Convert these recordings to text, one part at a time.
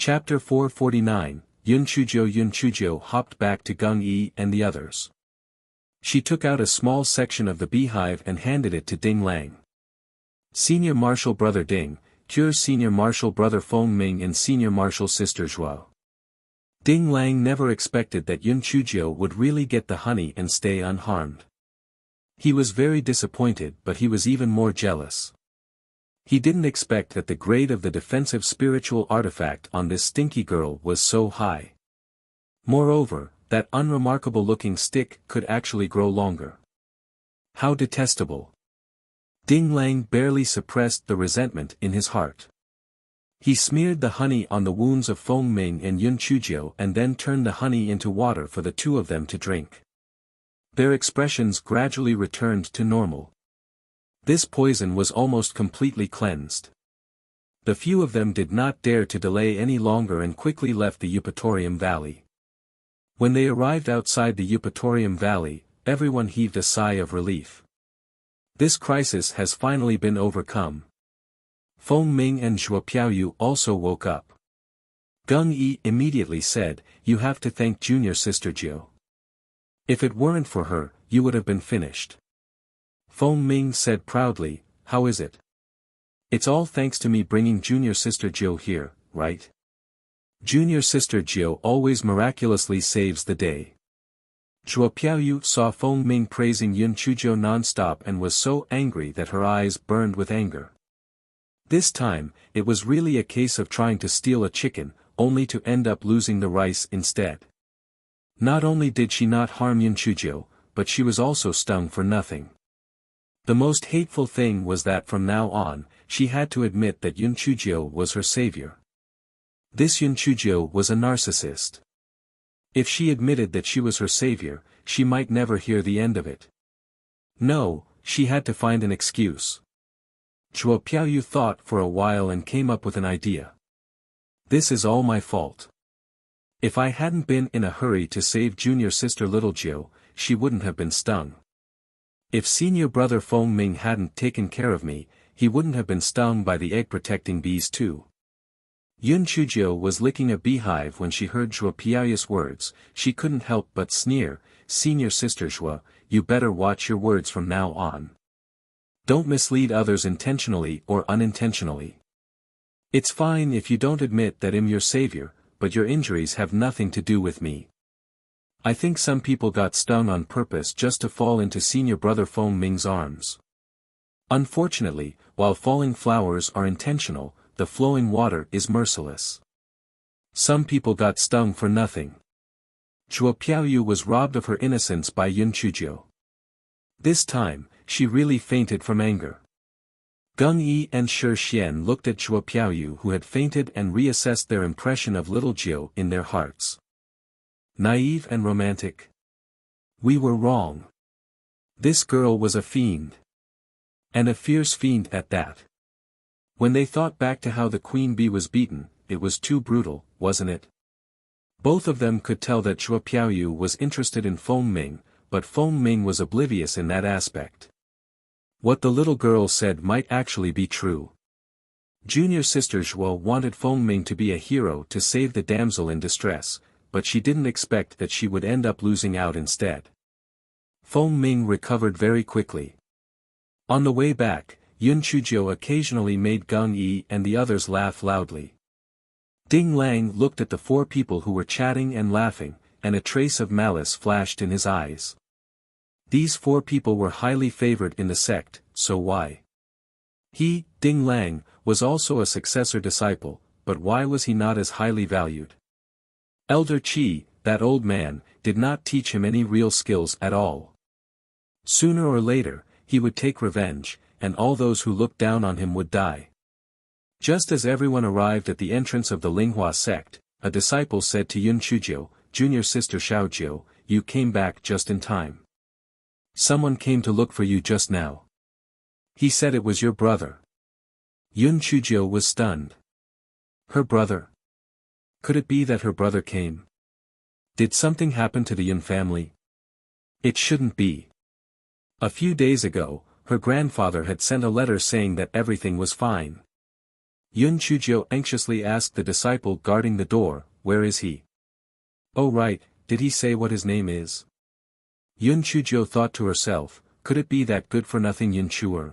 Chapter 449, Yun Chujiu hopped back to Gung Yi and the others. She took out a small section of the beehive and handed it to Ding Lang. Senior Marshal Brother Ding, cure Senior Marshal Brother Feng Ming and Senior Marshal Sister Zhuo. Ding Lang never expected that Yun Chujiu would really get the honey and stay unharmed. He was very disappointed, but he was even more jealous. He didn't expect that the grade of the defensive spiritual artifact on this stinky girl was so high. Moreover, that unremarkable-looking stick could actually grow longer. How detestable. Ding Lang barely suppressed the resentment in his heart. He smeared the honey on the wounds of Feng Ming and Yun Chujiu and then turned the honey into water for the two of them to drink. Their expressions gradually returned to normal. This poison was almost completely cleansed. The few of them did not dare to delay any longer and quickly left the Eupatorium Valley. When they arrived outside the Eupatorium Valley, everyone heaved a sigh of relief. This crisis has finally been overcome. Feng Ming and Zhuo Piaoyu also woke up. Gung Yi immediately said, "You have to thank Junior Sister Jiu. If it weren't for her, you would have been finished." Feng Ming said proudly, "How is it? It's all thanks to me bringing Junior Sister Jiu here, right? Junior Sister Jiu always miraculously saves the day." Zhuo Piaoyu saw Feng Ming praising Yun Chujiu non-stop and was so angry that her eyes burned with anger. This time, it was really a case of trying to steal a chicken, only to end up losing the rice instead. Not only did she not harm Yun Chujiu, but she was also stung for nothing. The most hateful thing was that from now on, she had to admit that Yun Chujiu was her savior. This Yun Chujiu was a narcissist. If she admitted that she was her savior, she might never hear the end of it. No, she had to find an excuse. Zhuo Piaoyu thought for a while and came up with an idea. "This is all my fault. If I hadn't been in a hurry to save junior sister Little Jiu, she wouldn't have been stung. If senior brother Feng Ming hadn't taken care of me, he wouldn't have been stung by the egg-protecting bees too." Yun Chujiu was licking a beehive when she heard Zhuo Piaoyu's words. She couldn't help but sneer, "Senior sister Zhuo, you better watch your words from now on. Don't mislead others intentionally or unintentionally. It's fine if you don't admit that I'm your savior, but your injuries have nothing to do with me. I think some people got stung on purpose just to fall into senior brother Feng Ming's arms. Unfortunately, while falling flowers are intentional, the flowing water is merciless. Some people got stung for nothing." Zhuo Piaoyu was robbed of her innocence by Yun Chujiu. This time, she really fainted from anger. Gung Yi and Shi Xian looked at Zhuo Piaoyu who had fainted and reassessed their impression of Little Jiu in their hearts. Naive and romantic. We were wrong. This girl was a fiend. And a fierce fiend at that. When they thought back to how the queen bee was beaten, it was too brutal, wasn't it? Both of them could tell that Zhuo Piaoyu was interested in Feng Ming, but Feng Ming was oblivious in that aspect. What the little girl said might actually be true. Junior sister Zhuo wanted Feng Ming to be a hero to save the damsel in distress, but she didn't expect that she would end up losing out instead. Feng Ming recovered very quickly. On the way back, Yun Chujiu occasionally made Gung Yi and the others laugh loudly. Ding Lang looked at the four people who were chatting and laughing, and a trace of malice flashed in his eyes. These four people were highly favored in the sect, so why? He, Ding Lang, was also a successor disciple, but why was he not as highly valued? Elder Qi, that old man, did not teach him any real skills at all. Sooner or later, he would take revenge, and all those who looked down on him would die. Just as everyone arrived at the entrance of the Linghua sect, a disciple said to Yun Chujiu, "Junior sister Xiaojiu, you came back just in time. Someone came to look for you just now. He said it was your brother." Yun Chujiu was stunned. Her brother? Could it be that her brother came? Did something happen to the Yun family? It shouldn't be. A few days ago, her grandfather had sent a letter saying that everything was fine. Yun Chuzhou anxiously asked the disciple guarding the door, "Where is he?" "Oh right, did he say what his name is?" Yun Chuzhou thought to herself, could it be that good-for-nothing Yun Chuer?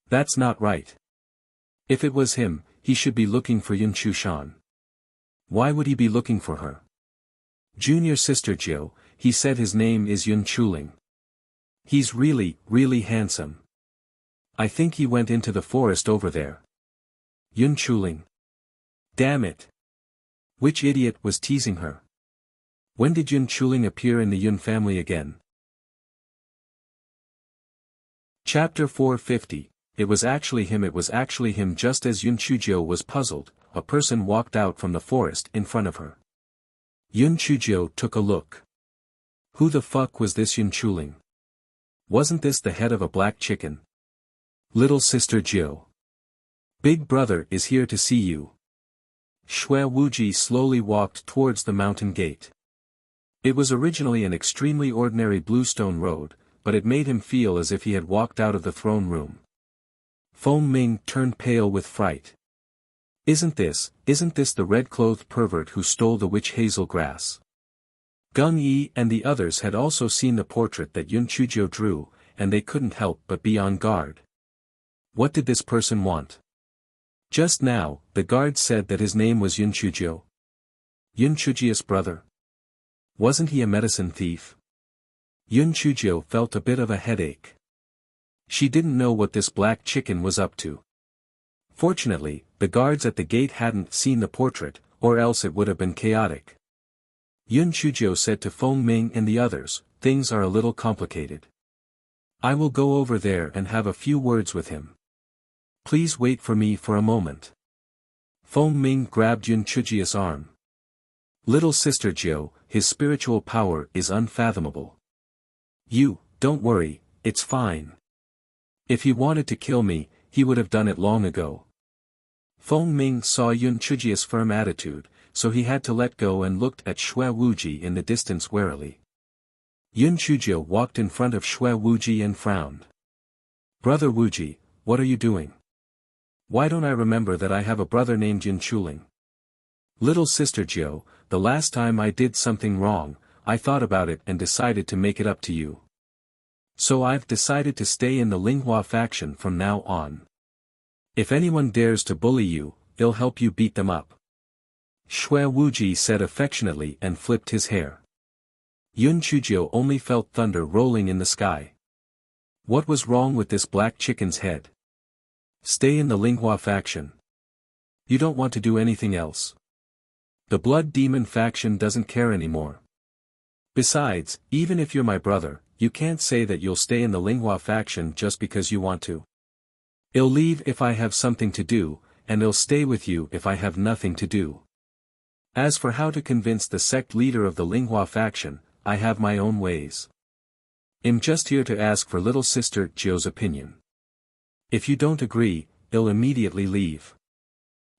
That's not right. If it was him, he should be looking for Yun Chushan. Why would he be looking for her? Junior sister Jiu, he said his name is Yun Chuling. He's really, really handsome. I think he went into the forest over there. Yun Chuling. Damn it. Which idiot was teasing her? When did Yun Chuling appear in the Yun family again? Chapter 450. It was actually him just as Yun Chuzhou was puzzled, a person walked out from the forest in front of her. Yun Chuzhou took a look. Who the fuck was this Yun Chuling? Wasn't this the head of a black chicken? Little sister Jiu. Big brother is here to see you. Shui Wuji slowly walked towards the mountain gate. It was originally an extremely ordinary bluestone road, but it made him feel as if he had walked out of the throne room. Feng Ming turned pale with fright. Isn't this the red-clothed pervert who stole the witch hazel grass? Gung Yi and the others had also seen the portrait that Yun Chuzhou drew, and they couldn't help but be on guard. What did this person want? Just now, the guard said that his name was Yun Chuzhou. Yun Chuzhou's brother? Wasn't he a medicine thief? Yun Chuzhou felt a bit of a headache. She didn't know what this black chicken was up to. Fortunately, the guards at the gate hadn't seen the portrait, or else it would have been chaotic. Yun Chuzhou said to Feng Ming and the others, "Things are a little complicated. I will go over there and have a few words with him. Please wait for me for a moment." Feng Ming grabbed Yun Chuzhou's arm. "Little sister Jiu, his spiritual power is unfathomable. Don't worry, it's fine. If he wanted to kill me, he would have done it long ago." Feng Ming saw Yun Chuzhou's firm attitude, so he had to let go and looked at Shui Wuji in the distance warily. Yun Chuzhou walked in front of Shui Wuji and frowned. "Brother Wuji, what are you doing? Why don't I remember that I have a brother named Yun Chuling?" "Little sister Jiu, the last time I did something wrong, I thought about it and decided to make it up to you. So I've decided to stay in the Linghua faction from now on. If anyone dares to bully you, I'll help you beat them up." Shui Wuji said affectionately and flipped his hair. Yun Chuzhou only felt thunder rolling in the sky. What was wrong with this black chicken's head? Stay in the Linghua faction. You don't want to do anything else. The Blood Demon faction doesn't care anymore. Besides, even if you're my brother, you can't say that you'll stay in the Linghua faction just because you want to. I'll leave if I have something to do, and I'll stay with you if I have nothing to do. As for how to convince the sect leader of the Linghua faction, I have my own ways. I'm just here to ask for little sister Jiu's opinion. If you don't agree, I'll immediately leave."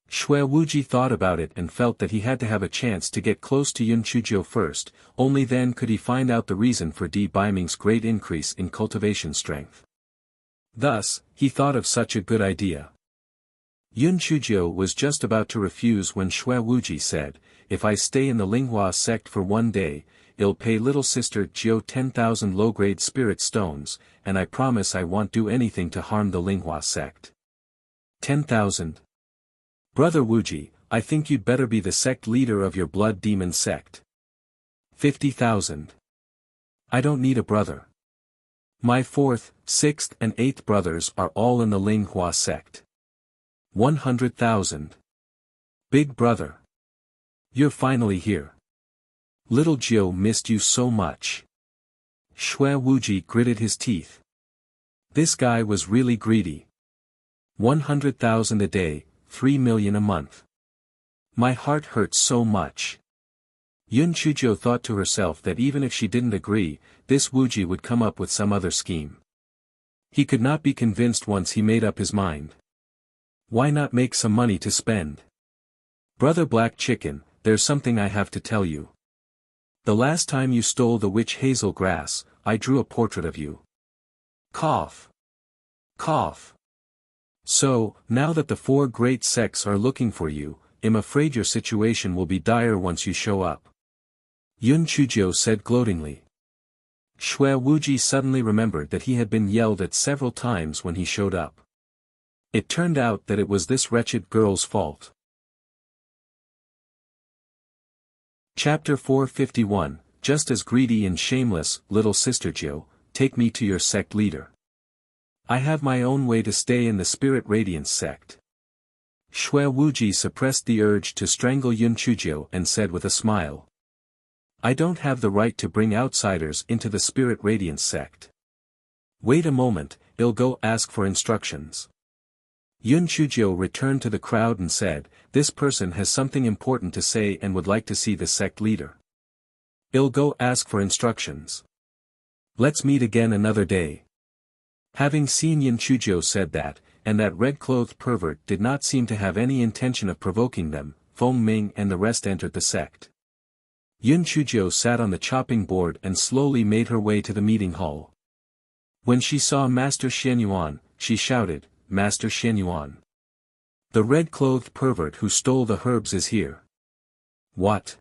Shui Wuji thought about it and felt that he had to have a chance to get close to Yun Chuzhou first, only then could he find out the reason for Di Baiming's great increase in cultivation strength. Thus, he thought of such a good idea. Yun Chuzhou was just about to refuse when Shui Wuji said, "If I stay in the Linghua sect for one day, I'll pay little sister Jiu 10,000 low-grade spirit stones, and I promise I won't do anything to harm the Linghua sect." 10,000. "Brother Wuji, I think you'd better be the sect leader of your blood demon sect." 50,000. "I don't need a brother. My 4th, 6th and 8th brothers are all in the Linghua sect." 100,000. "Big brother. You're finally here. Little Jiu missed you so much." Shui Wuji gritted his teeth. This guy was really greedy. 100,000 a day, 3 million a month. My heart hurts so much. Yun Chuzhou thought to herself that even if she didn't agree, this Wuji would come up with some other scheme. He could not be convinced once he made up his mind. Why not make some money to spend? "Brother Black Chicken, there's something I have to tell you. The last time you stole the witch hazel grass, I drew a portrait of you." Cough. Cough. So, now that the four great sects are looking for you, I'm afraid your situation will be dire once you show up. Yun Chuzhou said gloatingly. Shui Wuji suddenly remembered that he had been yelled at several times when he showed up. It turned out that it was this wretched girl's fault. Chapter 451, Just as greedy and shameless, little sister Jiu, take me to your sect leader. I have my own way to stay in the Spirit Radiance sect. Shui Wuji suppressed the urge to strangle Yun Chuzhou and said with a smile. I don't have the right to bring outsiders into the Spirit Radiance sect. Wait a moment, I'll go ask for instructions. Yun Chuzhou returned to the crowd and said, this person has something important to say and would like to see the sect leader. I'll go ask for instructions. Let's meet again another day. Having seen Yun Chuzhou said that, and that red-clothed pervert did not seem to have any intention of provoking them, Feng Ming and the rest entered the sect. Yun Chuzhou sat on the chopping board and slowly made her way to the meeting hall. When she saw Master Xianyuan, she shouted, Master Xianyuan. The red-clothed pervert who stole the herbs is here. What?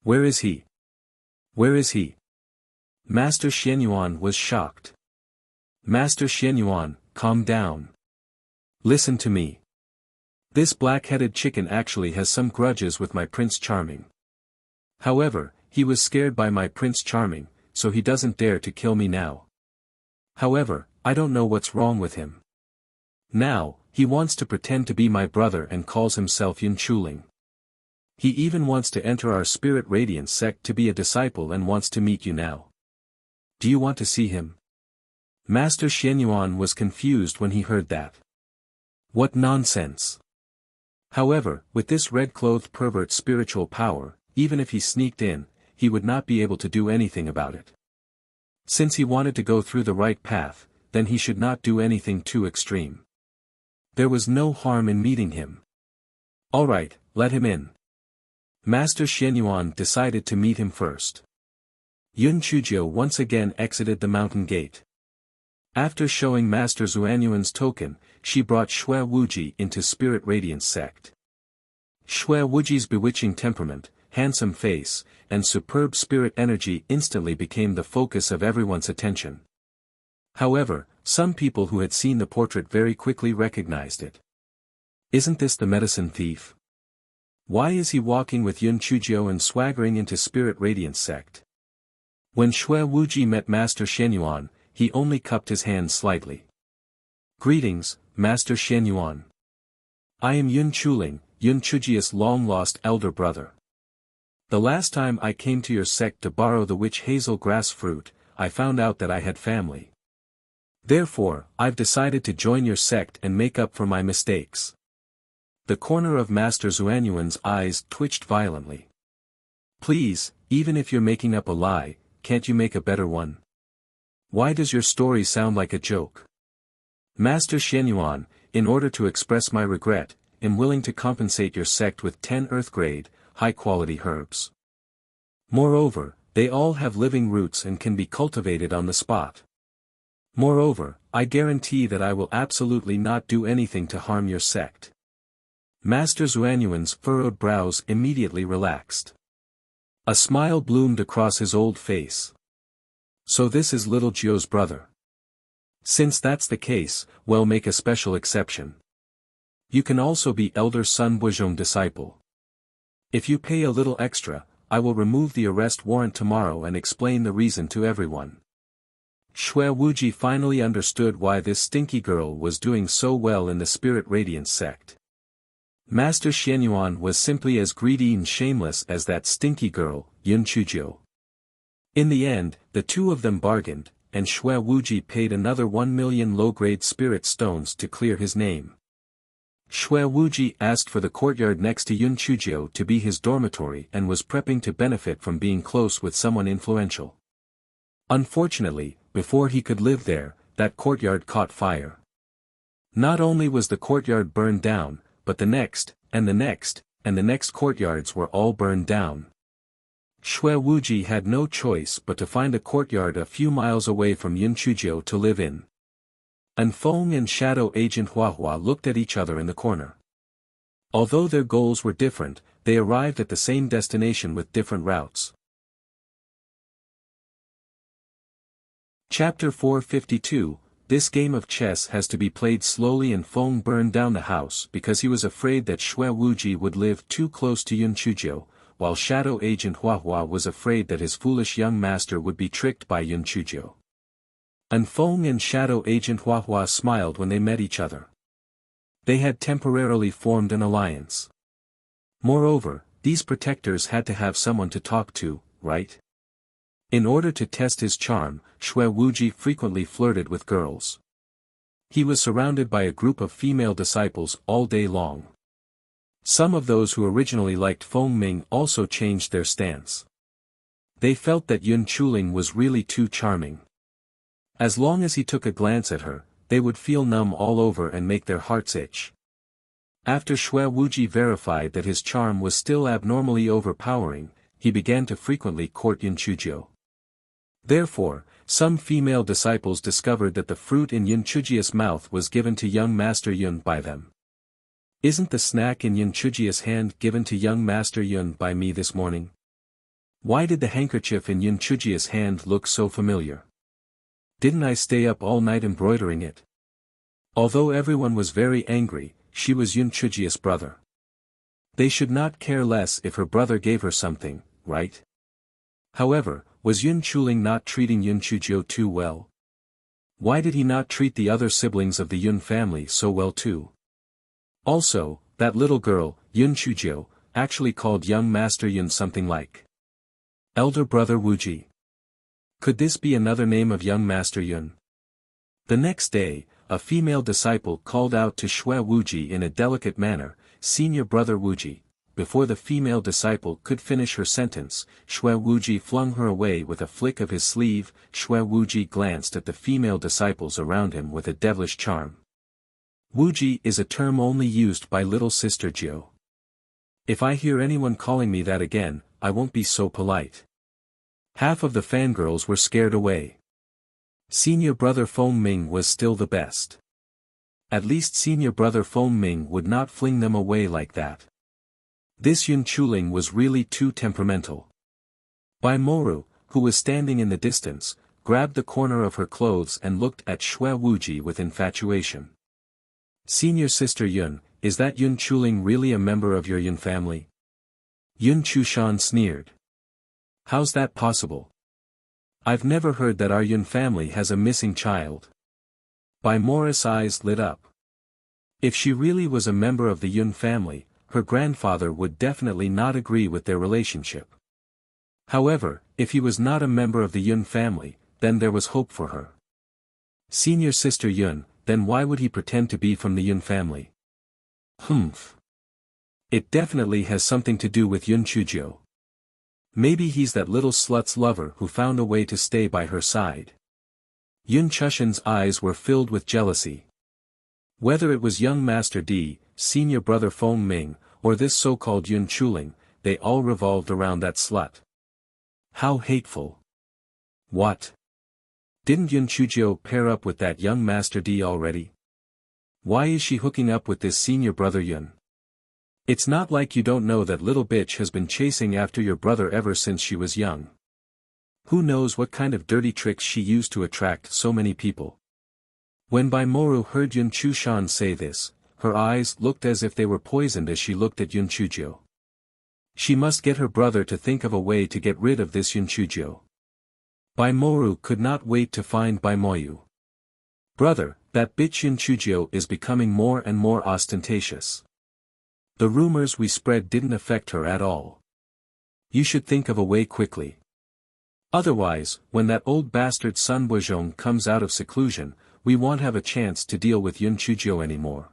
Where is he? Where is he? Master Xianyuan was shocked. Master Xianyuan, calm down. Listen to me. This black-headed chicken actually has some grudges with my Prince Charming. However, he was scared by my Prince Charming, so he doesn't dare to kill me now. However, I don't know what's wrong with him. Now, he wants to pretend to be my brother and calls himself Yun Chuling. He even wants to enter our Spirit Radiance sect to be a disciple and wants to meet you now. Do you want to see him? Master Xianyuan was confused when he heard that. What nonsense! However, with this red-clothed pervert's spiritual power, even if he sneaked in, he would not be able to do anything about it. Since he wanted to go through the right path, then he should not do anything too extreme. There was no harm in meeting him. Alright, let him in. Master Xianyuan decided to meet him first. Yun Chuzhou once again exited the mountain gate. After showing Master Xuanyuan's token, she brought Shui Wuji into Spirit Radiance sect. Shui Wuji's bewitching temperament, handsome face, and superb spirit energy instantly became the focus of everyone's attention. However, some people who had seen the portrait very quickly recognized it. Isn't this the medicine thief? Why is he walking with Yun Chuzhou and swaggering into Spirit Radiance sect? When Shui Wuji met Master Xianyuan, he only cupped his hand slightly. Greetings, Master Xianyuan. I am Yun Chuling, Yun Chujia's long-lost elder brother. The last time I came to your sect to borrow the witch hazel grass fruit, I found out that I had family. Therefore, I've decided to join your sect and make up for my mistakes. The corner of Master Xuanyuan's eyes twitched violently. Please, even if you're making up a lie, can't you make a better one? Why does your story sound like a joke? Master Xianyuan, in order to express my regret, am willing to compensate your sect with 10 earth-grade, high-quality herbs. Moreover, they all have living roots and can be cultivated on the spot. Moreover, I guarantee that I will absolutely not do anything to harm your sect. Master Xuanyuan's furrowed brows immediately relaxed. A smile bloomed across his old face. So this is little Jiu's brother. Since that's the case, well, make a special exception. You can also be elder Sun Buzhong disciple. If you pay a little extra, I will remove the arrest warrant tomorrow and explain the reason to everyone. Shui Wuji finally understood why this stinky girl was doing so well in the Spirit Radiance sect. Master Xianyuan was simply as greedy and shameless as that stinky girl, Yun Chuzhou. In the end, the two of them bargained, and Shui Wuji paid another 1 million low-grade spirit stones to clear his name. Shui Wuji asked for the courtyard next to Yun Chuzhou to be his dormitory and was prepping to benefit from being close with someone influential. Unfortunately, before he could live there, that courtyard caught fire. Not only was the courtyard burned down, but the next, and the next, and the next courtyards were all burned down. Shui Wuji had no choice but to find a courtyard a few miles away from Yun Chuzhou to live in. And Feng and Shadow Agent Huahua looked at each other in the corner. Although their goals were different, they arrived at the same destination with different routes. Chapter 452, This game of chess has to be played slowly, and Feng burned down the house because he was afraid that Xue Wuji would live too close to Yun Chuzhou, while Shadow Agent Huahua was afraid that his foolish young master would be tricked by Yun Chuzhou. And Feng and Shadow Agent Huahua smiled when they met each other. They had temporarily formed an alliance. Moreover, these protectors had to have someone to talk to, right? In order to test his charm, Xue Wuji frequently flirted with girls. He was surrounded by a group of female disciples all day long. Some of those who originally liked Feng Ming also changed their stance. They felt that Yun Chuling was really too charming. As long as he took a glance at her, they would feel numb all over and make their hearts itch. After Xue Wuji verified that his charm was still abnormally overpowering, he began to frequently court Yun Chuzhou. Therefore, some female disciples discovered that the fruit in Yun Chuzhia's mouth was given to young Master Yun by them. Isn't the snack in Yun Chuzhia's hand given to young Master Yun by me this morning? Why did the handkerchief in Yun Chuzhia's hand look so familiar? Didn't I stay up all night embroidering it? Although everyone was very angry, she was Yun Chuzhia's brother. They should not care less if her brother gave her something, right? However, was Yun Chuling not treating Yun Chuzhou too well? Why did he not treat the other siblings of the Yun family so well too? Also, that little girl, Yun Chuzhou, actually called young Master Yun something like Elder Brother Wuji. Could this be another name of young Master Yun? The next day, a female disciple called out to Xue Wuji in a delicate manner, Senior Brother Wuji. Before the female disciple could finish her sentence, Xue Wuji flung her away with a flick of his sleeve. Xue Wuji glanced at the female disciples around him with a devilish charm. Wuji is a term only used by little sister Jiu. If I hear anyone calling me that again, I won't be so polite. Half of the fangirls were scared away. Senior Brother Feng Ming was still the best. At least Senior Brother Feng Ming would not fling them away like that. This Yun Chuling was really too temperamental. Bai Moru, who was standing in the distance, grabbed the corner of her clothes and looked at Xue Wuji with infatuation. Senior Sister Yun, is that Yun Chuling really a member of your Yun family? Yun Chushan sneered. How's that possible? I've never heard that our Yun family has a missing child. Bai Moru's eyes lit up. If she really was a member of the Yun family, her grandfather would definitely not agree with their relationship. However, if he was not a member of the Yun family, then there was hope for her. Senior Sister Yun, then why would he pretend to be from the Yun family? Humph. It definitely has something to do with Yun Chuzhou. Maybe he's that little slut's lover who found a way to stay by her side. Yun Chushan's eyes were filled with jealousy. Whether it was young Master D, Senior Brother Feng Ming, or this so-called Yun Chuling, they all revolved around that slut. How hateful. What? Didn't Yun Chuzhou pair up with that young Master D already? Why is she hooking up with this Senior Brother Yun? It's not like you don't know that little bitch has been chasing after your brother ever since she was young. Who knows what kind of dirty tricks she used to attract so many people. When Bai Moru heard Yun Chushan say this, her eyes looked as if they were poisoned as she looked at Yun Chuzhou. She must get her brother to think of a way to get rid of this Yun Chuzhou. Bai Moru could not wait to find Bai Moyu. Brother, that bitch Yun Chuzhou is becoming more and more ostentatious. The rumors we spread didn't affect her at all. You should think of a way quickly. Otherwise, when that old bastard Sun Wuzhong comes out of seclusion, we won't have a chance to deal with Yun Chuzhou anymore.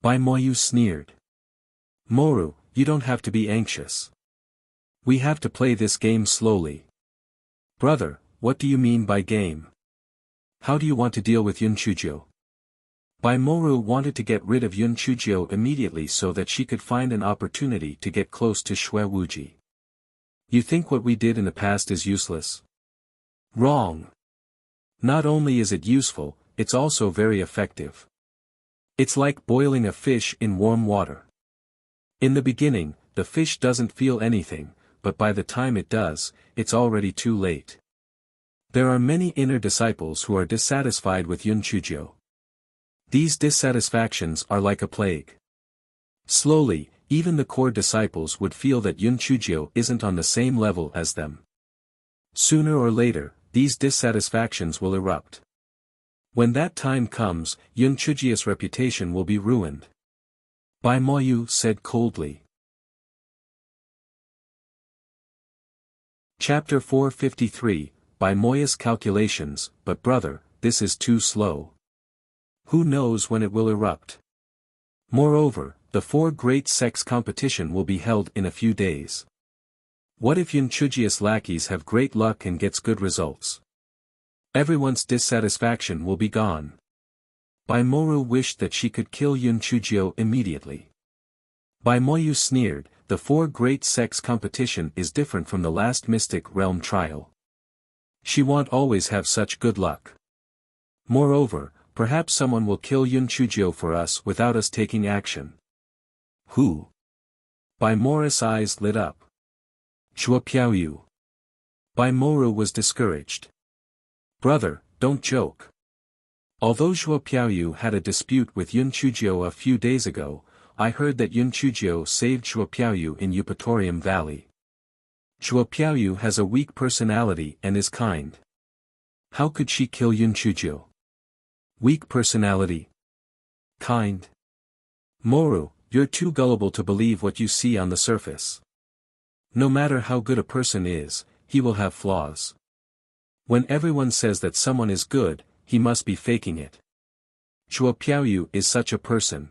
Bai Moyu sneered. Moru, you don't have to be anxious. We have to play this game slowly. Brother, what do you mean by game? How do you want to deal with Yun Chuzhou? Bai Moru wanted to get rid of Yun Chuzhou immediately so that she could find an opportunity to get close to Xue Wuji. You think what we did in the past is useless? Wrong. Not only is it useful, it's also very effective. It's like boiling a fish in warm water. In the beginning, the fish doesn't feel anything, but by the time it does, it's already too late. There are many inner disciples who are dissatisfied with Yun Chujio. These dissatisfactions are like a plague. Slowly, even the core disciples would feel that Yun Chujio isn't on the same level as them. Sooner or later, these dissatisfactions will erupt. When that time comes, Yun Chujio's reputation will be ruined. Bai Moyu said coldly. Chapter 453, By Moya's calculations, but brother, this is too slow. Who knows when it will erupt? Moreover, the 4 great sects competition will be held in a few days. What if Yun Chujio's lackeys have great luck and gets good results? Everyone's dissatisfaction will be gone. Bai Moru wished that she could kill Yun Chujio immediately. Bai Moyu sneered, the 4 great sects competition is different from the last mystic realm trial. She won't always have such good luck. Moreover, perhaps someone will kill Yun Chujio for us without us taking action. Who? Bai Moru's eyes lit up. Zhuo Piaoyu. Bai Moru was discouraged. Brother, don't joke. Although Zhuo Piaoyu had a dispute with Yun Chujio a few days ago, I heard that Yun Chujio saved Zhuo Piaoyu in Eupatorium Valley. Zhuo Piaoyu has a weak personality and is kind. How could she kill Yun Chujio? Weak personality. Kind. Moru, you're too gullible to believe what you see on the surface. No matter how good a person is, he will have flaws. When everyone says that someone is good, he must be faking it. Zhuo Piaoyu is such a person.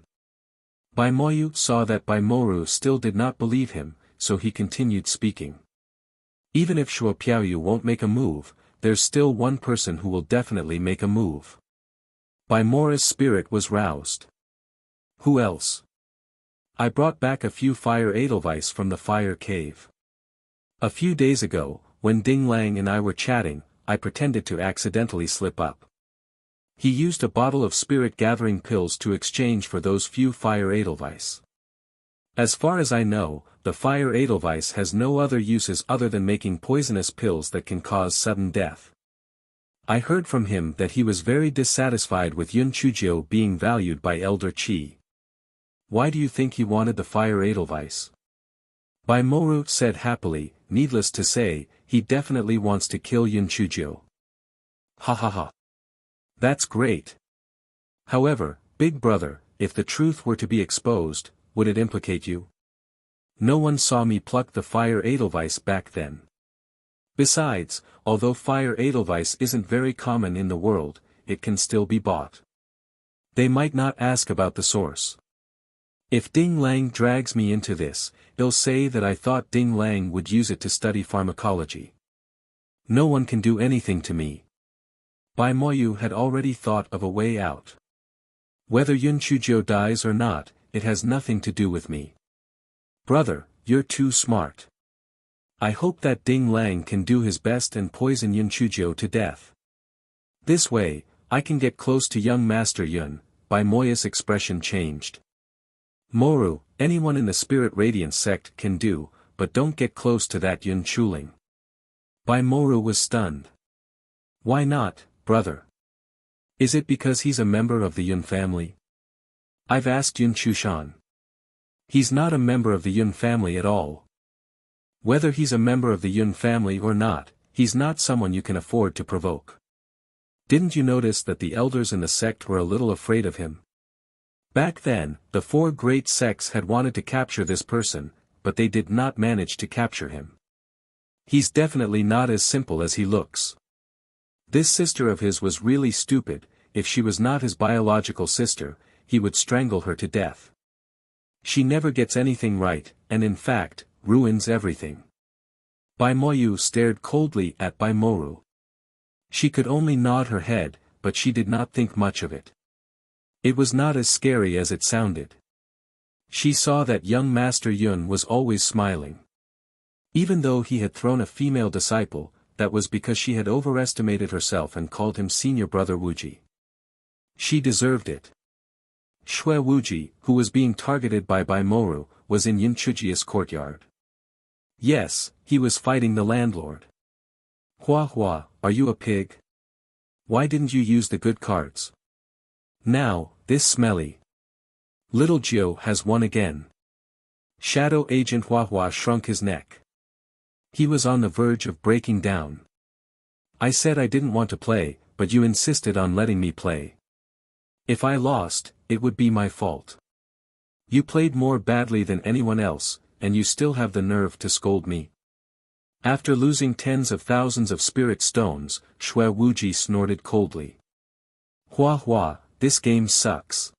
Bai Moyu saw that Bai Moru still did not believe him, so he continued speaking. Even if Zhuo Piaoyu won't make a move, there's still one person who will definitely make a move. Bai Moru's spirit was roused. Who else? I brought back a few fire edelweiss from the fire cave. A few days ago, when Ding Lang and I were chatting, I pretended to accidentally slip up. He used a bottle of spirit-gathering pills to exchange for those few fire edelweiss. As far as I know, the fire edelweiss has no other uses other than making poisonous pills that can cause sudden death. I heard from him that he was very dissatisfied with Yun Chujio being valued by Elder Qi. Why do you think he wanted the fire edelweiss? Bai Moru said happily, needless to say, he definitely wants to kill Yun Chujio. Ha ha ha. That's great. However, big brother, if the truth were to be exposed, would it implicate you? No one saw me pluck the fire edelweiss back then. Besides, although fire edelweiss isn't very common in the world, it can still be bought. They might not ask about the source. If Ding Lang drags me into this, he'll say that I thought Ding Lang would use it to study pharmacology. No one can do anything to me. Bai Moyu had already thought of a way out. Whether Yun Chujio dies or not, it has nothing to do with me. Brother, you're too smart. I hope that Ding Lang can do his best and poison Yun Chujio to death. This way, I can get close to young Master Yun. Bai Moya's expression changed. Moru, anyone in the Spirit Radiance sect can do, but don't get close to that Yun Chuling. Bai Moru was stunned. Why not, brother? Is it because he's a member of the Yun family? I've asked Yun Chushan. He's not a member of the Yun family at all. Whether he's a member of the Yun family or not, he's not someone you can afford to provoke. Didn't you notice that the elders in the sect were a little afraid of him? Back then, the 4 great sects had wanted to capture this person, but they did not manage to capture him. He's definitely not as simple as he looks. This sister of his was really stupid. If she was not his biological sister, he would strangle her to death. She never gets anything right, and in fact, ruins everything. Bai Moyu stared coldly at Bai Moru. She could only nod her head, but she did not think much of it. It was not as scary as it sounded. She saw that young Master Yun was always smiling. Even though he had thrown a female disciple, that was because she had overestimated herself and called him Senior Brother Wuji. She deserved it. Shui Wuji, who was being targeted by Moru, was in Yunchujia's courtyard. Yes, he was fighting the landlord. Hua Hua, are you a pig? Why didn't you use the good cards? Now, this smelly little Jiu has won again. Shadow Agent Hua Hua shrunk his neck. He was on the verge of breaking down. I said I didn't want to play, but you insisted on letting me play. If I lost, it would be my fault. You played more badly than anyone else, and you still have the nerve to scold me. After losing tens of thousands of spirit stones, Shui Wuji snorted coldly. Hua Hua, this game sucks.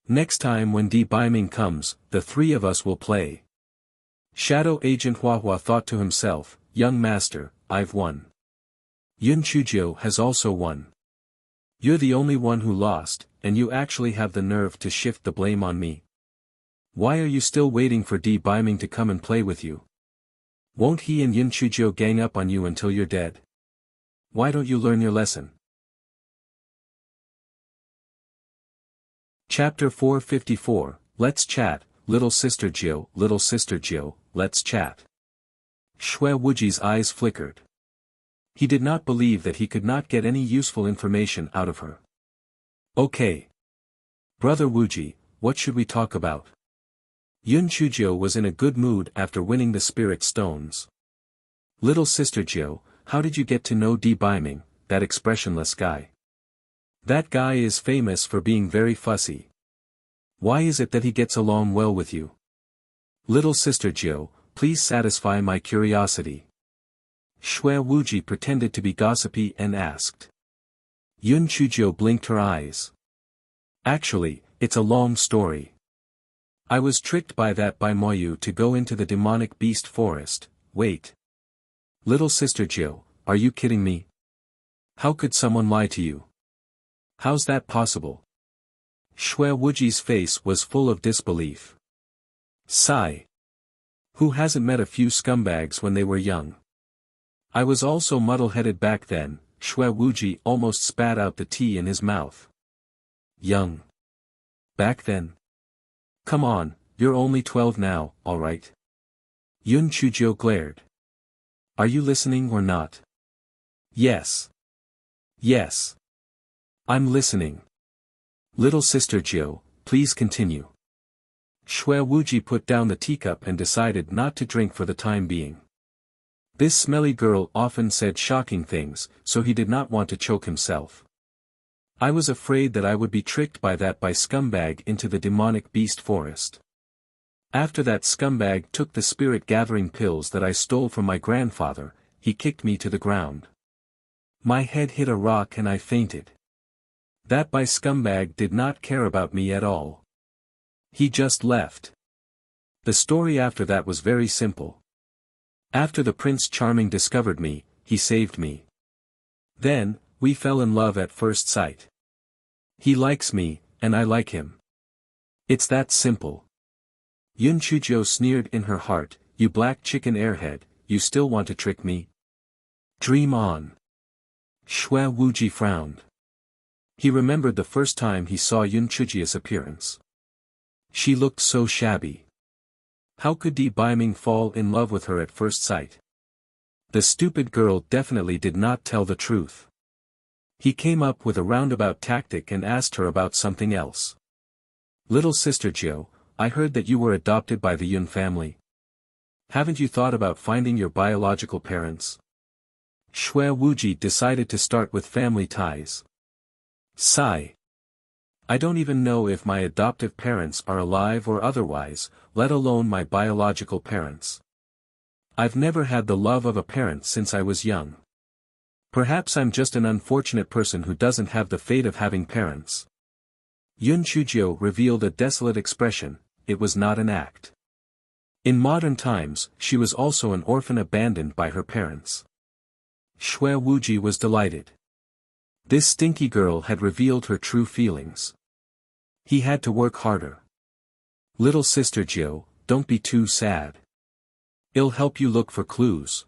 Next time when Di Baiming comes, the three of us will play. Shadow Agent Hua Hua thought to himself, young master, I've won. Yun Chuzhou has also won. You're the only one who lost, and you actually have the nerve to shift the blame on me. Why are you still waiting for Di Baiming to come and play with you? Won't he and Yun Chuzhou gang up on you until you're dead? Why don't you learn your lesson? Chapter 454, Let's Chat, Little Sister Jiu, let's chat. Shui Wuji's eyes flickered. He did not believe that he could not get any useful information out of her. Okay. Brother Wuji, what should we talk about? Yun Chuzhou was in a good mood after winning the spirit stones. Little Sister Jiu, how did you get to know Di Baiming, that expressionless guy? That guy is famous for being very fussy. Why is it that he gets along well with you? Little Sister Jiu, please satisfy my curiosity. Shui Wuji pretended to be gossipy and asked. Yun Chuzhou blinked her eyes. Actually, it's a long story. I was tricked by that Bai Moyu to go into the demonic beast forest. Wait. Little Sister Jiu, are you kidding me? How could someone lie to you? How's that possible? Shui Wuji's face was full of disbelief. Sigh. Who hasn't met a few scumbags when they were young? I was also muddle-headed back then. Shui Wuji almost spat out the tea in his mouth. Young. Back then? Come on, you're only 12 now, alright? Yun Chuzhou glared. Are you listening or not? Yes. Yes. I'm listening. Little Sister Jiu, please continue. Shui Wuji put down the teacup and decided not to drink for the time being. This smelly girl often said shocking things, so he did not want to choke himself. I was afraid that I would be tricked by that scumbag into the demonic beast forest. After that scumbag took the spirit-gathering pills that I stole from my grandfather, he kicked me to the ground. My head hit a rock and I fainted. That scumbag did not care about me at all. He just left. The story after that was very simple. After the Prince Charming discovered me, he saved me. Then, we fell in love at first sight. He likes me, and I like him. It's that simple. Yun Chuzhou sneered in her heart, you black chicken airhead, you still want to trick me? Dream on. Shui Wuji frowned. He remembered the first time he saw Yun Chuzhia's appearance. She looked so shabby. How could Di Baiming fall in love with her at first sight? The stupid girl definitely did not tell the truth. He came up with a roundabout tactic and asked her about something else. Little Sister Jiu, I heard that you were adopted by the Yun family. Haven't you thought about finding your biological parents? Shui Wuji decided to start with family ties. Sigh. I don't even know if my adoptive parents are alive or otherwise, let alone my biological parents. I've never had the love of a parent since I was young. Perhaps I'm just an unfortunate person who doesn't have the fate of having parents. Yun Chuzhou revealed a desolate expression, it was not an act. In modern times, she was also an orphan abandoned by her parents. Shui Wuji was delighted. This stinky girl had revealed her true feelings. He had to work harder. Little Sister Jiu, don't be too sad. It'll help you look for clues.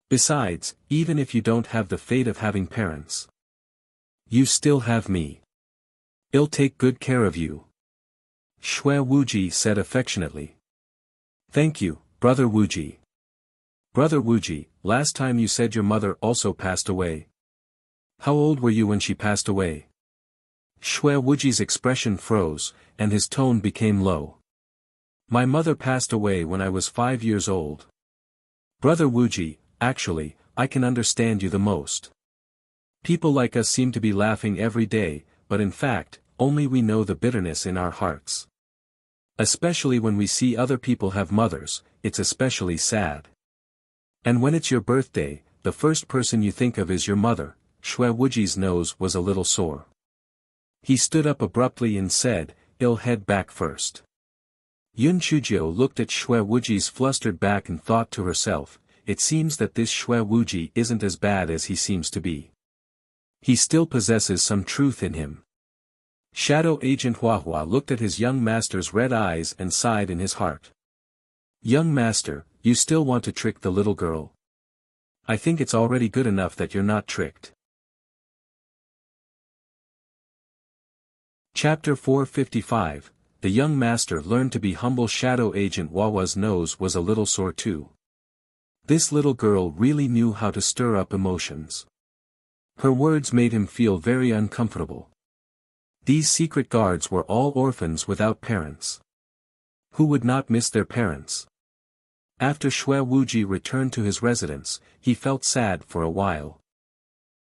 Besides, even if you don't have the fate of having parents, you still have me. I'll take good care of you. Shui Wuji said affectionately. Thank you, Brother Wuji. Brother Wuji, last time you said your mother also passed away. How old were you when she passed away? Shui Wuji's expression froze, and his tone became low. My mother passed away when I was 5 years old. Brother Wuji, actually, I can understand you the most. People like us seem to be laughing every day, but in fact, only we know the bitterness in our hearts. Especially when we see other people have mothers, it's especially sad. And when it's your birthday, the first person you think of is your mother. Shui Wuji's nose was a little sore. He stood up abruptly and said, I'll head back first. Yun Chujio looked at Shui Wuji's flustered back and thought to herself, it seems that this Shui Wuji isn't as bad as he seems to be. He still possesses some truth in him. Shadow Agent Huahua looked at his young master's red eyes and sighed in his heart. Young master, you still want to trick the little girl? I think it's already good enough that you're not tricked. Chapter 455, The young master learned to be humble. Shadow Agent Huahua's nose was a little sore too. This little girl really knew how to stir up emotions. Her words made him feel very uncomfortable. These secret guards were all orphans without parents. Who would not miss their parents? After Shui Wuji returned to his residence, he felt sad for a while.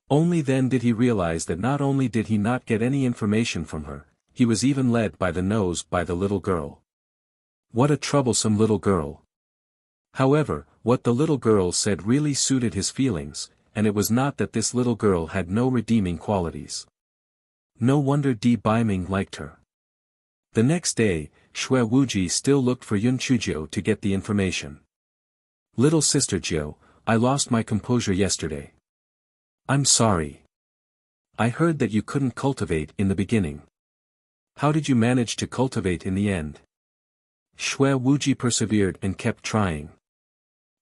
Only then did he realize that not only did he not get any information from her, he was even led by the nose by the little girl. What a troublesome little girl. However, what the little girl said really suited his feelings, and it was not that this little girl had no redeeming qualities. No wonder Di Baiming liked her. The next day, Shui Wuji still looked for Yun Chujio to get the information. Little sister Jiu, I lost my composure yesterday. I'm sorry. I heard that you couldn't cultivate in the beginning. How did you manage to cultivate in the end? Shui Wuji persevered and kept trying.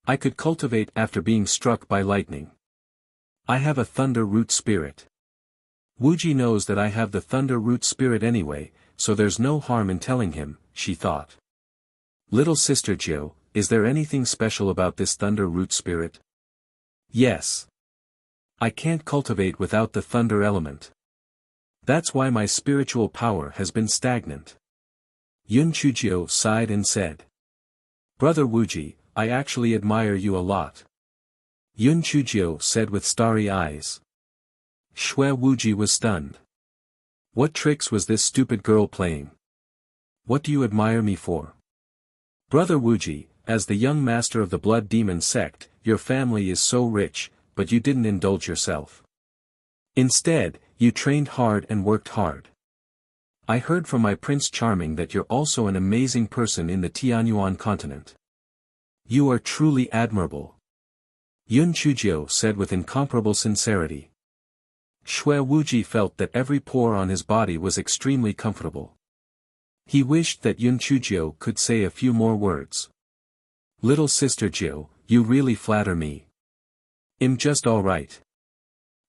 I could cultivate after being struck by lightning. I have a thunder root spirit. Wuji knows that I have the thunder root spirit anyway, so there's no harm in telling him, she thought. Little sister Jiu, is there anything special about this thunder root spirit? Yes. I can't cultivate without the thunder element. That's why my spiritual power has been stagnant. Yun Chujio sighed and said. Brother Wuji, I actually admire you a lot. Yun Chujio said with starry eyes. Shui Wuji was stunned. What tricks was this stupid girl playing? What do you admire me for? Brother Wuji, as the young master of the blood demon sect, your family is so rich, but you didn't indulge yourself. Instead, you trained hard and worked hard. I heard from my Prince Charming that you're also an amazing person in the Tianyuan continent. You are truly admirable. Yun Chujio said with incomparable sincerity. Shui Wuji felt that every pore on his body was extremely comfortable. He wished that Yun Chujio could say a few more words. Little sister Jiu, you really flatter me. I'm just alright.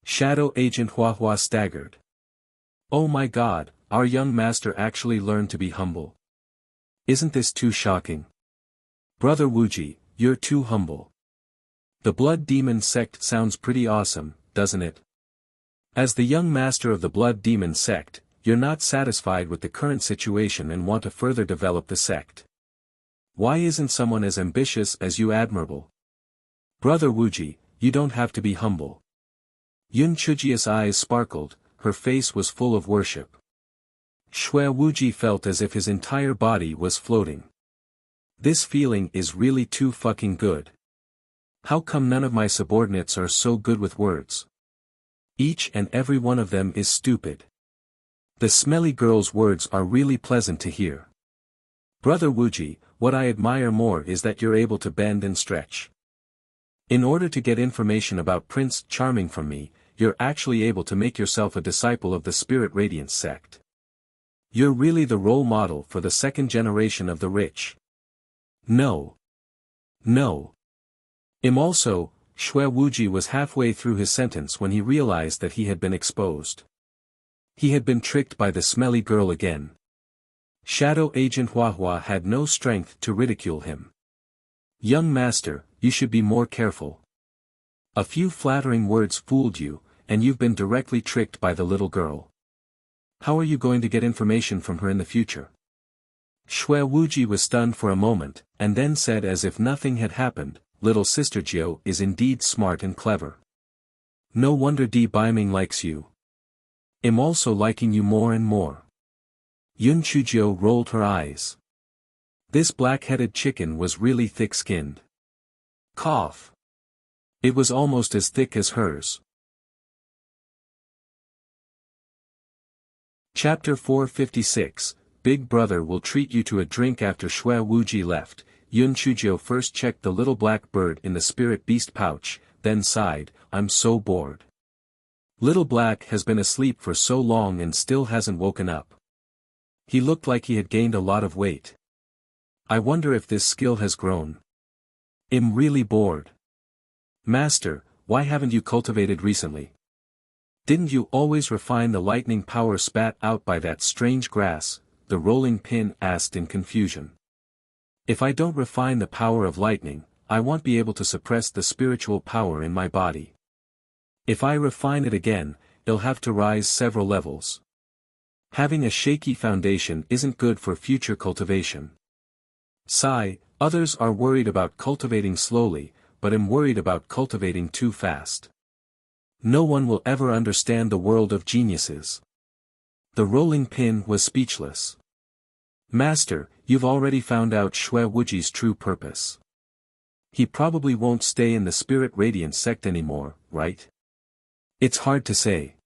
Shadow Agent Huahua staggered. Oh my god, our young master actually learned to be humble. Isn't this too shocking? Brother Wuji, you're too humble. The blood demon sect sounds pretty awesome, doesn't it? As the young master of the blood demon sect, you're not satisfied with the current situation and want to further develop the sect. Why isn't someone as ambitious as you admirable? Brother Wuji, you don't have to be humble. Yun Chujio's eyes sparkled, her face was full of worship. Shui Wuji felt as if his entire body was floating. This feeling is really too fucking good. How come none of my subordinates are so good with words? Each and every one of them is stupid. The smelly girl's words are really pleasant to hear. Brother Wuji, what I admire more is that you're able to bend and stretch. In order to get information about Prince Charming from me, you're actually able to make yourself a disciple of the Spirit Radiance sect. You're really the role model for the second generation of the rich. No. No. Also, Shui Wuji was halfway through his sentence when he realized that he had been exposed. He had been tricked by the smelly girl again. Shadow Agent Huahua had no strength to ridicule him. Young master, you should be more careful. A few flattering words fooled you, and you've been directly tricked by the little girl. How are you going to get information from her in the future? Shui Wuji was stunned for a moment, and then said as if nothing had happened, little sister Jiu is indeed smart and clever. No wonder Di Biming likes you. I'm also liking you more and more. Yun Chuzhou rolled her eyes. This black-headed chicken was really thick-skinned. Cough. It was almost as thick as hers. Chapter 456, Big Brother will treat you to a drink. After Shui Wuji left, Yun Chuzhou first checked the little black bird in the spirit beast pouch, then sighed, I'm so bored. Little Black has been asleep for so long and still hasn't woken up. He looked like he had gained a lot of weight. I wonder if this skill has grown. I'm really bored. Master, why haven't you cultivated recently? Didn't you always refine the lightning power spat out by that strange grass? The rolling pin asked in confusion. If I don't refine the power of lightning, I won't be able to suppress the spiritual power in my body. If I refine it again, it'll have to rise several levels. Having a shaky foundation isn't good for future cultivation. Sigh, others are worried about cultivating slowly, but I'm worried about cultivating too fast. No one will ever understand the world of geniuses. The rolling pin was speechless. Master, you've already found out Shui Wuji's true purpose. He probably won't stay in the Spirit Radiance sect anymore, right? It's hard to say.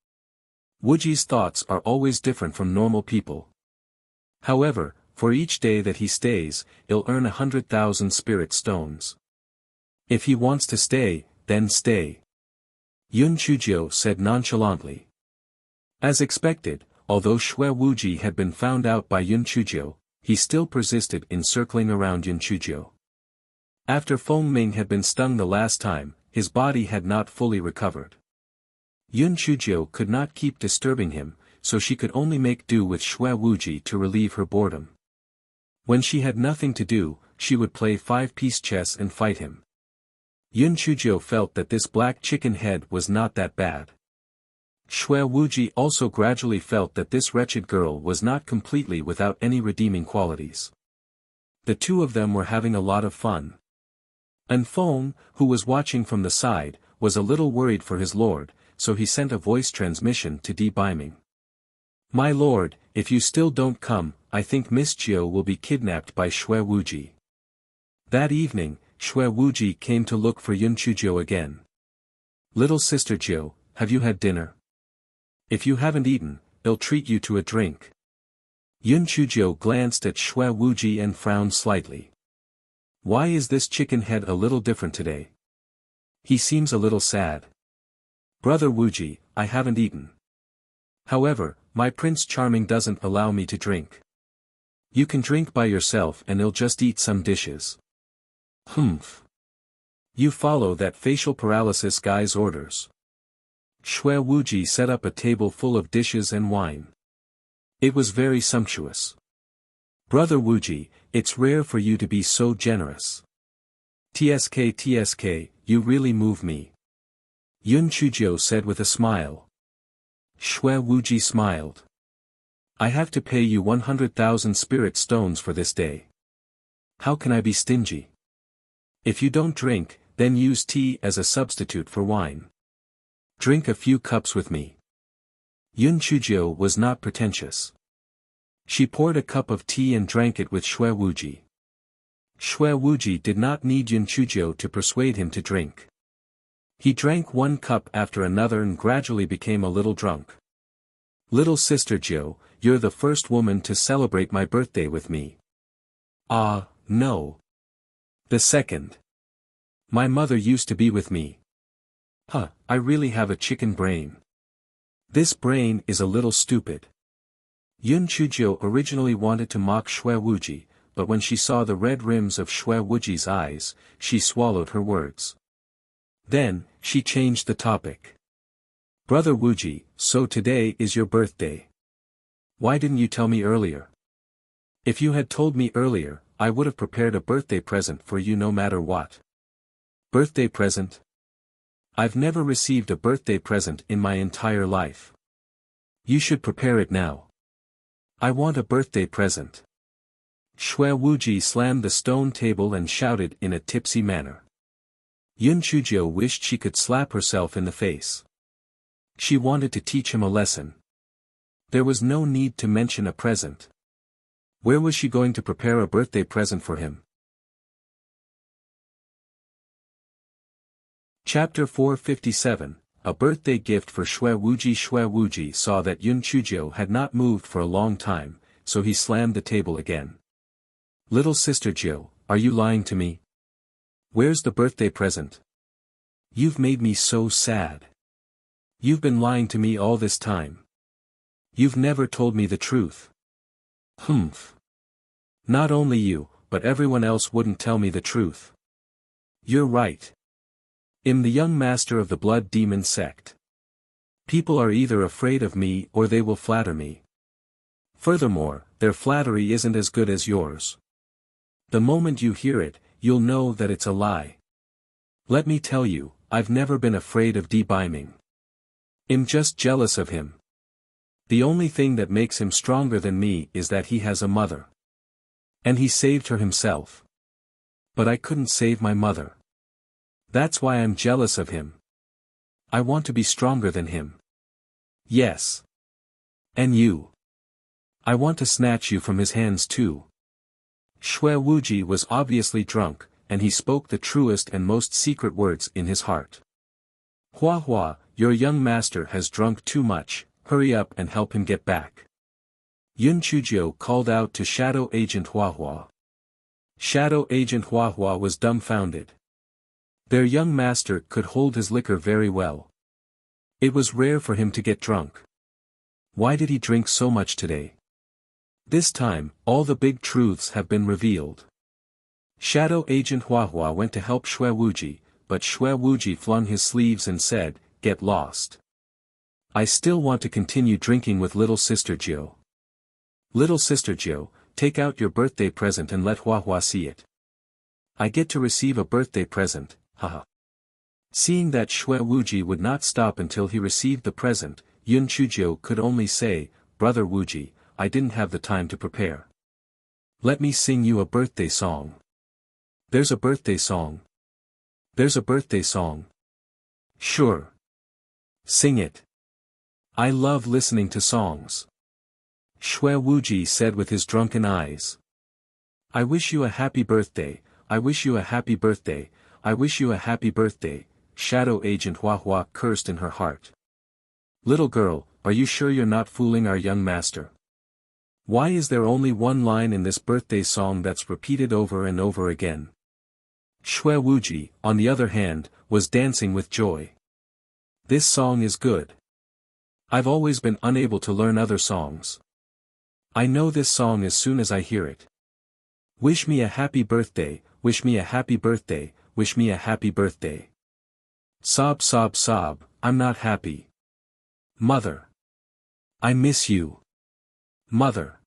Wuji's thoughts are always different from normal people. However, for each day that he stays, he'll earn 100,000 spirit stones. If he wants to stay, then stay. Yun Chuzhou said nonchalantly. As expected, although Shui Wuji had been found out by Yun Chuzhou, he still persisted in circling around Yun Chuzhou. After Feng Ming had been stung the last time, his body had not fully recovered. Yun Chuzhou could not keep disturbing him, so she could only make do with Shui Wuji to relieve her boredom. When she had nothing to do, she would play five-piece chess and fight him. Yun Chuzhou felt that this black chicken head was not that bad. Shui Wuji also gradually felt that this wretched girl was not completely without any redeeming qualities. The two of them were having a lot of fun. And Feng, who was watching from the side, was a little worried for his lord, so he sent a voice transmission to Di Biming. My lord, if you still don't come, I think Miss Jiu will be kidnapped by Shui Wuji. That evening, Shui Wuji came to look for Yun Chuzhou again. Little sister Jiu, have you had dinner? If you haven't eaten, I'll treat you to a drink. Yun Chuzhou glanced at Shui Wuji and frowned slightly. Why is this chicken head a little different today? He seems a little sad. Brother Wuji, I haven't eaten. However, my Prince Charming doesn't allow me to drink. You can drink by yourself and I'll just eat some dishes. Humph. You follow that facial paralysis guy's orders. Shui Wuji set up a table full of dishes and wine. It was very sumptuous. Brother Wuji, it's rare for you to be so generous. TSK, you really move me. Yun Chuzhou said with a smile. Shui Wuji smiled. I have to pay you 100,000 spirit stones for this day. How can I be stingy? If you don't drink, then use tea as a substitute for wine. Drink a few cups with me. Yun Chuzhou was not pretentious. She poured a cup of tea and drank it with Shui Wuji. Shui Wuji did not need Yun Chuzhou to persuade him to drink. He drank one cup after another and gradually became a little drunk. Little sister Jiu, you're the first woman to celebrate my birthday with me. Ah, no. The second. My mother used to be with me. Huh, I really have a chicken brain. This brain is a little stupid. Yun Chuzhou originally wanted to mock Shui Wuji, but when she saw the red rims of Shui Wuji's eyes, she swallowed her words. Then, she changed the topic. Brother Wuji, so today is your birthday. Why didn't you tell me earlier? If you had told me earlier, I would have prepared a birthday present for you no matter what. Birthday present? I've never received a birthday present in my entire life. You should prepare it now. I want a birthday present. Shui Wuji slammed the stone table and shouted in a tipsy manner. Yun Chuzhou wished she could slap herself in the face. She wanted to teach him a lesson. There was no need to mention a present. Where was she going to prepare a birthday present for him? Chapter 457, A Birthday Gift for Shui Wuji. Shui Wuji saw that Yun Chuzhou had not moved for a long time, so he slammed the table again. Little sister Jiu, are you lying to me? Where's the birthday present? You've made me so sad. You've been lying to me all this time. You've never told me the truth. Humph. Not only you, but everyone else wouldn't tell me the truth. You're right. I'm the young master of the blood demon sect. People are either afraid of me or they will flatter me. Furthermore, their flattery isn't as good as yours. The moment you hear it, you'll know that it's a lie. Let me tell you, I've never been afraid of Beiming. I'm just jealous of him. The only thing that makes him stronger than me is that he has a mother. And he saved her himself. But I couldn't save my mother. That's why I'm jealous of him. I want to be stronger than him. Yes. And you. I want to snatch you from his hands too. Shui Wuji was obviously drunk, and he spoke the truest and most secret words in his heart. Hua Hua, your young master has drunk too much, hurry up and help him get back. Yun Chuzhou called out to Shadow Agent Hua Hua. Shadow Agent Hua Hua was dumbfounded. Their young master could hold his liquor very well. It was rare for him to get drunk. Why did he drink so much today? This time, all the big truths have been revealed. Shadow Agent Hua Hua went to help Shui Wuji, but Shui Wuji flung his sleeves and said, "Get lost. I still want to continue drinking with little sister Jiu. Little sister Jiu, take out your birthday present and let Hua Hua see it. I get to receive a birthday present, haha." Seeing that Shui Wuji would not stop until he received the present, Yun Chuzhou could only say, "Brother Wuji, I didn't have the time to prepare. Let me sing you a birthday song." There's a birthday song. There's a birthday song. Sure. Sing it. I love listening to songs. Shui Wuji said with his drunken eyes. I wish you a happy birthday, I wish you a happy birthday, I wish you a happy birthday, Shadow Agent Hua Hua cursed in her heart. Little girl, are you sure you're not fooling our young master? Why is there only one line in this birthday song that's repeated over and over again? Shui Wuji, on the other hand, was dancing with joy. This song is good. I've always been unable to learn other songs. I know this song as soon as I hear it. Wish me a happy birthday, wish me a happy birthday, wish me a happy birthday. Sob sob sob, I'm not happy. Mother. I miss you. Mother.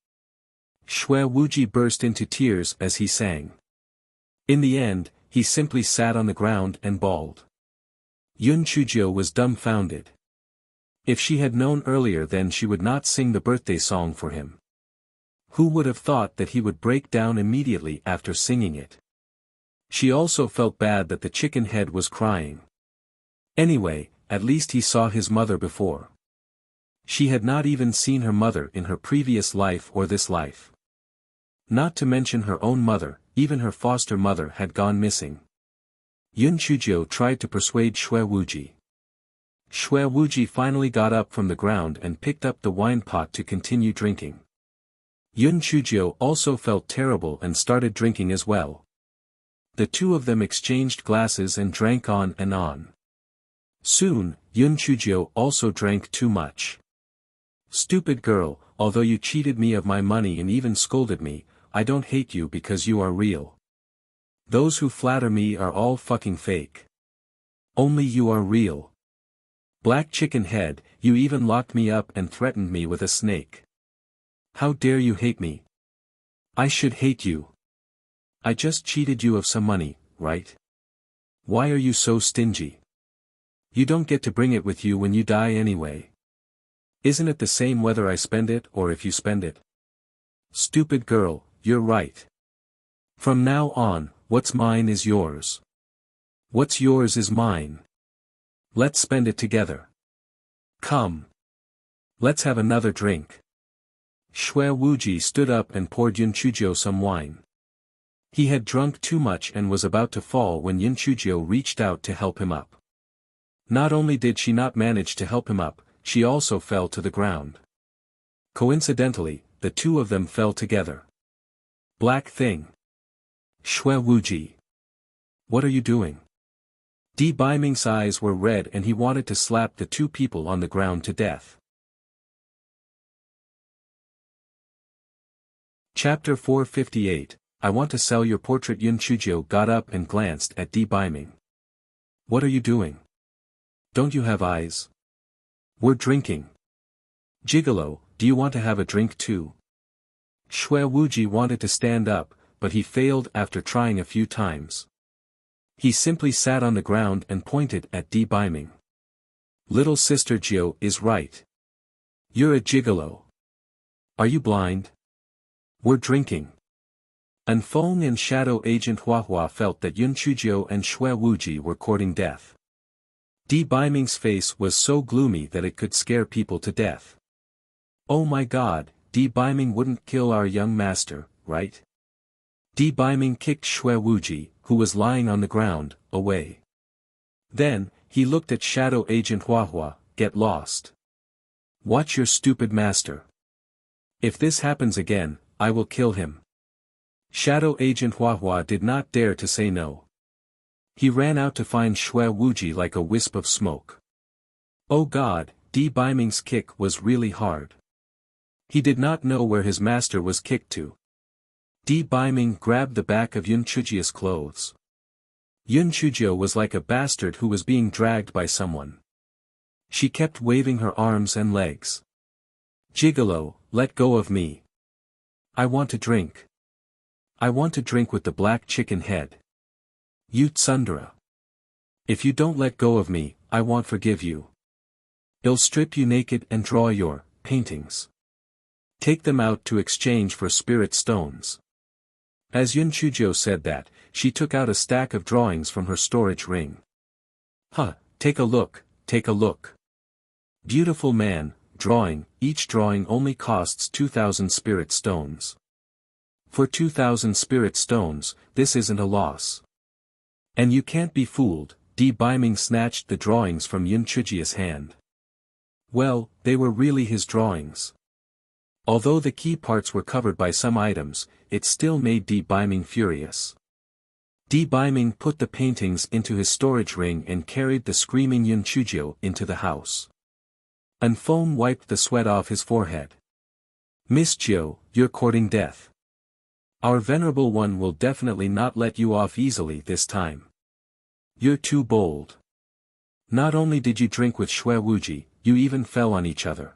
Shui Wuji burst into tears as he sang. In the end, he simply sat on the ground and bawled. Yun Chuzhou was dumbfounded. If she had known earlier, then she would not sing the birthday song for him. Who would have thought that he would break down immediately after singing it? She also felt bad that the chicken head was crying. Anyway, at least he saw his mother before. She had not even seen her mother in her previous life or this life. Not to mention her own mother, even her foster mother had gone missing. Yun Chuzhou tried to persuade Shui Wuji. Shui Wuji finally got up from the ground and picked up the wine pot to continue drinking. Yun Chuzhou also felt terrible and started drinking as well. The two of them exchanged glasses and drank on and on. Soon, Yun Chuzhou also drank too much. Stupid girl, although you cheated me of my money and even scolded me, I don't hate you because you are real. Those who flatter me are all fucking fake. Only you are real. Black chicken head, you even locked me up and threatened me with a snake. How dare you hate me? I should hate you. I just cheated you of some money, right? Why are you so stingy? You don't get to bring it with you when you die anyway. Isn't it the same whether I spend it or if you spend it? Stupid girl, you're right. From now on, what's mine is yours. What's yours is mine. Let's spend it together. Come. Let's have another drink. Shui Wuji stood up and poured Yunchujiu some wine. He had drunk too much and was about to fall when Yunchujiu reached out to help him up. Not only did she not manage to help him up, she also fell to the ground. Coincidentally, the two of them fell together. Black thing. Shui Wuji. What are you doing? Di Baiming's eyes were red and he wanted to slap the two people on the ground to death. Chapter 458, I want to sell your portrait. Yunchujiu got up and glanced at Di Baiming. What are you doing? Don't you have eyes? We're drinking. Gigolo, do you want to have a drink too? Shui Wuji wanted to stand up, but he failed after trying a few times. He simply sat on the ground and pointed at Di Baiming. Little sister Jiu is right. You're a gigolo. Are you blind? We're drinking. Anfeng and Shadow Agent Huahua felt that Yunchujiu and Shui Wuji were courting death. Di Baiming's face was so gloomy that it could scare people to death. Oh my god, Di Baiming wouldn't kill our young master, right? Di Baiming kicked Shui Wuji, who was lying on the ground, away. Then, he looked at Shadow Agent Huahua, get lost. Watch your stupid master. If this happens again, I will kill him. Shadow Agent Huahua did not dare to say no. He ran out to find Shui Wuji like a wisp of smoke. Oh god, Di Baiming's kick was really hard. He did not know where his master was kicked to. Di Baiming grabbed the back of Yunchujiu's clothes. Yunchujiu was like a bastard who was being dragged by someone. She kept waving her arms and legs. Gigolo, let go of me. I want to drink. I want to drink with the black chicken head. You tsundere. If you don't let go of me, I won't forgive you. I'll strip you naked and draw your paintings. Take them out to exchange for spirit stones. As Yunchujiu said that, she took out a stack of drawings from her storage ring. Huh, take a look, take a look. Beautiful man, drawing, each drawing only costs 2,000 spirit stones. For 2,000 spirit stones, this isn't a loss. And you can't be fooled, Di Baiming snatched the drawings from Yunchujiu's hand. Well, they were really his drawings. Although the key parts were covered by some items, it still made Di Baiming furious. Di Baiming put the paintings into his storage ring and carried the screaming Yunchujiu into the house. Anfeng wiped the sweat off his forehead. Miss Jiu, you're courting death. Our venerable one will definitely not let you off easily this time. You're too bold. Not only did you drink with Shui Wuji, you even fell on each other.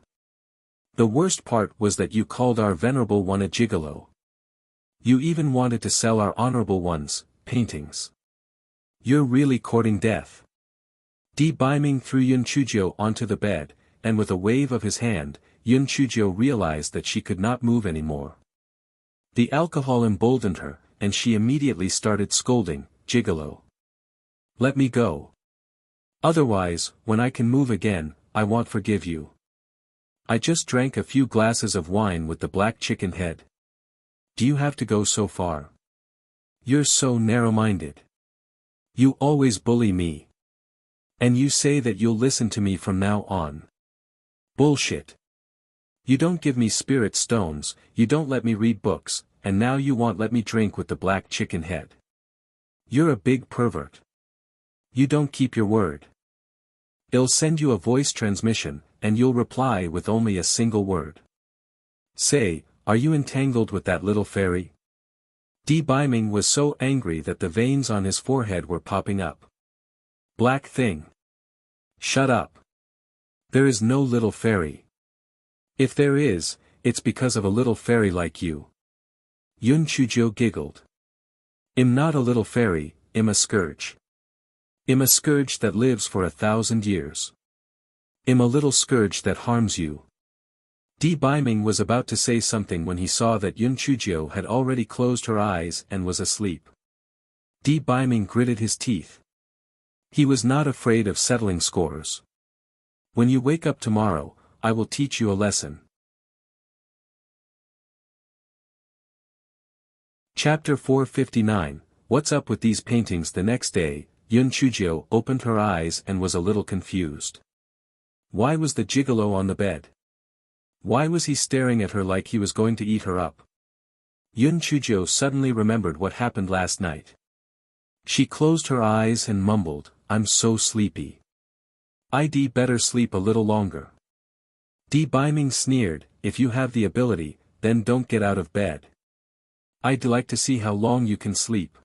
The worst part was that you called our venerable one a gigolo. You even wanted to sell our honorable one's paintings. You're really courting death. Di Baiming threw Yunchujiu onto the bed, and with a wave of his hand, Yunchujiu realized that she could not move anymore. The alcohol emboldened her, and she immediately started scolding, gigolo. Let me go. Otherwise, when I can move again, I won't forgive you. I just drank a few glasses of wine with the black chicken head. Do you have to go so far? You're so narrow-minded. You always bully me. And you say that you'll listen to me from now on. Bullshit. You don't give me spirit stones, you don't let me read books, and now you won't let me drink with the black chicken head. You're a big pervert. You don't keep your word. I'll send you a voice transmission, and you'll reply with only a single word. Say, are you entangled with that little fairy? Di Baiming was so angry that the veins on his forehead were popping up. Black thing. Shut up. There is no little fairy. If there is, it's because of a little fairy like you. Yun Chujio giggled. I'm not a little fairy, I'm a scourge. I'm a scourge that lives for 1,000 years. I'm a little scourge that harms you. Di Biming was about to say something when he saw that Yun Chujio had already closed her eyes and was asleep. Di Biming gritted his teeth. He was not afraid of settling scores. When you wake up tomorrow, I will teach you a lesson. Chapter 459, What's up with these paintings? The next day, Yun Chujio opened her eyes and was a little confused. Why was the gigolo on the bed? Why was he staring at her like he was going to eat her up? Yun Chujio suddenly remembered what happened last night. She closed her eyes and mumbled, I'm so sleepy. I'd better sleep a little longer. Di Biming sneered, if you have the ability, then don't get out of bed. I'd like to see how long you can sleep.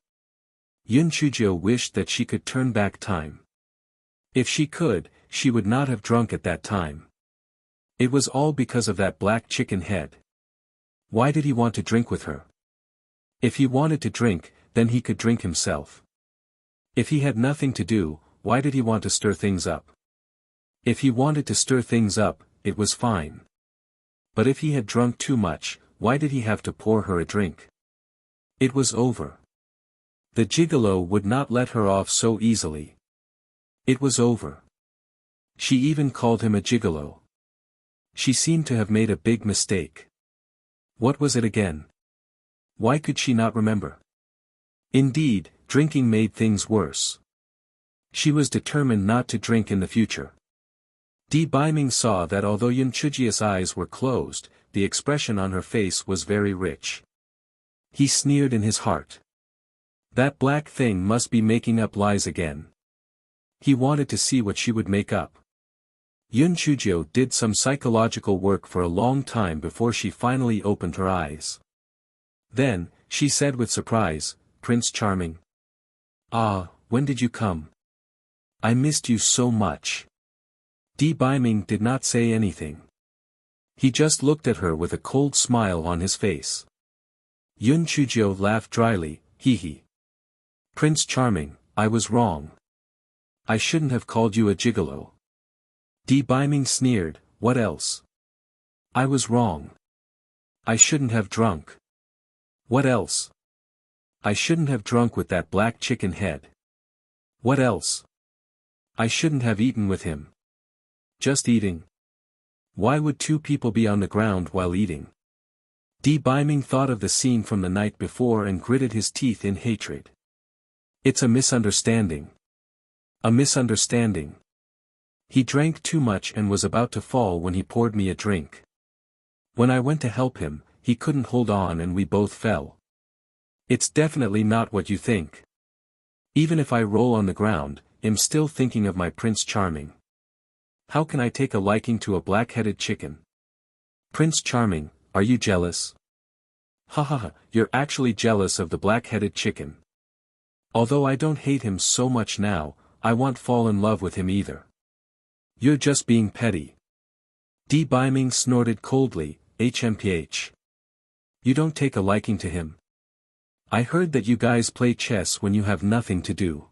Yun Chujio wished that she could turn back time. If she could, she would not have drunk at that time. It was all because of that black chicken head. Why did he want to drink with her? If he wanted to drink, then he could drink himself. If he had nothing to do, why did he want to stir things up? If he wanted to stir things up, it was fine. But if he had drunk too much, why did he have to pour her a drink? It was over. The gigolo would not let her off so easily. It was over. She even called him a gigolo. She seemed to have made a big mistake. What was it again? Why could she not remember? Indeed, drinking made things worse. She was determined not to drink in the future. Di Biming saw that although Yun Chujio's eyes were closed, the expression on her face was very rich. He sneered in his heart. That black thing must be making up lies again. He wanted to see what she would make up. Yun Chujio did some psychological work for a long time before she finally opened her eyes. Then, she said with surprise, Prince Charming. Ah, when did you come? I missed you so much. Di Biming did not say anything. He just looked at her with a cold smile on his face. Yun Chujio laughed dryly, hee hee. Prince Charming, I was wrong. I shouldn't have called you a gigolo. Di Biming sneered, what else? I was wrong. I shouldn't have drunk. What else? I shouldn't have drunk with that black chicken head. What else? I shouldn't have eaten with him. Just eating. Why would two people be on the ground while eating? Di Biming thought of the scene from the night before and gritted his teeth in hatred. It's a misunderstanding. A misunderstanding. He drank too much and was about to fall when he poured me a drink. When I went to help him, he couldn't hold on and we both fell. It's definitely not what you think. Even if I roll on the ground, I'm still thinking of my Prince Charming. How can I take a liking to a black-headed chicken? Prince Charming, are you jealous? Ha ha ha, you're actually jealous of the black-headed chicken. Although I don't hate him so much now, I won't fall in love with him either. You're just being petty. Di Biming snorted coldly, HMPH. You don't take a liking to him. I heard that you guys play chess when you have nothing to do.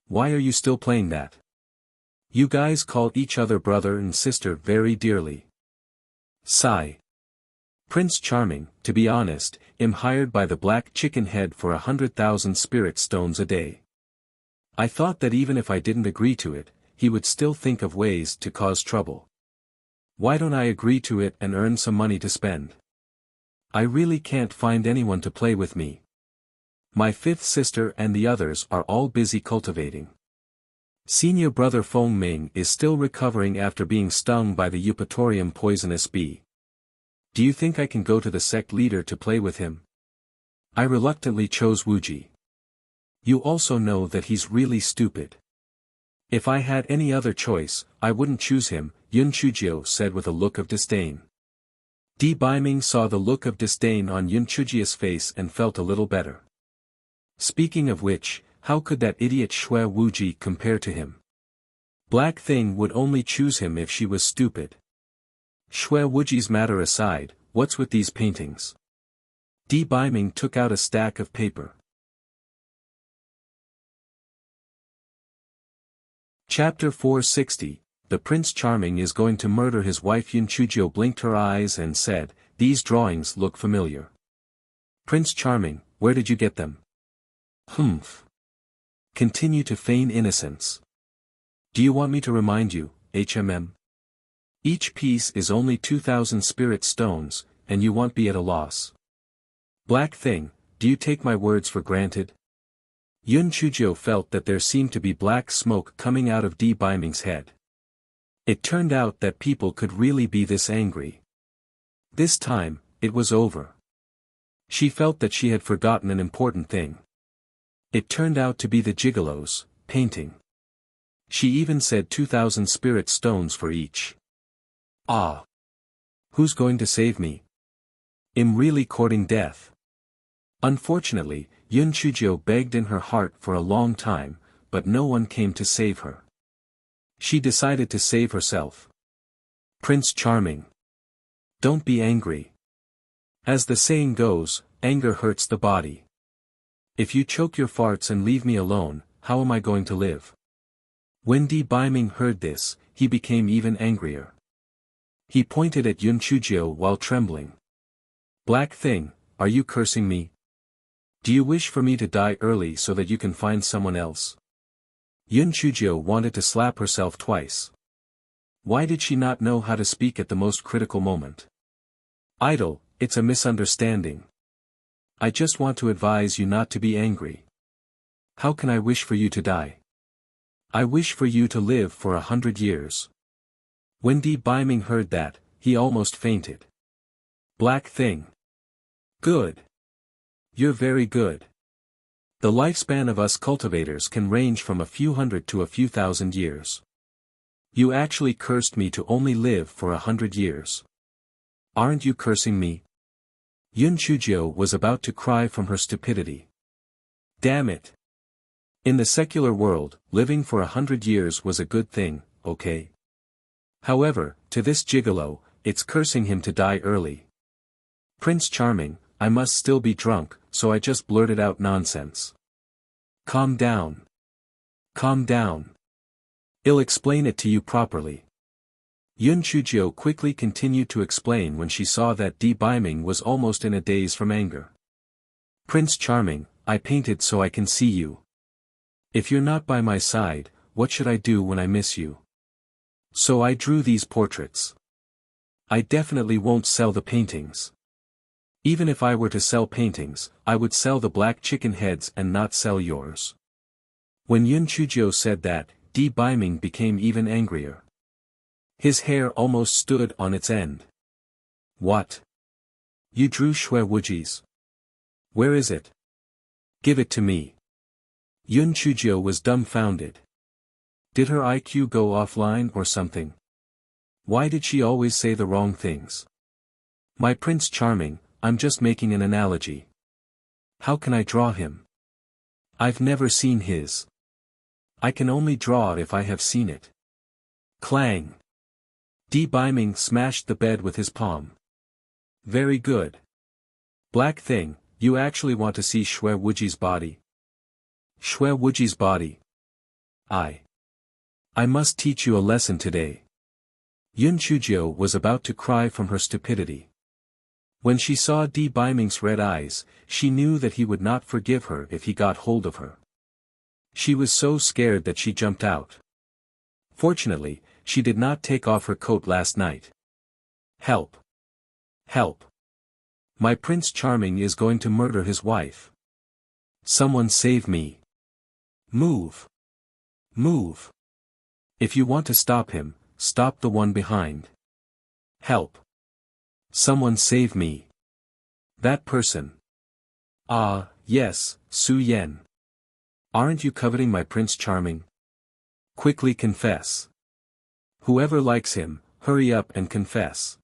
Why are you still playing that? You guys call each other brother and sister very dearly. Sigh. Prince Charming, to be honest, am hired by the black chicken head for 100,000 spirit stones a day. I thought that even if I didn't agree to it, he would still think of ways to cause trouble. Why don't I agree to it and earn some money to spend? I really can't find anyone to play with me. My fifth sister and the others are all busy cultivating. Senior brother Feng Ming is still recovering after being stung by the Eupatorium poisonous bee. Do you think I can go to the sect leader to play with him? I reluctantly chose Wuji. You also know that he's really stupid. If I had any other choice, I wouldn't choose him, Yun Chujio said with a look of disdain. Di Biming saw the look of disdain on Yun Chujio's face and felt a little better. Speaking of which, how could that idiot Shui Wuji compare to him? Black Thing would only choose him if she was stupid. Xue Wuji's matter aside, what's with these paintings? Di Baiming took out a stack of paper. Chapter 460, The Prince Charming is going to murder his wife. Yun Chuzhou blinked her eyes and said, "These drawings look familiar." "Prince Charming, where did you get them?" "Humph. Continue to feign innocence. Do you want me to remind you, HMM? Each piece is only 2,000 spirit stones, and you won't be at a loss. Black Thing, do you take my words for granted?" Yun Chuzhou felt that there seemed to be black smoke coming out of Di Baiming's head. It turned out that people could really be this angry. This time, it was over. She felt that she had forgotten an important thing. It turned out to be the gigolo's painting. She even said 2,000 spirit stones for each. Ah! Who's going to save me? I'm really courting death. Unfortunately, Yun Chuzhou begged in her heart for a long time, but no one came to save her. She decided to save herself. "Prince Charming. Don't be angry. As the saying goes, anger hurts the body. If you choke your farts and leave me alone, how am I going to live?" When Di Baiming heard this, he became even angrier. He pointed at Yun Chuzhou while trembling. "Black Thing, are you cursing me? Do you wish for me to die early so that you can find someone else?" Yun Chuzhou wanted to slap herself twice. Why did she not know how to speak at the most critical moment? "Idol, it's a misunderstanding. I just want to advise you not to be angry. How can I wish for you to die? I wish for you to live for 100 years. When Di Baiming heard that, he almost fainted. "Black Thing. Good. You're very good. The lifespan of us cultivators can range from a few hundred to a few thousand years. You actually cursed me to only live for 100 years. Aren't you cursing me?" Yun Chuzhou was about to cry from her stupidity. Damn it. In the secular world, living for 100 years was a good thing, okay? However, to this gigolo, it's cursing him to die early. "Prince Charming, I must still be drunk, so I just blurted out nonsense." "Calm down. Calm down. I'll explain it to you properly." Yun Chuzhou quickly continued to explain when she saw that Di Baiming was almost in a daze from anger. "Prince Charming, I painted so I can see you. If you're not by my side, what should I do when I miss you? So I drew these portraits. I definitely won't sell the paintings. Even if I were to sell paintings, I would sell the black chicken heads and not sell yours." When Yun Chuzhou said that, Di Baiming became even angrier. His hair almost stood on its end. "What? You drew Xue Wuji's? Where is it? Give it to me." Yun Chuzhou was dumbfounded. Did her IQ go offline or something? Why did she always say the wrong things? "My Prince Charming, I'm just making an analogy. How can I draw him? I've never seen his. I can only draw if I have seen it." Clang! Di Baiming smashed the bed with his palm. "Very good. Black Thing, you actually want to see Xue Wuji's body?" "Xue Wuji's body? I must teach you a lesson today." Yun Chuzhou was about to cry from her stupidity. When she saw Di Baiming's red eyes, she knew that he would not forgive her if he got hold of her. She was so scared that she jumped out. Fortunately, she did not take off her coat last night. "Help! Help! My Prince Charming is going to murder his wife. Someone save me. Move! Move! If you want to stop him, stop the one behind. Help! Someone save me. That person. Ah, yes, Su Yen. Aren't you coveting my Prince Charming? Quickly confess. Whoever likes him, hurry up and confess."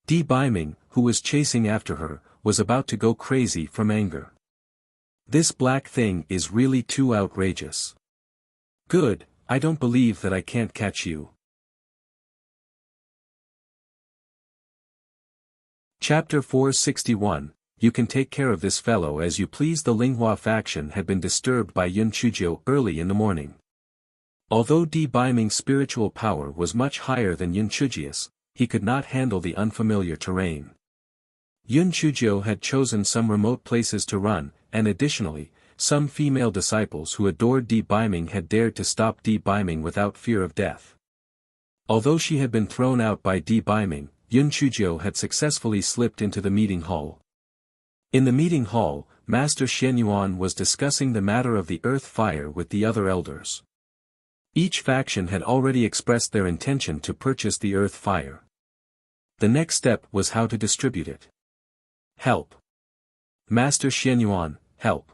Di Baiming, who was chasing after her, was about to go crazy from anger. This Black Thing is really too outrageous. "Good, I don't believe that I can't catch you. Chapter 461, You can take care of this fellow as you please. The Linghua faction had been disturbed by Yun Chuzhou early in the morning. Although Di Baiming's spiritual power was much higher than Yun Chuzhou's, he could not handle the unfamiliar terrain. Yun Chuzhou had chosen some remote places to run, and additionally, some female disciples who adored Di Baiming had dared to stop Di Baiming without fear of death. Although she had been thrown out by Di Baiming, Yun Chuzhou had successfully slipped into the meeting hall. In the meeting hall, Master Xianyuan was discussing the matter of the earth fire with the other elders. Each faction had already expressed their intention to purchase the earth fire. The next step was how to distribute it. Help! Master Xianyuan, help!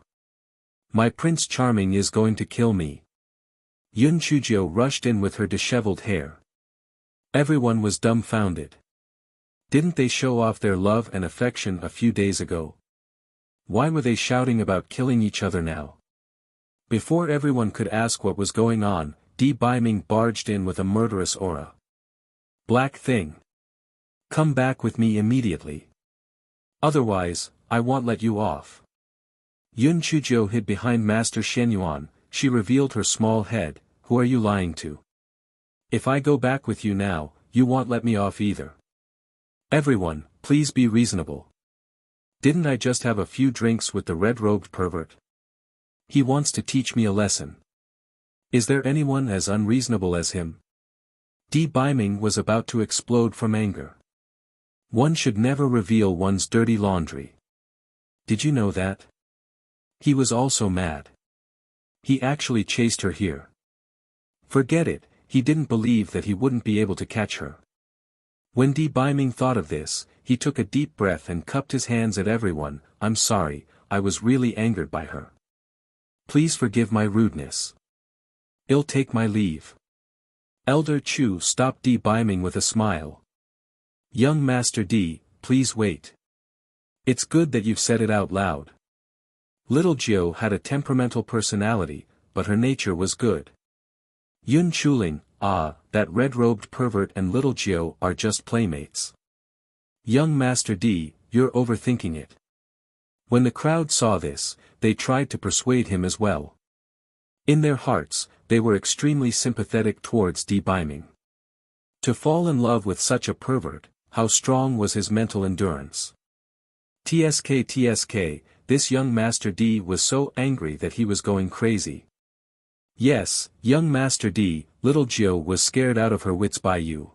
My Prince Charming is going to kill me. Yun Chuzhou rushed in with her disheveled hair. Everyone was dumbfounded. Didn't they show off their love and affection a few days ago? Why were they shouting about killing each other now? Before everyone could ask what was going on, Di Baiming barged in with a murderous aura. Black thing! Come back with me immediately. Otherwise, I won't let you off. Yun Chuzhou hid behind Master Xianyuan. She revealed her small head. Who are you lying to? If I go back with you now, you won't let me off either. Everyone, please be reasonable. Didn't I just have a few drinks with the red-robed pervert? He wants to teach me a lesson. Is there anyone as unreasonable as him? Di Baiming was about to explode from anger. One should never reveal one's dirty laundry. Did you know that? He was also mad. He actually chased her here. Forget it, he didn't believe that he wouldn't be able to catch her. When Di Baiming thought of this, he took a deep breath and cupped his hands at everyone. I'm sorry, I was really angered by her. Please forgive my rudeness. I'll take my leave. Elder Chu stopped Di Baiming with a smile. Young Master Di, please wait. It's good that you've said it out loud. Little Jiu had a temperamental personality, but her nature was good. Yun Chuling, that red-robed pervert and Little Jiu are just playmates. Young Master Di, you're overthinking it. When the crowd saw this, they tried to persuade him as well. In their hearts, they were extremely sympathetic towards Di Baiming. To fall in love with such a pervert, how strong was his mental endurance? TSK, this young Master Di was so angry that he was going crazy. Yes, young Master Di, Little Jiu was scared out of her wits by you.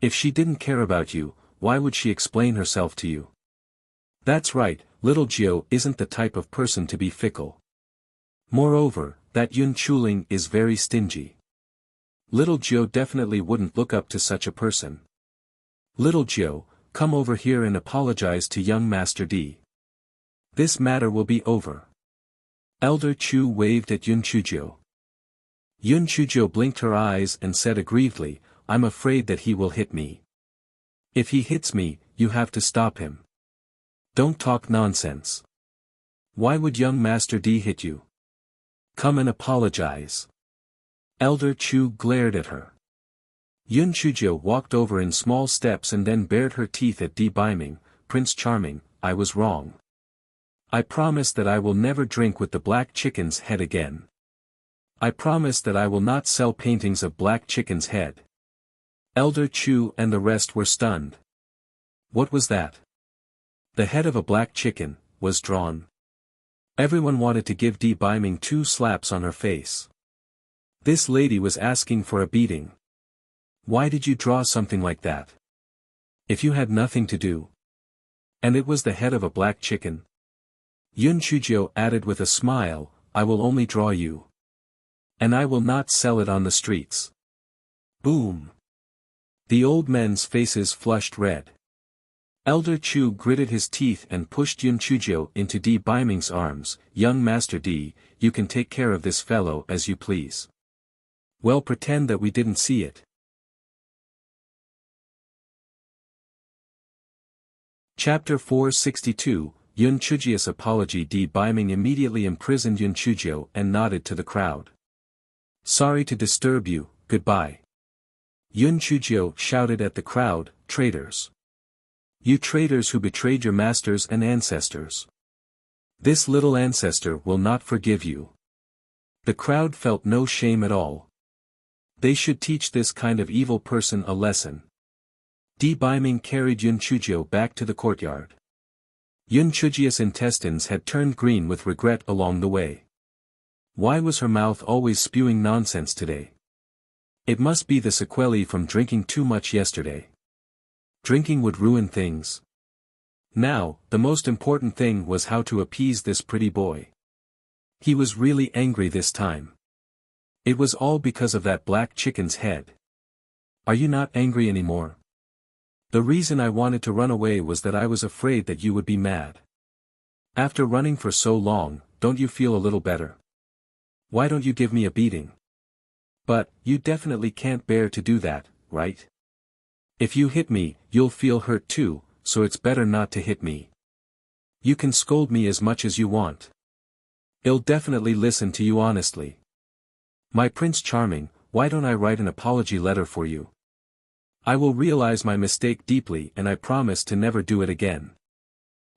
If she didn't care about you, why would she explain herself to you? That's right, Little Jiu isn't the type of person to be fickle. Moreover, that Yun Chuling is very stingy. Little Jiu definitely wouldn't look up to such a person. Little Jiu, come over here and apologize to young Master Di. This matter will be over. Elder Chu waved at Yun Chuzhou. Yun Chuzhou blinked her eyes and said aggrievedly, I'm afraid that he will hit me. If he hits me, you have to stop him. Don't talk nonsense. Why would young Master Di hit you? Come and apologize. Elder Chu glared at her. Yun Chuzhou walked over in small steps and then bared her teeth at Di Baiming. Prince Charming, I was wrong. I promise that I will never drink with the black chicken's head again. I promise that I will not sell paintings of black chicken's head. Elder Chu and the rest were stunned. What was that? The head of a black chicken was drawn. Everyone wanted to give Di Baiming 2 slaps on her face. This lady was asking for a beating. Why did you draw something like that? If you had nothing to do. And it was the head of a black chicken. Yun Chuzhou added with a smile, I will only draw you. And I will not sell it on the streets. Boom. The old men's faces flushed red. Elder Chu gritted his teeth and pushed Yun Chuzhou into Di Baiming's arms. Young Master Di, you can take care of this fellow as you please. Well, pretend that we didn't see it. Chapter 462, Yun Chuzhou's apology. Di Baiming immediately imprisoned Yun Chuzhou and nodded to the crowd. Sorry to disturb you, goodbye. Yun Chujio shouted at the crowd, traitors. You traitors who betrayed your masters and ancestors. This little ancestor will not forgive you. The crowd felt no shame at all. They should teach this kind of evil person a lesson. Di Baiming carried Yun Chujio back to the courtyard. Yun Chujio's intestines had turned green with regret along the way. Why was her mouth always spewing nonsense today? It must be the sequelae from drinking too much yesterday. Drinking would ruin things. Now, the most important thing was how to appease this pretty boy. He was really angry this time. It was all because of that black chicken's head. Are you not angry anymore? The reason I wanted to run away was that I was afraid that you would be mad. After running for so long, don't you feel a little better? Why don't you give me a beating? But, you definitely can't bear to do that, right? If you hit me, you'll feel hurt too, so it's better not to hit me. You can scold me as much as you want. I'll definitely listen to you honestly. My Prince Charming, why don't I write an apology letter for you? I will realize my mistake deeply and I promise to never do it again.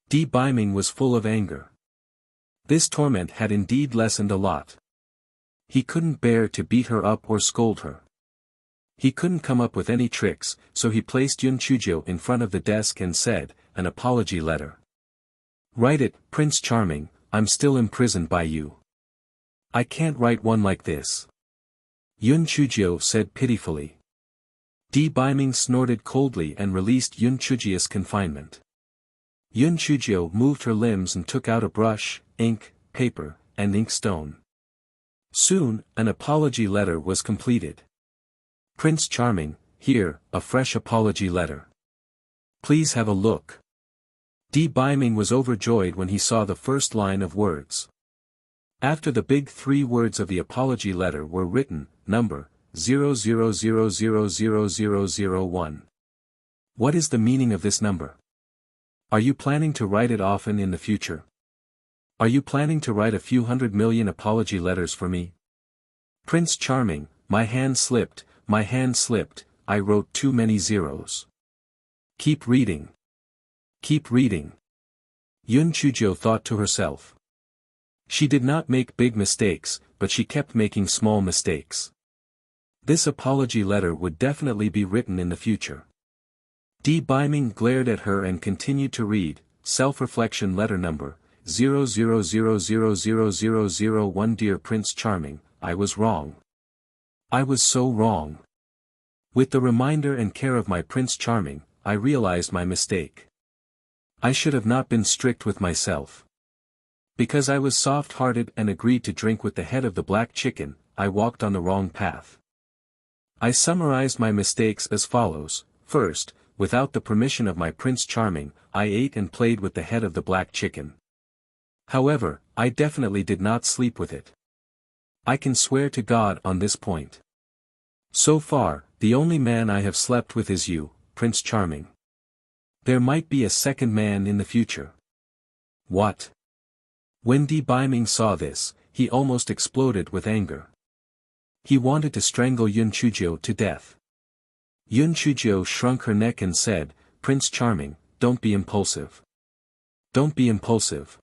Di Baiming was full of anger. This torment had indeed lessened a lot. He couldn't bear to beat her up or scold her. He couldn't come up with any tricks, so he placed Yun Chujio in front of the desk and said, an apology letter. Write it, Prince Charming, I'm still imprisoned by you. I can't write one like this. Yun Chujio said pitifully. Di Baiming snorted coldly and released Yun Chujio's confinement. Yun Chujio moved her limbs and took out a brush, ink, paper, and inkstone. Soon, an apology letter was completed. Prince Charming, here, a fresh apology letter. Please have a look. Di Baiming was overjoyed when he saw the first line of words. After the big 3 words of the apology letter were written, number, 00000001. What is the meaning of this number? Are you planning to write it often in the future? Are you planning to write a few 100 million apology letters for me? Prince Charming, my hand slipped, I wrote too many zeros. Keep reading. Keep reading. Yun Chujio thought to herself. She did not make big mistakes, but she kept making small mistakes. This apology letter would definitely be written in the future. Di Baiming glared at her and continued to read, self-reflection letter number, 00000001. Dear Prince Charming, I was wrong. I was so wrong. With the reminder and care of my Prince Charming, I realized my mistake. I should have not been strict with myself. Because I was soft-hearted and agreed to drink with the head of the black chicken, I walked on the wrong path. I summarized my mistakes as follows. First, without the permission of my Prince Charming, I ate and played with the head of the black chicken. However, I definitely did not sleep with it. I can swear to God on this point. So far, the only man I have slept with is you, Prince Charming. There might be a second man in the future. What? When Di Baiming saw this, he almost exploded with anger. He wanted to strangle Yun Chujio to death. Yun Chujio shrunk her neck and said, Prince Charming, don't be impulsive. Don't be impulsive.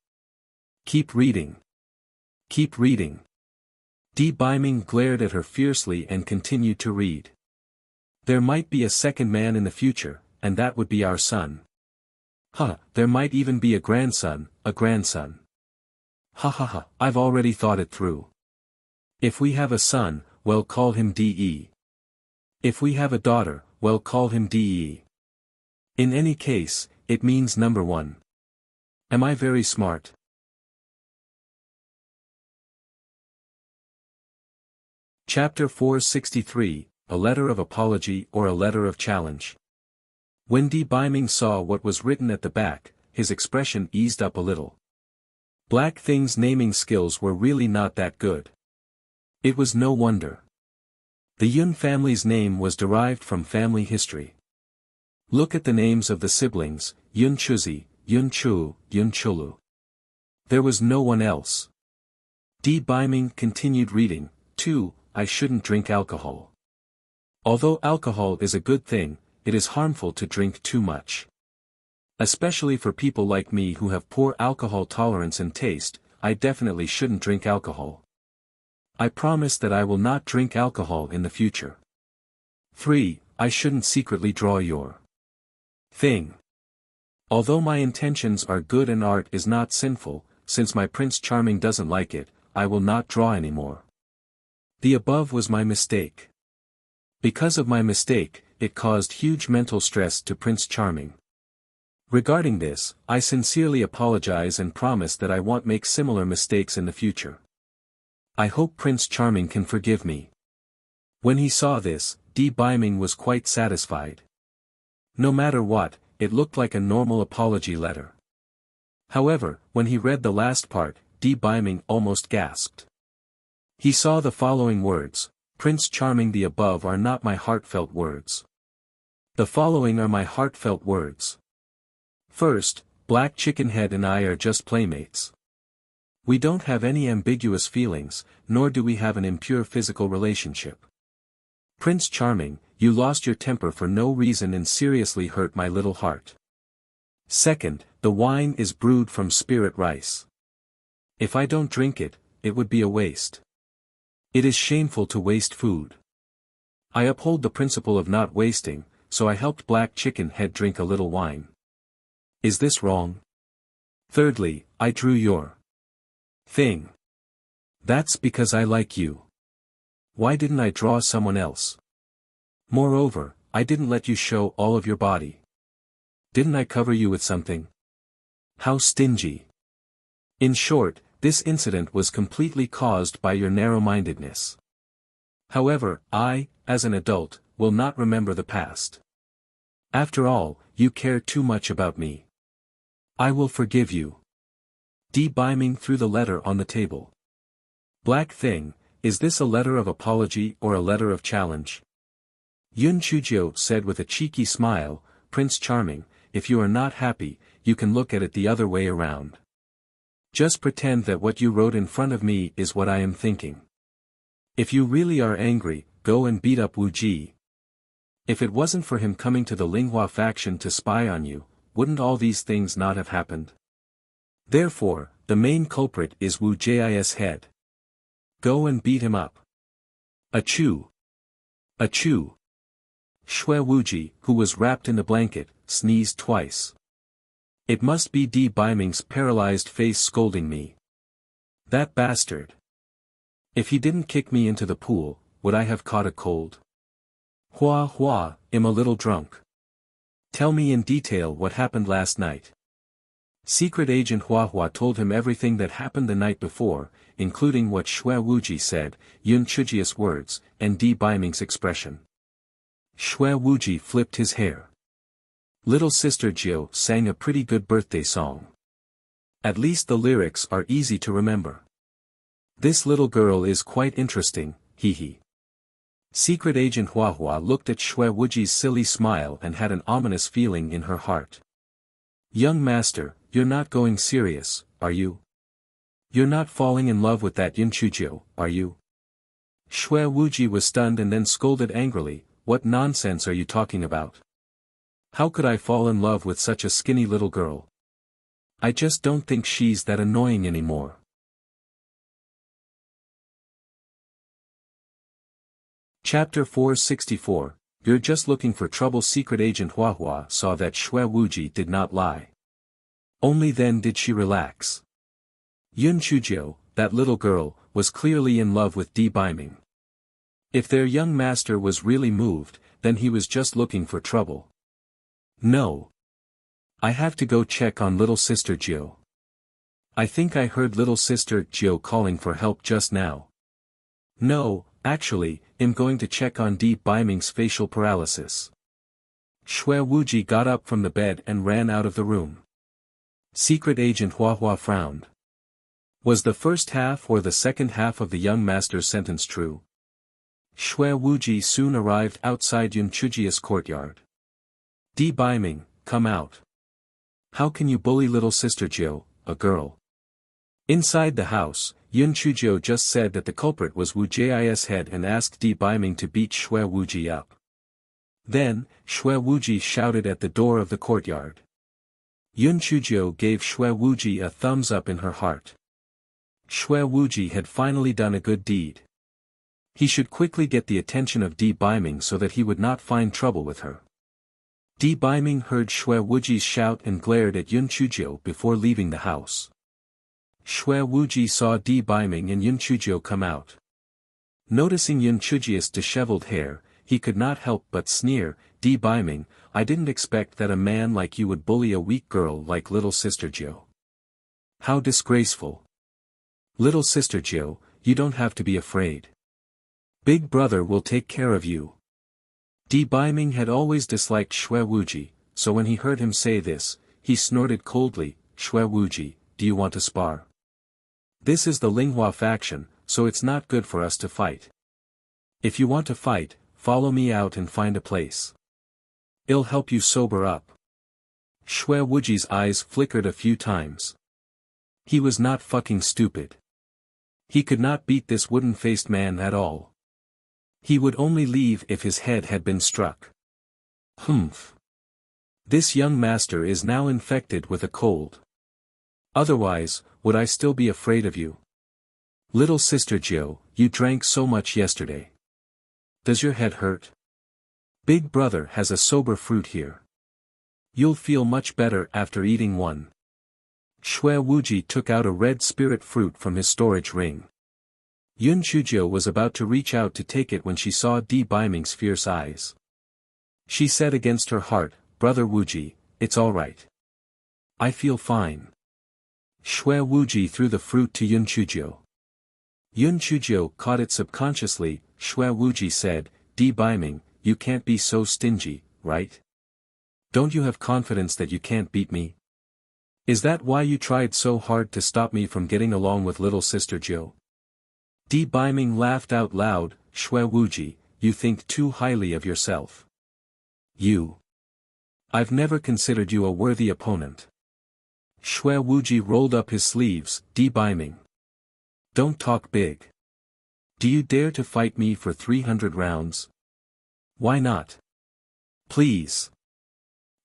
Keep reading. Keep reading. Di Baiming glared at her fiercely and continued to read. There might be a second man in the future, and that would be our son. There might even be a grandson. I've already thought it through. If we have a son, well, call him De. If we have a daughter, well, call him De. In any case, it means number 1. Am I very smart? Chapter 463, A Letter of Apology or a Letter of Challenge. When Di Baiming saw what was written at the back, his expression eased up a little. Black Thing's naming skills were really not that good. It was no wonder. The Yun family's name was derived from family history. Look at the names of the siblings, Yun Chuzi, Yun Chu, Yun Chulu. There was no one else. Di Baiming continued reading. 2. I shouldn't drink alcohol. Although alcohol is a good thing, it is harmful to drink too much. Especially for people like me who have poor alcohol tolerance and taste, I definitely shouldn't drink alcohol. I promise that I will not drink alcohol in the future. 3. I shouldn't secretly draw your thing. Although my intentions are good and art is not sinful, since my Prince Charming doesn't like it, I will not draw anymore. The above was my mistake. Because of my mistake, it caused huge mental stress to Prince Charming. Regarding this, I sincerely apologize and promise that I won't make similar mistakes in the future. I hope Prince Charming can forgive me. When he saw this, Di Biming was quite satisfied. No matter what, it looked like a normal apology letter. However, when he read the last part, Di Biming almost gasped. He saw the following words: Prince Charming, the above are not my heartfelt words. The following are my heartfelt words. First, Black Chicken Head and I are just playmates. We don't have any ambiguous feelings, nor do we have an impure physical relationship. Prince Charming, you lost your temper for no reason and seriously hurt my little heart. Second, the wine is brewed from spirit rice. If I don't drink it, it would be a waste. It is shameful to waste food. I uphold the principle of not wasting, so I helped Black Chicken Head drink a little wine. Is this wrong? Thirdly, I drew your thing. That's because I like you. Why didn't I draw someone else? Moreover, I didn't let you show all of your body. Didn't I cover you with something? How stingy. In short, this incident was completely caused by your narrow-mindedness. However, I, as an adult, will not remember the past. After all, you care too much about me. I will forgive you. Di Biming threw the letter on the table. Black Thing, is this a letter of apology or a letter of challenge? Yun Chujio said with a cheeky smile, Prince Charming, if you are not happy, you can look at it the other way around. Just pretend that what you wrote in front of me is what I am thinking. If you really are angry, go and beat up Wu Ji. If it wasn't for him coming to the Linghua faction to spy on you, wouldn't all these things not have happened? Therefore, the main culprit is Wu Ji's head. Go and beat him up. Achoo! Achoo! Shui Wuji, who was wrapped in the blanket, sneezed twice. It must be Di Biming's paralyzed face scolding me. That bastard. If he didn't kick me into the pool, would I have caught a cold? Hua hua, I'm a little drunk. Tell me in detail what happened last night. Secret Agent Hua Hua told him everything that happened the night before, including what Shui Wuji said, Yun Chujia's words, and Di Biming's expression. Shui Wuji flipped his hair. Little Sister Jiu sang a pretty good birthday song. At least the lyrics are easy to remember. This little girl is quite interesting, hee hee. Secret Agent Hua Hua looked at Shui Wuji's silly smile and had an ominous feeling in her heart. Young master, you're not going serious, are you? You're not falling in love with that Yun Chujio, are you? Shui Wuji was stunned and then scolded angrily, what nonsense are you talking about? How could I fall in love with such a skinny little girl? I just don't think she's that annoying anymore. Chapter 464, You're just looking for trouble. Secret Agent Hua Hua saw that Shui Wuji did not lie. Only then did she relax. Yun Chujio, that little girl, was clearly in love with Di Biming. If their young master was really moved, then he was just looking for trouble. No. I have to go check on little sister Jiu. I think I heard little sister Jiu calling for help just now. No, actually, I'm going to check on Di Biming's facial paralysis. Shui Wuji got up from the bed and ran out of the room. Secret Agent Hua Hua frowned. Was the first half or the second half of the young master's sentence true? Shui Wuji soon arrived outside Yun Chujia's courtyard. Di Biming, come out. How can you bully little sister Jiu, a girl? Inside the house, Yun Chuzhou just said that the culprit was Wu Ji's head and asked Di Baiming to beat Xue Wuji up. Then, Xue Wuji shouted at the door of the courtyard. Yun Chuzhou gave Xue Wuji a thumbs up in her heart. Xue Wuji had finally done a good deed. He should quickly get the attention of Di Baiming so that he would not find trouble with her. Di Baiming heard Xue Wuji's shout and glared at Yun Chuzhou before leaving the house. Xue Wuji saw Di Baiming and Yun Chuzhou come out. Noticing Yun Chuzhou's disheveled hair, he could not help but sneer, "Di Baiming, I didn't expect that a man like you would bully a weak girl like little sister Jiu. How disgraceful. Little sister Jiu, you don't have to be afraid. Big brother will take care of you." Di Baiming had always disliked Xue Wuji, so when he heard him say this, he snorted coldly, "Xue Wuji, do you want to spar? This is the Linghua faction, so it's not good for us to fight. If you want to fight, follow me out and find a place. It'll help you sober up." Xue Wuji's eyes flickered a few times. He was not fucking stupid. He could not beat this wooden-faced man at all. He would only leave if his head had been struck. Humph. This young master is now infected with a cold. Otherwise, would I still be afraid of you? Little sister Jiu, you drank so much yesterday. Does your head hurt? Big brother has a sober fruit here. You'll feel much better after eating one. Xue Wuji took out a red spirit fruit from his storage ring. Yun Chuzhou was about to reach out to take it when she saw Di Baiming's fierce eyes. She said against her heart, "Brother Wuji, it's all right. I feel fine." Xue Wuji threw the fruit to Yun Chuzhou. Yun Chuzhou caught it subconsciously. Xue Wuji said, "Di Baiming, you can't be so stingy, right? Don't you have confidence that you can't beat me? Is that why you tried so hard to stop me from getting along with little sister Jiu?" Di Baiming laughed out loud, "Xue Wuji, you think too highly of yourself. I've never considered you a worthy opponent." Xue Wuji rolled up his sleeves, "Di Baiming. Don't talk big. Do you dare to fight me for 300 rounds? Why not? Please.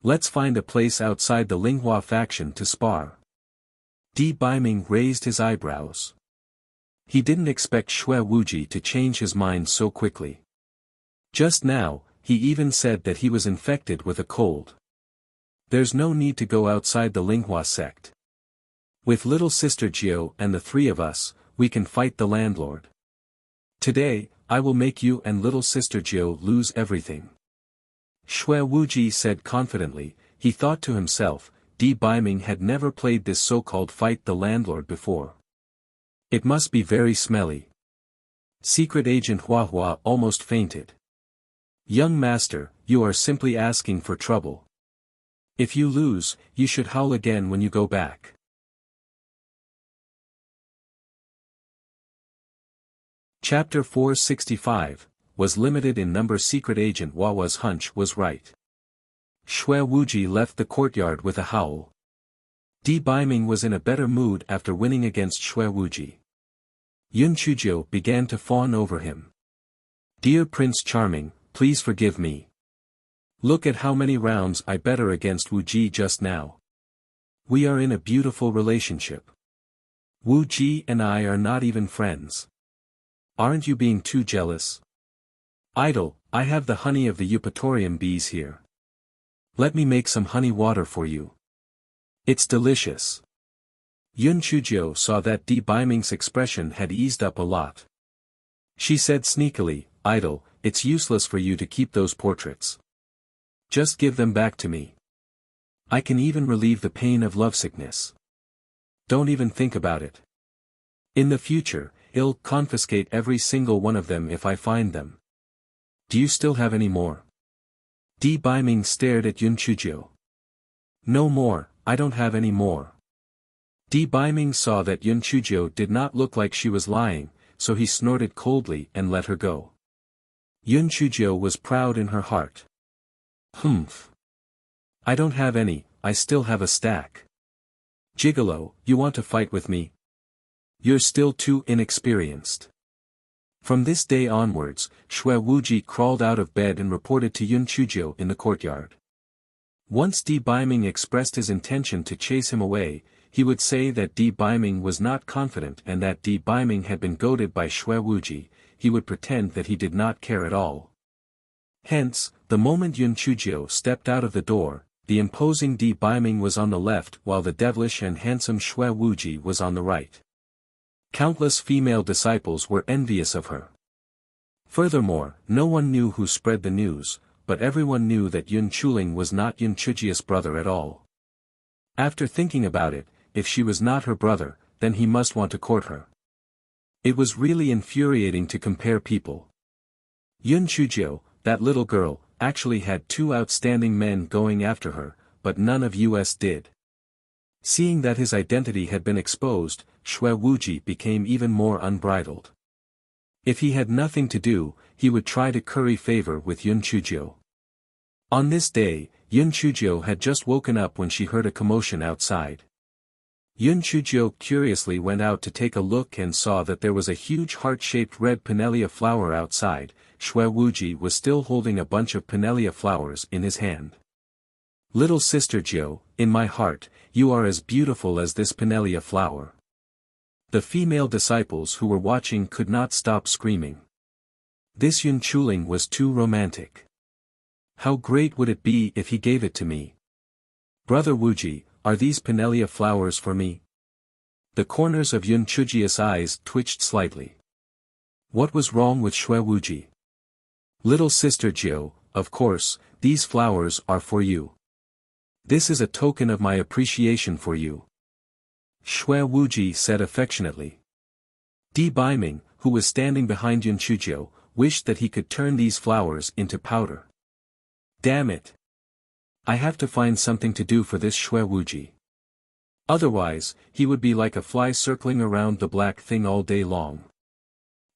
Let's find a place outside the Linghua faction to spar." Di Baiming raised his eyebrows. He didn't expect Xue Wuji to change his mind so quickly. Just now, he even said that he was infected with a cold. There's no need to go outside the Linghua sect. With little sister Jiu and the three of us, we can fight the landlord. Today, I will make you and little sister Jiu lose everything. Xue Wuji said confidently. He thought to himself, Di Baiming had never played this so-called fight the landlord before. It must be very smelly. Secret Agent Huahua almost fainted. "Young master, you are simply asking for trouble. If you lose, you should howl again when you go back." Chapter 465, was limited in number. Secret Agent Huahua's hunch was right. Xue Wuji left the courtyard with a howl. Di Baiming was in a better mood after winning against Xue Wuji. Yun Chuzhou began to fawn over him. "Dear Prince Charming, please forgive me. Look at how many rounds I better against Wuji just now. We are in a beautiful relationship. Wuji and I are not even friends. Aren't you being too jealous? Idle, I have the honey of the eupatorium bees here. Let me make some honey water for you. It's delicious." Yun Chuzhou saw that Di Baiming's expression had eased up a lot. She said sneakily, "Idle, it's useless for you to keep those portraits. Just give them back to me. I can even relieve the pain of lovesickness. Don't even think about it. In the future, I'll confiscate every single one of them if I find them. Do you still have any more?" Di Baiming stared at Yun Chuzhou. "No more, I don't have any more." Di Baiming saw that Yun Chuzhou did not look like she was lying, so he snorted coldly and let her go. Yun Chuzhou was proud in her heart. "Humph. I don't have any, I still have a stack. Gigolo, you want to fight with me?" You're still too inexperienced. From this day onwards, Xue Wuji crawled out of bed and reported to Yun Chuzhou in the courtyard. Once Di Biming expressed his intention to chase him away, he would say that Di Biming was not confident and that Di Biming had been goaded by Xue Wuji. He would pretend that he did not care at all. Hence, the moment Yun Chuzhou stepped out of the door, the imposing Di Biming was on the left while the devilish and handsome Xue Wuji was on the right. Countless female disciples were envious of her. Furthermore, no one knew who spread the news, but everyone knew that Yun Chuling was not Yun Chujia's brother at all. After thinking about it, if she was not her brother, then he must want to court her. It was really infuriating to compare people. Yun Chuzhou, that little girl, actually had 2 outstanding men going after her, but none of us did. Seeing that his identity had been exposed, Xue Wuji became even more unbridled. If he had nothing to do, he would try to curry favor with Yun Chuzhou. On this day, Yun Chuzhou had just woken up when she heard a commotion outside. Yun Chuzhou curiously went out to take a look and saw that there was a huge heart-shaped red pinelia flower outside. Xue Wuji was still holding a bunch of pinelia flowers in his hand. Little sister Jiu, in my heart, you are as beautiful as this pinelia flower. The female disciples who were watching could not stop screaming. This Yun Chuling was too romantic. How great would it be if he gave it to me? Brother Wuji, are these pinelia flowers for me? The corners of Yun Chujia's eyes twitched slightly. What was wrong with Xue Wuji? Little sister Jiu, of course, these flowers are for you. This is a token of my appreciation for you. Xue Wuji said affectionately. Di Biming, who was standing behind Yun Chuzhou, wished that he could turn these flowers into powder. Damn it! I have to find something to do for this Xue Wuji. Otherwise, he would be like a fly circling around the black thing all day long.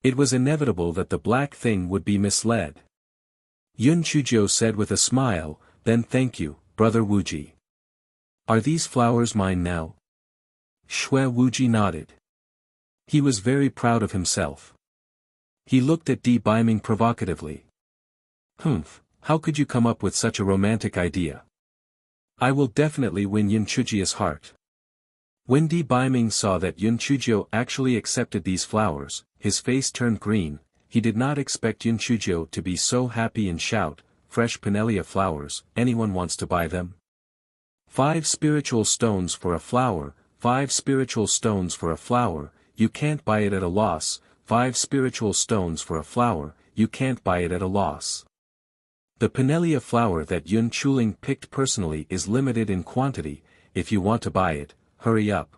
It was inevitable that the black thing would be misled. Yun Chuzhou said with a smile, then thank you, Brother Wuji. Are these flowers mine now? Xue Wuji nodded. He was very proud of himself. He looked at Di Biming provocatively. Humph, how could you come up with such a romantic idea? I will definitely win Yun Chujia's heart. When Di Biming saw that Yun Chuzhou actually accepted these flowers, his face turned green. He did not expect Yun Chuzhou to be so happy and shout, fresh pinelia flowers, anyone wants to buy them? 5 spiritual stones for a flower, 5 spiritual stones for a flower, you can't buy it at a loss, 5 spiritual stones for a flower, you can't buy it at a loss. The pinelia flower that Yun Chuling picked personally is limited in quantity. If you want to buy it, hurry up.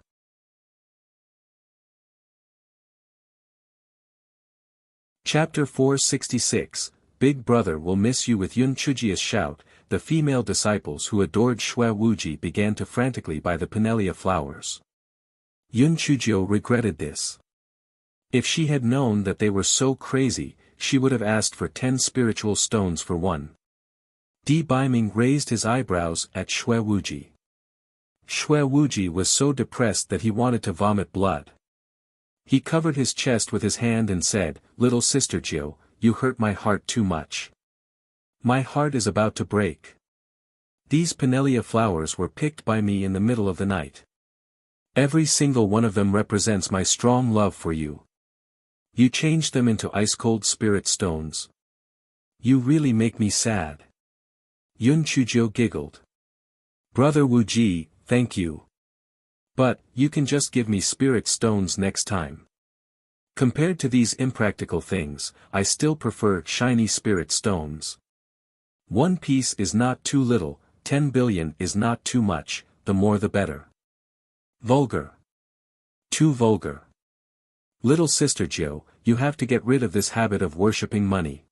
Chapter 466, Big Brother will miss you. With Yun Chujia's shout, the female disciples who adored Xue Wuji began to frantically buy the pinelia flowers. Yun Chuzhou regretted this. If she had known that they were so crazy, she would have asked for 10 spiritual stones for one. Di Biming raised his eyebrows at Xue Wuji. Xue Wuji was so depressed that he wanted to vomit blood. He covered his chest with his hand and said, Little sister Jiu, you hurt my heart too much. My heart is about to break. These pinelia flowers were picked by me in the middle of the night. Every single one of them represents my strong love for you. You changed them into ice-cold spirit stones. You really make me sad. Yun Chuzhou giggled. Brother Wuji, thank you. But, you can just give me spirit stones next time. Compared to these impractical things, I still prefer shiny spirit stones. 1 piece is not too little, 10 billion is not too much, the more the better. Vulgar. Too vulgar. Little sister Jiu, you have to get rid of this habit of worshipping money.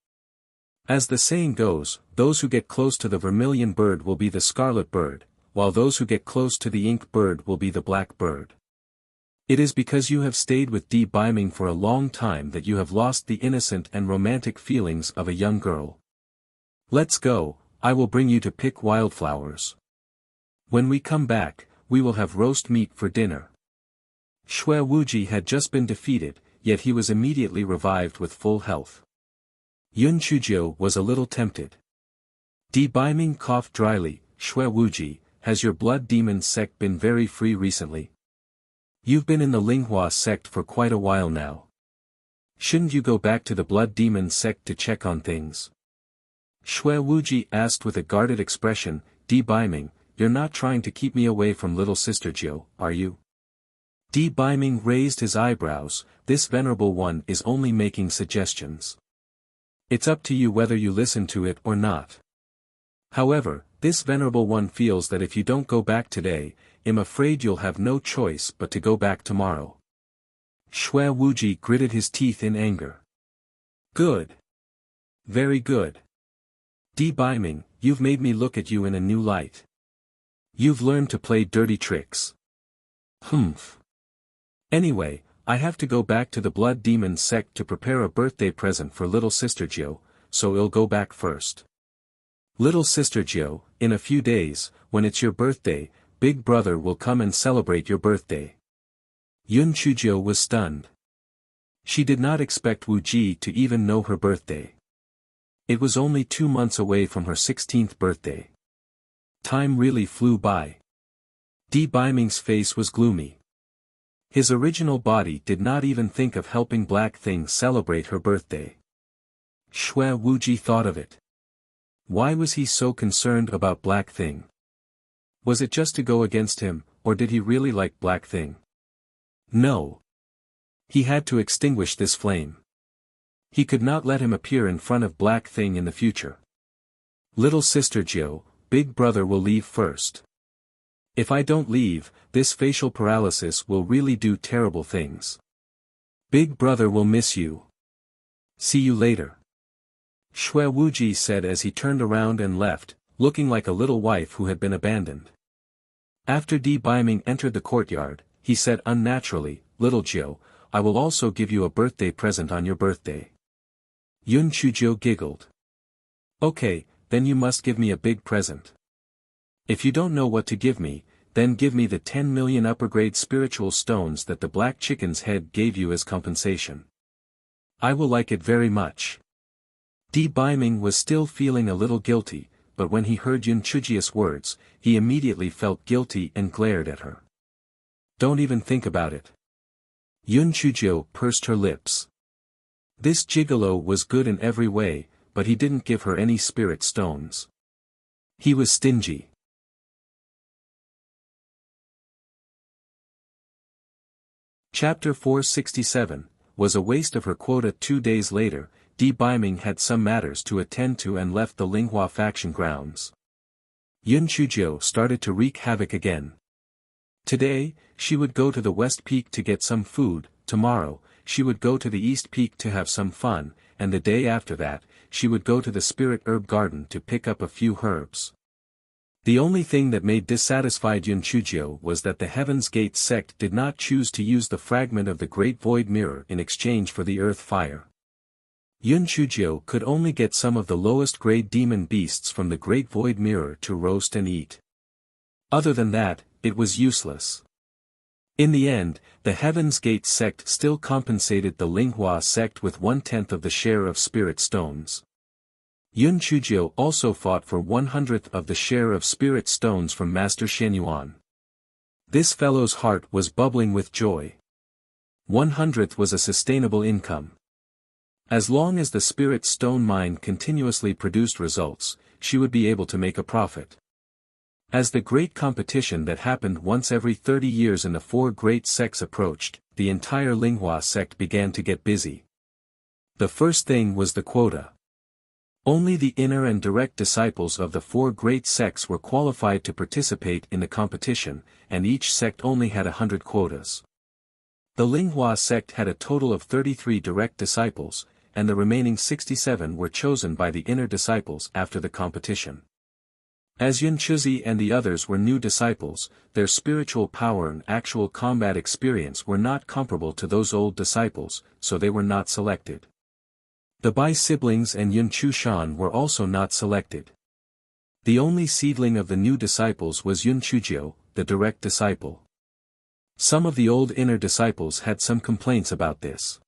As the saying goes, those who get close to the vermilion bird will be the scarlet bird, while those who get close to the ink bird will be the black bird. It is because you have stayed with Di Biming for a long time that you have lost the innocent and romantic feelings of a young girl. Let's go, I will bring you to pick wildflowers. When we come back, we will have roast meat for dinner. Xue Wuji had just been defeated, yet he was immediately revived with full health. Yun Chujiu was a little tempted. Di Baiming coughed dryly. Xue Wuji, has your blood demon sect been very free recently? You've been in the Linghua sect for quite a while now. Shouldn't you go back to the blood demon sect to check on things? Xue Wuji asked with a guarded expression. Di Baiming, you're not trying to keep me away from little sister Jiu, are you? Di Baiming raised his eyebrows. This venerable one is only making suggestions. It's up to you whether you listen to it or not. However, this venerable one feels that if you don't go back today, I'm afraid you'll have no choice but to go back tomorrow. Xue Wuji gritted his teeth in anger. Good. Very good. Di Baiming, you've made me look at you in a new light. You've learned to play dirty tricks. Humph. Anyway, I have to go back to the blood demon sect to prepare a birthday present for little sister Jiu, so I'll go back first. Little sister Jiu, in a few days, when it's your birthday, Big Brother will come and celebrate your birthday. Yun Chujiu was stunned. She did not expect Wu Ji to even know her birthday. It was only 2 months away from her 16th birthday. Time really flew by. Di Baiming's face was gloomy. His original body did not even think of helping Black Thing celebrate her birthday. Xue Wuji thought of it. Why was he so concerned about Black Thing? Was it just to go against him, or did he really like Black Thing? No. He had to extinguish this flame. He could not let him appear in front of Black Thing in the future. Little sister Jiu, Big Brother will leave first. If I don't leave, this facial paralysis will really do terrible things. Big Brother will miss you. See you later. Xue Wuji said as he turned around and left, looking like a little wife who had been abandoned. After Di Baiming entered the courtyard, he said unnaturally, Little Jiu, I will also give you a birthday present on your birthday. Yun Chujiu giggled. Okay, then you must give me a big present. If you don't know what to give me, then give me the 10 million upper-grade spiritual stones that the black chicken's head gave you as compensation. I will like it very much. Di Baiming was still feeling a little guilty, but when he heard Yun Chujiu's words, he immediately felt guilty and glared at her. Don't even think about it. Yun Chujiu pursed her lips. This gigolo was good in every way, but he didn't give her any spirit stones. He was stingy. Chapter 467, was a waste of her quota. 2 days later, Di Baiming had some matters to attend to and left the Linghua faction grounds. Yun Chujiu started to wreak havoc again. Today, she would go to the West Peak to get some food, tomorrow, she would go to the East Peak to have some fun, and the day after that, she would go to the Spirit Herb Garden to pick up a few herbs. The only thing that made dissatisfied Yun Chujiu was that the Heaven's Gate sect did not choose to use the fragment of the Great Void Mirror in exchange for the Earth Fire. Yun Chujiu could only get some of the lowest grade demon beasts from the Great Void Mirror to roast and eat. Other than that, it was useless. In the end, the Heaven's Gate sect still compensated the Linghua sect with 1/10 of the share of spirit stones. Yun Chujiu also fought for 1/100th of the share of spirit stones from Master Shenyuan. This fellow's heart was bubbling with joy. 1/100th was a sustainable income. As long as the spirit stone mine continuously produced results, she would be able to make a profit. As the great competition that happened once every 30 years in the 4 great sects approached, the entire Linghua sect began to get busy. The first thing was the quota. Only the inner and direct disciples of the 4 great sects were qualified to participate in the competition, and each sect only had 100 quotas. The Linghua sect had a total of 33 direct disciples, and the remaining 67 were chosen by the inner disciples after the competition. As Yun Chuzi and the others were new disciples, their spiritual power and actual combat experience were not comparable to those old disciples, so they were not selected. The Bai siblings and Yun Chushan were also not selected. The only seedling of the new disciples was Yun Chujiu, the direct disciple. Some of the old inner disciples had some complaints about this.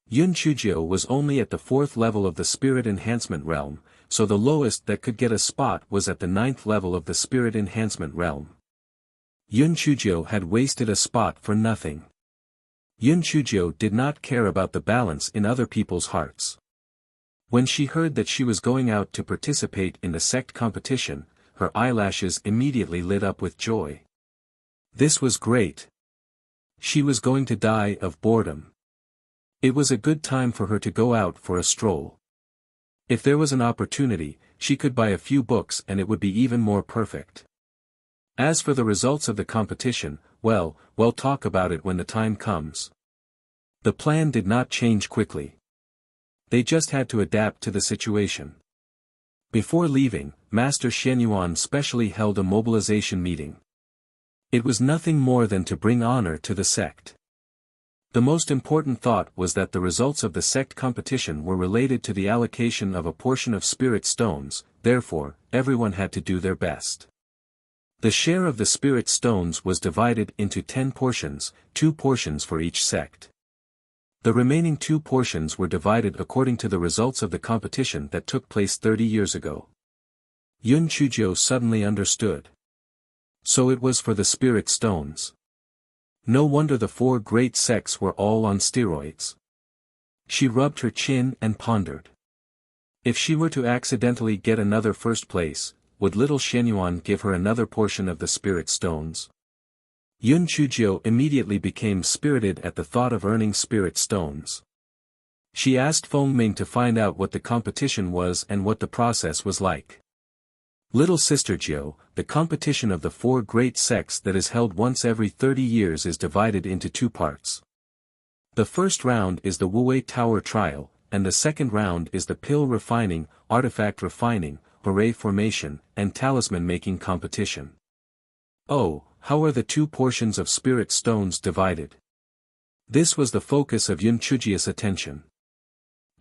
Yun Chujio was only at the 4th level of the spirit enhancement realm, so the lowest that could get a spot was at the 9th level of the spirit enhancement realm. Yun Chujio had wasted a spot for nothing. Yun Chujio did not care about the balance in other people's hearts. When she heard that she was going out to participate in the sect competition, her eyelashes immediately lit up with joy. This was great. She was going to die of boredom. It was a good time for her to go out for a stroll. If there was an opportunity, she could buy a few books and it would be even more perfect. As for the results of the competition, we'll talk about it when the time comes. The plan did not change quickly. They just had to adapt to the situation. Before leaving, Master Shenyuan specially held a mobilization meeting. It was nothing more than to bring honor to the sect. The most important thought was that the results of the sect competition were related to the allocation of a portion of spirit stones, therefore, everyone had to do their best. The share of the spirit stones was divided into 10 portions, 2 portions for each sect. The remaining 2 portions were divided according to the results of the competition that took place 30 years ago. Yun Chujio suddenly understood. So it was for the spirit stones. No wonder the 4 great sects were all on steroids. She rubbed her chin and pondered. If she were to accidentally get another first place, would little Shenyuan give her another portion of the spirit stones? Yun Chujio immediately became spirited at the thought of earning spirit stones. She asked Feng Ming to find out what the competition was and what the process was like. Little Sister Jiu, the competition of the 4 great sects that is held once every 30 years is divided into 2 parts. The first round is the Wuwei Tower trial, and the second round is the pill refining, artifact refining, beret formation, and talisman making competition. Oh, how are the 2 portions of spirit stones divided? This was the focus of Yun Chujio's attention.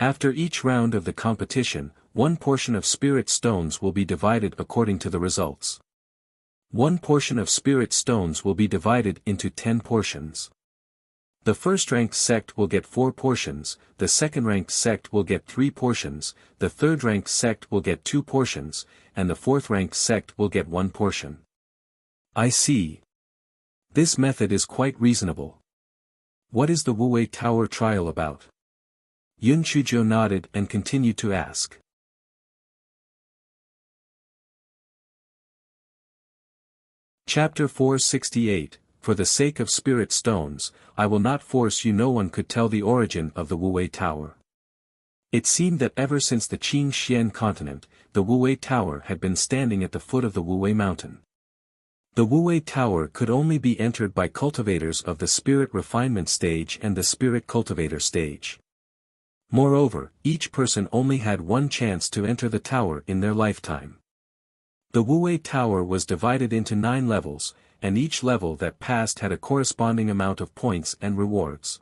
After each round of the competition, 1 portion of spirit stones will be divided according to the results. 1 portion of spirit stones will be divided into 10 portions. The first-ranked sect will get 4 portions, the second-ranked sect will get 3 portions, the third-ranked sect will get 2 portions, and the fourth-ranked sect will get 1 portion. I see. This method is quite reasonable. What is the Wuwei Tower trial about? Yun Chujio nodded and continued to ask. Chapter 468, For the sake of spirit stones, I will not force you. No one could tell the origin of the Wuwei Tower. It seemed that ever since the Qing Xian continent, the Wuwei Tower had been standing at the foot of the Wuwei mountain. The Wuwei Tower could only be entered by cultivators of the spirit refinement stage and the spirit cultivator stage. Moreover, each person only had 1 chance to enter the tower in their lifetime. The Wuwei Tower was divided into 9 levels, and each level that passed had a corresponding amount of points and rewards.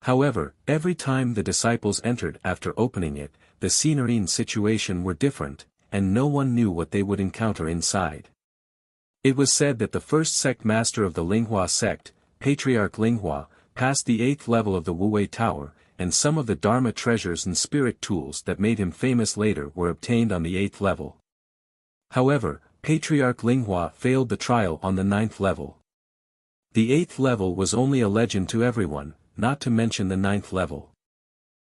However, every time the disciples entered after opening it, the scenery and situation were different, and no one knew what they would encounter inside. It was said that the first sect master of the Linghua sect, Patriarch Linghua, passed the 8th level of the Wuwei Tower, and some of the Dharma treasures and spirit tools that made him famous later were obtained on the 8th level. However, Patriarch Linghua failed the trial on the 9th level. The 8th level was only a legend to everyone, not to mention the 9th level.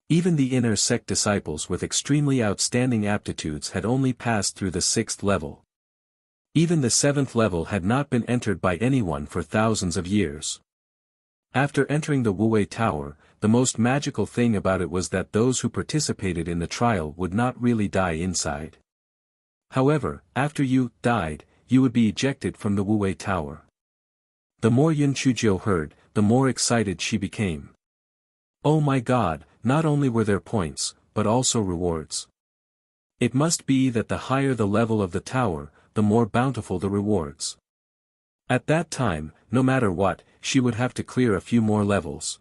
Even the inner sect disciples with extremely outstanding aptitudes had only passed through the 6th level. Even the 7th level had not been entered by anyone for thousands of years. After entering the Wuwei Tower, the most magical thing about it was that those who participated in the trial would not really die inside. However, after you died, you would be ejected from the Wuwei Tower. The more Yun Chujio heard, the more excited she became. Oh my God, not only were there points, but also rewards. It must be that the higher the level of the tower, the more bountiful the rewards. At that time, no matter what, she would have to clear a few more levels.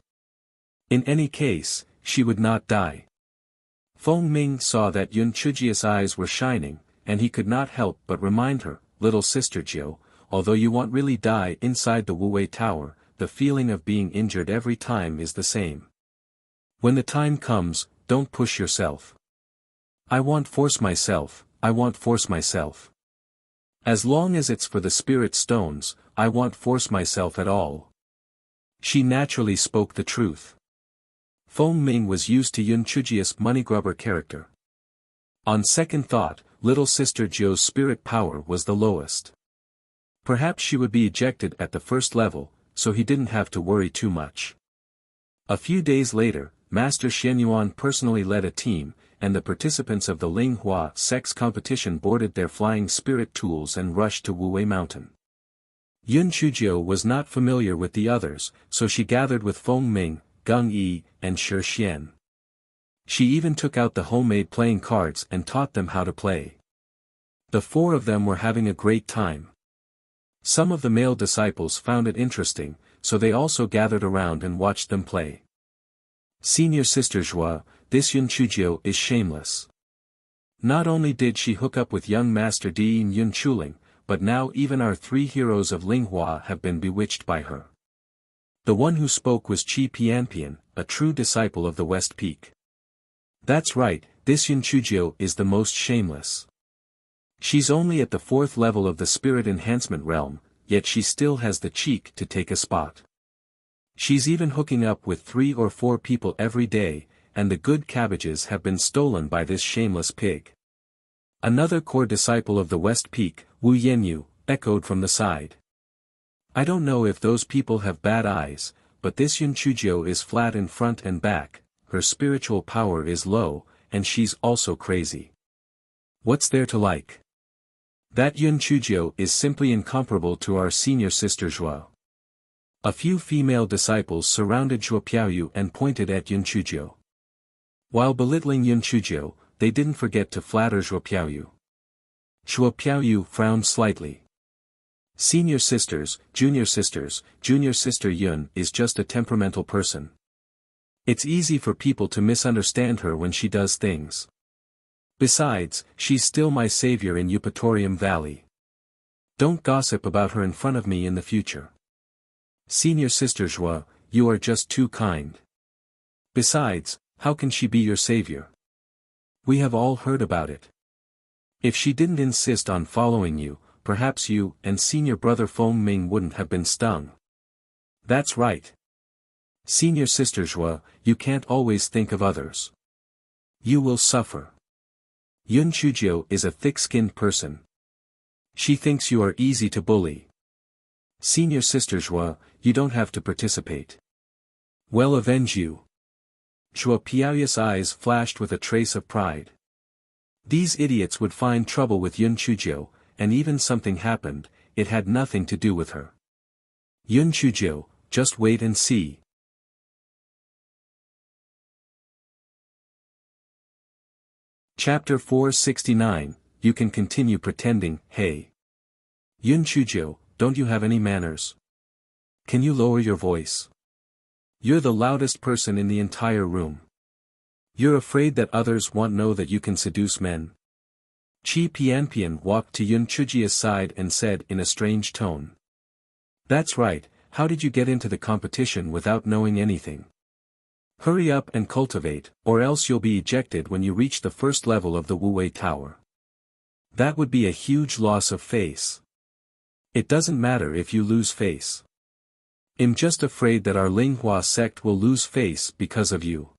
In any case, she would not die. Feng Ming saw that Yun Chujio's eyes were shining, and he could not help but remind her, Little Sister Jiu, although you won't really die inside the Wu Wei Tower, the feeling of being injured every time is the same. When the time comes, don't push yourself. I won't force myself, I won't force myself. As long as it's for the spirit stones, I won't force myself at all. She naturally spoke the truth. Feng Ming was used to Yun Chujia's moneygrubber character. On second thought, little sister Jiu's spirit power was the lowest. Perhaps she would be ejected at the first level, so he didn't have to worry too much. A few days later, Master Xianyuan personally led a team, and the participants of the Linghua sex competition boarded their flying spirit tools and rushed to Wuwei Mountain. Yun Chuzhou was not familiar with the others, so she gathered with Feng Ming, Gung Yi, and Shi Xian. She even took out the homemade playing cards and taught them how to play. The four of them were having a great time. Some of the male disciples found it interesting, so they also gathered around and watched them play. Senior Sister Zhua, this Yun Chuzhou is shameless. Not only did she hook up with young Master Diyin Yun Chuling, but now even our three heroes of Linghua have been bewitched by her. The one who spoke was Qi Pianpian, a true disciple of the West Peak. That's right, this Yun Chuzhou is the most shameless. She's only at the 4th level of the spirit enhancement realm, yet she still has the cheek to take a spot. She's even hooking up with 3 or 4 people every day, and the good cabbages have been stolen by this shameless pig. Another core disciple of the West Peak, Wu Yenyu, echoed from the side. I don't know if those people have bad eyes, but this Yun Chuzhou is flat in front and back, her spiritual power is low, and she's also crazy. What's there to like? That Yun Chuzhou is simply incomparable to our senior sister Zhua. A few female disciples surrounded Zhuo Piaoyu and pointed at Yun Chuzhou. While belittling Yun Chuzhou, they didn't forget to flatter Zhuo Piaoyu. Zhuo Piaoyu frowned slightly. Senior sisters, junior sister Yun is just a temperamental person. It's easy for people to misunderstand her when she does things. Besides, she's still my savior in Eupatorium Valley. Don't gossip about her in front of me in the future. Senior Sister Zhua, you are just too kind. Besides, how can she be your savior? We have all heard about it. If she didn't insist on following you, perhaps you and senior brother Feng Ming wouldn't have been stung. That's right. Senior Sister Zhua, you can't always think of others. You will suffer. Yun Chuzhou is a thick-skinned person. She thinks you are easy to bully. Senior Sister Zhua, you don't have to participate. We'll avenge you. Zhuo Piaoyu's eyes flashed with a trace of pride. These idiots would find trouble with Yun Chuzhou, and even something happened, it had nothing to do with her. Yun Chuzhou, just wait and see. Chapter 469, You can continue pretending, hey. Yun Chuzhou, don't you have any manners? Can you lower your voice? You're the loudest person in the entire room. You're afraid that others won't know that you can seduce men? Qi Pianpian walked to Yun Chujia's side and said in a strange tone. That's right, how did you get into the competition without knowing anything? Hurry up and cultivate, or else you'll be ejected when you reach the 1st level of the Wu Wei Tower. That would be a huge loss of face. It doesn't matter if you lose face. I'm just afraid that our Linghua sect will lose face because of you.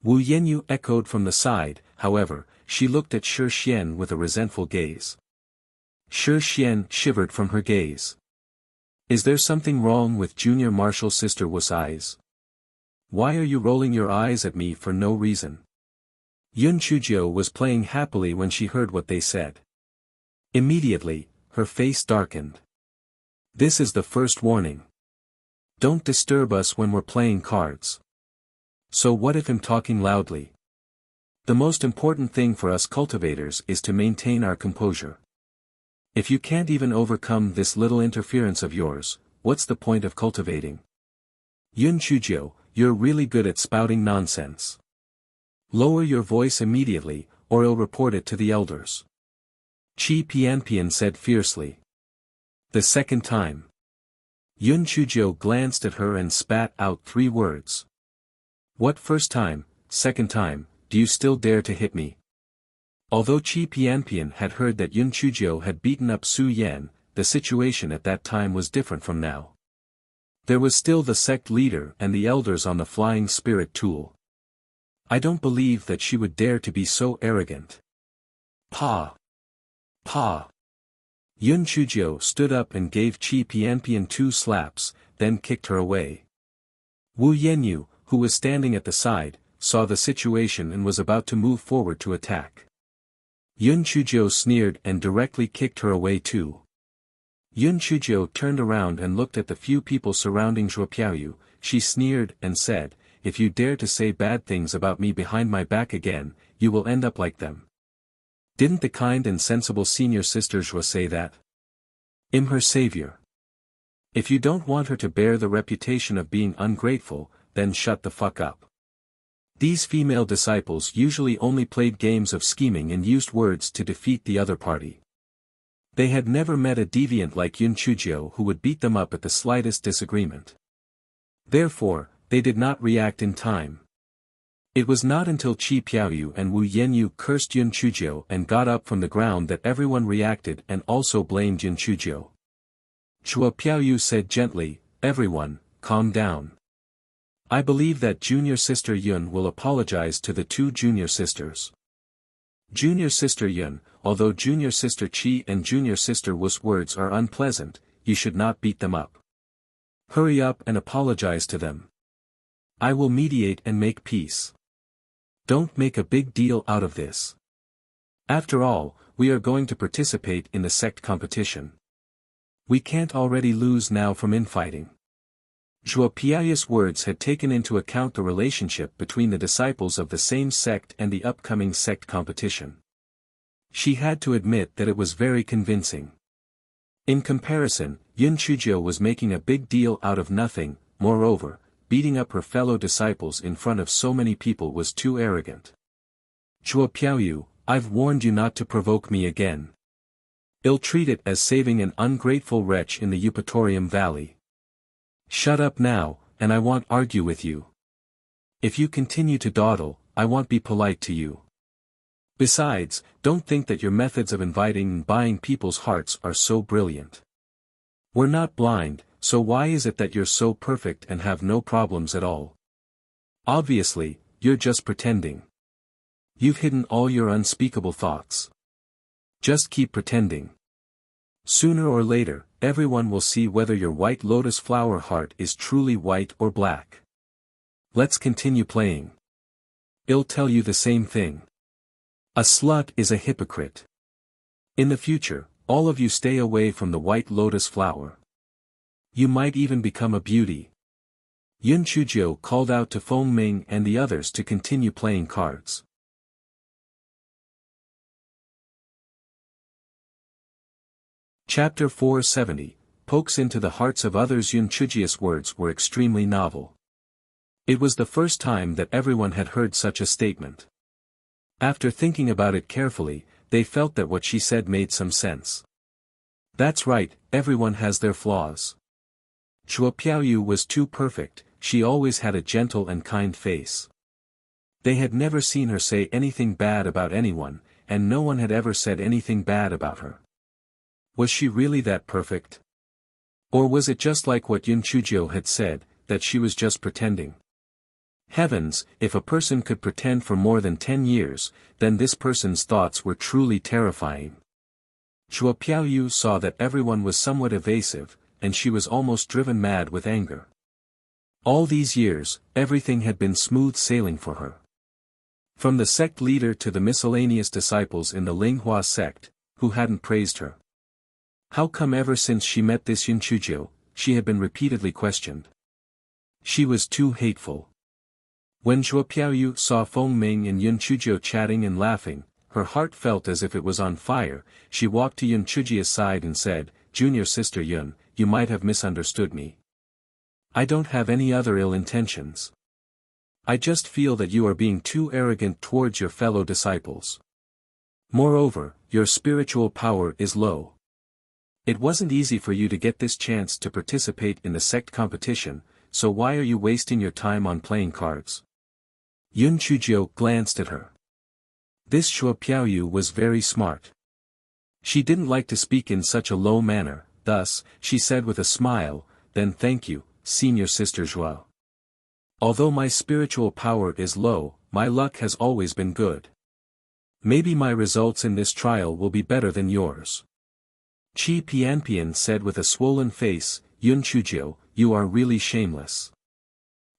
Wu Yenyu echoed from the side, however, she looked at Shi Xian with a resentful gaze. Shi Xian shivered from her gaze. Is there something wrong with Junior Martial Sister Wu's eyes? Why are you rolling your eyes at me for no reason? Yun Chuzhou was playing happily when she heard what they said. Immediately, her face darkened. This is the first warning. Don't disturb us when we're playing cards. So what if I'm talking loudly? The most important thing for us cultivators is to maintain our composure. If you can't even overcome this little interference of yours, what's the point of cultivating? Yun Chuzhou, you're really good at spouting nonsense. Lower your voice immediately, or I'll report it to the elders. Qi Pianpian said fiercely. The second time. Yun Chuzhou glanced at her and spat out 3 words. What first time, second time, do you still dare to hit me? Although Qi Pianpian had heard that Yun Chuzhou had beaten up Su Yan, the situation at that time was different from now. There was still the sect leader and the elders on the flying spirit tool. I don't believe that she would dare to be so arrogant. Pa! Pa! Yun Chuzhou stood up and gave Qi Pianpian 2 slaps, then kicked her away. Wu Yenyu, who was standing at the side, saw the situation and was about to move forward to attack. Yun Chuzhou sneered and directly kicked her away too. Yun Chuzhou turned around and looked at the few people surrounding Zhuo Piaoyu. She sneered and said, if you dare to say bad things about me behind my back again, you will end up like them. Didn't the kind and sensible senior sister Zhuo say that? I'm her savior. If you don't want her to bear the reputation of being ungrateful, then shut the fuck up. These female disciples usually only played games of scheming and used words to defeat the other party. They had never met a deviant like Yun Chuzhou who would beat them up at the slightest disagreement. Therefore, they did not react in time. It was not until Qi Piaoyu and Wu Yenyu cursed Yun Chuzhou and got up from the ground that everyone reacted and also blamed Yun Chuzhou. Zhuo Piaoyu said gently, everyone, calm down. I believe that junior sister Yun will apologize to the 2 junior sisters. Junior sister Yun, although junior sister Qi and junior sister Wu's words are unpleasant, you should not beat them up. Hurry up and apologize to them. I will mediate and make peace. Don't make a big deal out of this. After all, we are going to participate in the sect competition. We can't already lose now from infighting. Zhuo Piaoyu's words had taken into account the relationship between the disciples of the same sect and the upcoming sect competition. She had to admit that it was very convincing. In comparison, Yun Chuzhou was making a big deal out of nothing. Moreover, beating up her fellow disciples in front of so many people was too arrogant. Zhuo Piaoyu, I've warned you not to provoke me again. Ill-treat it as saving an ungrateful wretch in the Eupatorium Valley. Shut up now, and I won't argue with you. If you continue to dawdle, I won't be polite to you. Besides, don't think that your methods of inviting and buying people's hearts are so brilliant. We're not blind, so why is it that you're so perfect and have no problems at all? Obviously, you're just pretending. You've hidden all your unspeakable thoughts. Just keep pretending. Sooner or later, everyone will see whether your white lotus flower heart is truly white or black. Let's continue playing. I'll tell you the same thing. A slut is a hypocrite. In the future, all of you stay away from the white lotus flower. You might even become a beauty. Yun Chuzhou called out to Feng Ming and the others to continue playing cards. Chapter 470, pokes into the hearts of others. Yun Chuzhou's words were extremely novel. It was the first time that everyone had heard such a statement. After thinking about it carefully, they felt that what she said made some sense. That's right, everyone has their flaws. Zhuo Piaoyu was too perfect, she always had a gentle and kind face. They had never seen her say anything bad about anyone, and no one had ever said anything bad about her. Was she really that perfect? Or was it just like what Yun Chuzhou had said, that she was just pretending? Heavens, if a person could pretend for more than 10 years, then this person's thoughts were truly terrifying. Zhuo Piaoyu saw that everyone was somewhat evasive, and she was almost driven mad with anger. All these years, everything had been smooth sailing for her. From the sect leader to the miscellaneous disciples in the Linghua sect, who hadn't praised her. How come ever since she met this Yun Chuzhou, she had been repeatedly questioned? She was too hateful. When Zhuo Piaoyu saw Feng Ming and Yun Chuzhou chatting and laughing, her heart felt as if it was on fire. She walked to Yun Chuzhou's side and said, "Junior sister Yun, you might have misunderstood me. I don't have any other ill intentions. I just feel that you are being too arrogant towards your fellow disciples. Moreover, your spiritual power is low. It wasn't easy for you to get this chance to participate in the sect competition, so why are you wasting your time on playing cards? Yun Chuzhou glanced at her. This Shuo Piaoyu was very smart. She didn't like to speak in such a low manner, thus, she said with a smile, then thank you, senior sister Zhuo. Although my spiritual power is low, my luck has always been good. Maybe my results in this trial will be better than yours. Qi Pianpian said with a swollen face, Yun Chuzhou, you are really shameless.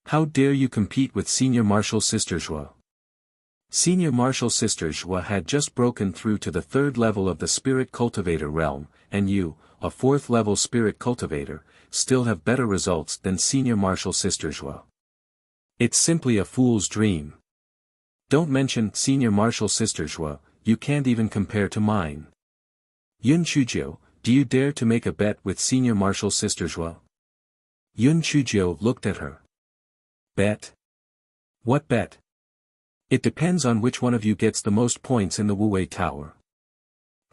How dare you compete with Senior Martial Sister Zhuo? Senior Martial Sister Zhuo had just broken through to the 3rd level of the Spirit Cultivator realm, and you, a 4th level Spirit Cultivator, still have better results than Senior Martial Sister Zhuo. It's simply a fool's dream. Don't mention Senior Martial Sister Zhuo, you can't even compare to mine. Yun Chuzhou, do you dare to make a bet with Senior Martial Sister Zhuo? Yun Chuzhou looked at her. Bet? What bet? It depends on which one of you gets the most points in the Wuwei Tower.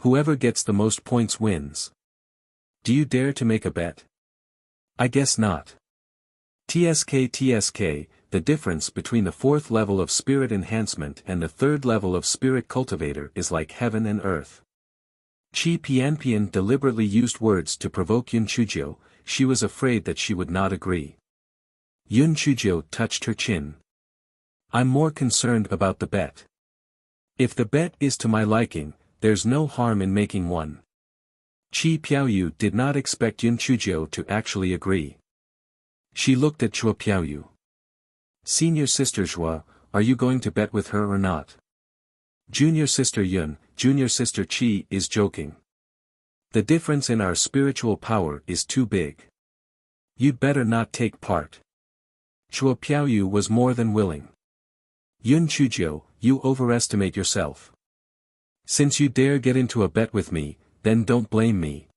Whoever gets the most points wins. Do you dare to make a bet? I guess not. TSK, the difference between the 4th level of Spirit Enhancement and the 3rd level of Spirit Cultivator is like heaven and earth. Qi Pianpian deliberately used words to provoke Yun Chuzhou, she was afraid that she would not agree. Yun Chuzhou touched her chin. I'm more concerned about the bet. If the bet is to my liking, there's no harm in making one. Qi Piaoyu did not expect Yun Chuzhou to actually agree. She looked at Shuo Piaoyu. Senior Sister Zhuo, are you going to bet with her or not? Junior Sister Yun, Junior Sister Qi is joking. The difference in our spiritual power is too big. You'd better not take part. Shuo Piaoyu was more than willing. Yun Chuzhou, you overestimate yourself. Since you dare get into a bet with me, then don't blame me.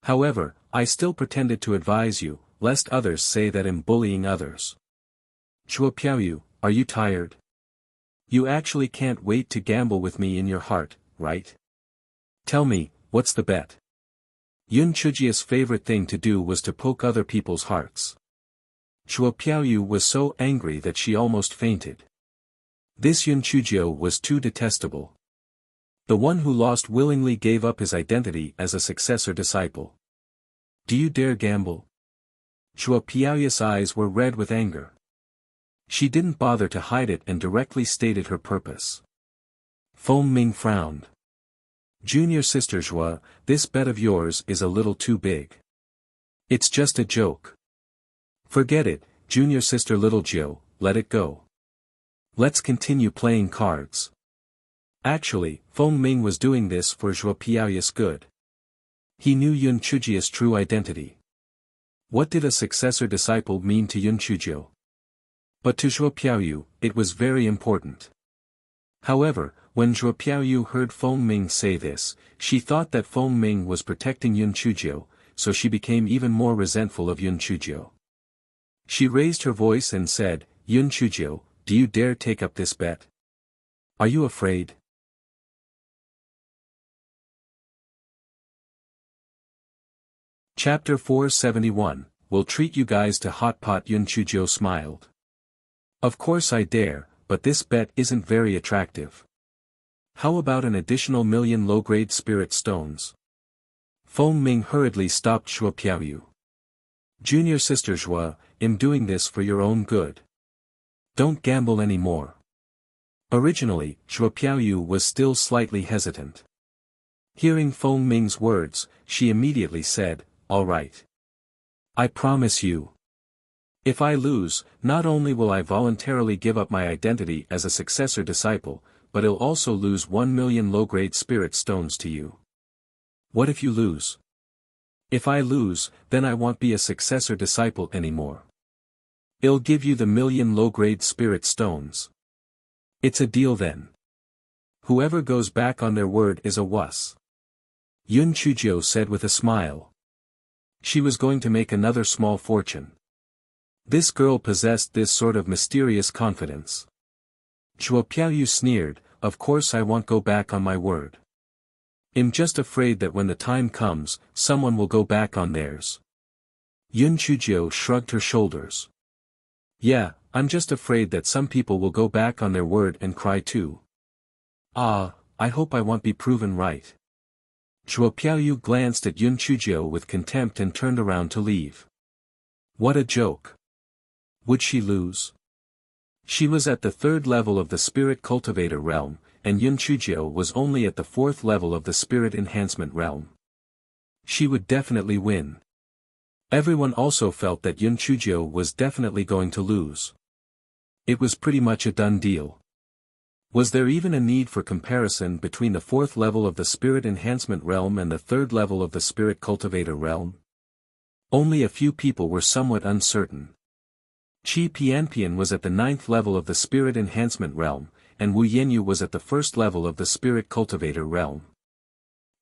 However, I still pretended to advise you, lest others say that I'm bullying others. Shuo Piaoyu, are you tired? You actually can't wait to gamble with me in your heart, right? Tell me, what's the bet? Yun Chuzhia's favorite thing to do was to poke other people's hearts. Shuo Piaoyu was so angry that she almost fainted. This Yun Chuzhou was too detestable. The one who lost willingly gave up his identity as a successor disciple. Do you dare gamble? Shuo Piaoyu's eyes were red with anger. She didn't bother to hide it and directly stated her purpose. Feng Ming frowned. Junior Sister Zhuo, this bet of yours is a little too big. It's just a joke. Forget it, Junior Sister Little Zhou, let it go. Let's continue playing cards. Actually, Feng Ming was doing this for Shuo Piaoyu's good. He knew Yun Chuzhia's true identity. What did a successor disciple mean to Yun Chuzhou? But to Shuo Piaoyu, it was very important. However, when Shuo Piaoyu heard Feng Ming say this, she thought that Feng Ming was protecting Yun Chuzhou, so she became even more resentful of Yun Chuzhou. She raised her voice and said, Yun Chuzhou, do you dare take up this bet? Are you afraid? Chapter 471, We'll treat you guys to hot pot. Yun Chuzhou smiled. Of course I dare, but this bet isn't very attractive. How about an additional 1,000,000 low-grade spirit stones? Feng Ming hurriedly stopped Shuo Piaoyu. Junior Sister Zhuo, I'm doing this for your own good. Don't gamble anymore. Originally, Shuo Piaoyu was still slightly hesitant. Hearing Feng Ming's words, she immediately said, all right. I promise you. If I lose, not only will I voluntarily give up my identity as a successor disciple, but I'll also lose 1,000,000 low-grade spirit stones to you. What if you lose? If I lose, then I won't be a successor disciple anymore. I'll give you the 1,000,000 low-grade spirit stones. It's a deal then. Whoever goes back on their word is a wuss. Yun Chuzhou said with a smile. She was going to make another small fortune. This girl possessed this sort of mysterious confidence. Shuo Piaoyu sneered, of course I won't go back on my word. I'm just afraid that when the time comes, someone will go back on theirs. Yun Chujio shrugged her shoulders. Yeah, I'm just afraid that some people will go back on their word and cry too. Ah, I hope I won't be proven right. Zhuo Piaoyu glanced at Yun Chujio with contempt and turned around to leave. What a joke. Would she lose? She was at the 3rd level of the Spirit Cultivator realm, and Yun Chujio was only at the 4th level of the Spirit Enhancement realm. She would definitely win. Everyone also felt that Yun Chujio was definitely going to lose. It was pretty much a done deal. Was there even a need for comparison between the 4th level of the Spirit Enhancement realm and the 3rd level of the Spirit Cultivator realm? Only a few people were somewhat uncertain. Qi Pianpian was at the 9th level of the Spirit Enhancement realm, and Wu Yanyu was at the 1st level of the Spirit Cultivator realm.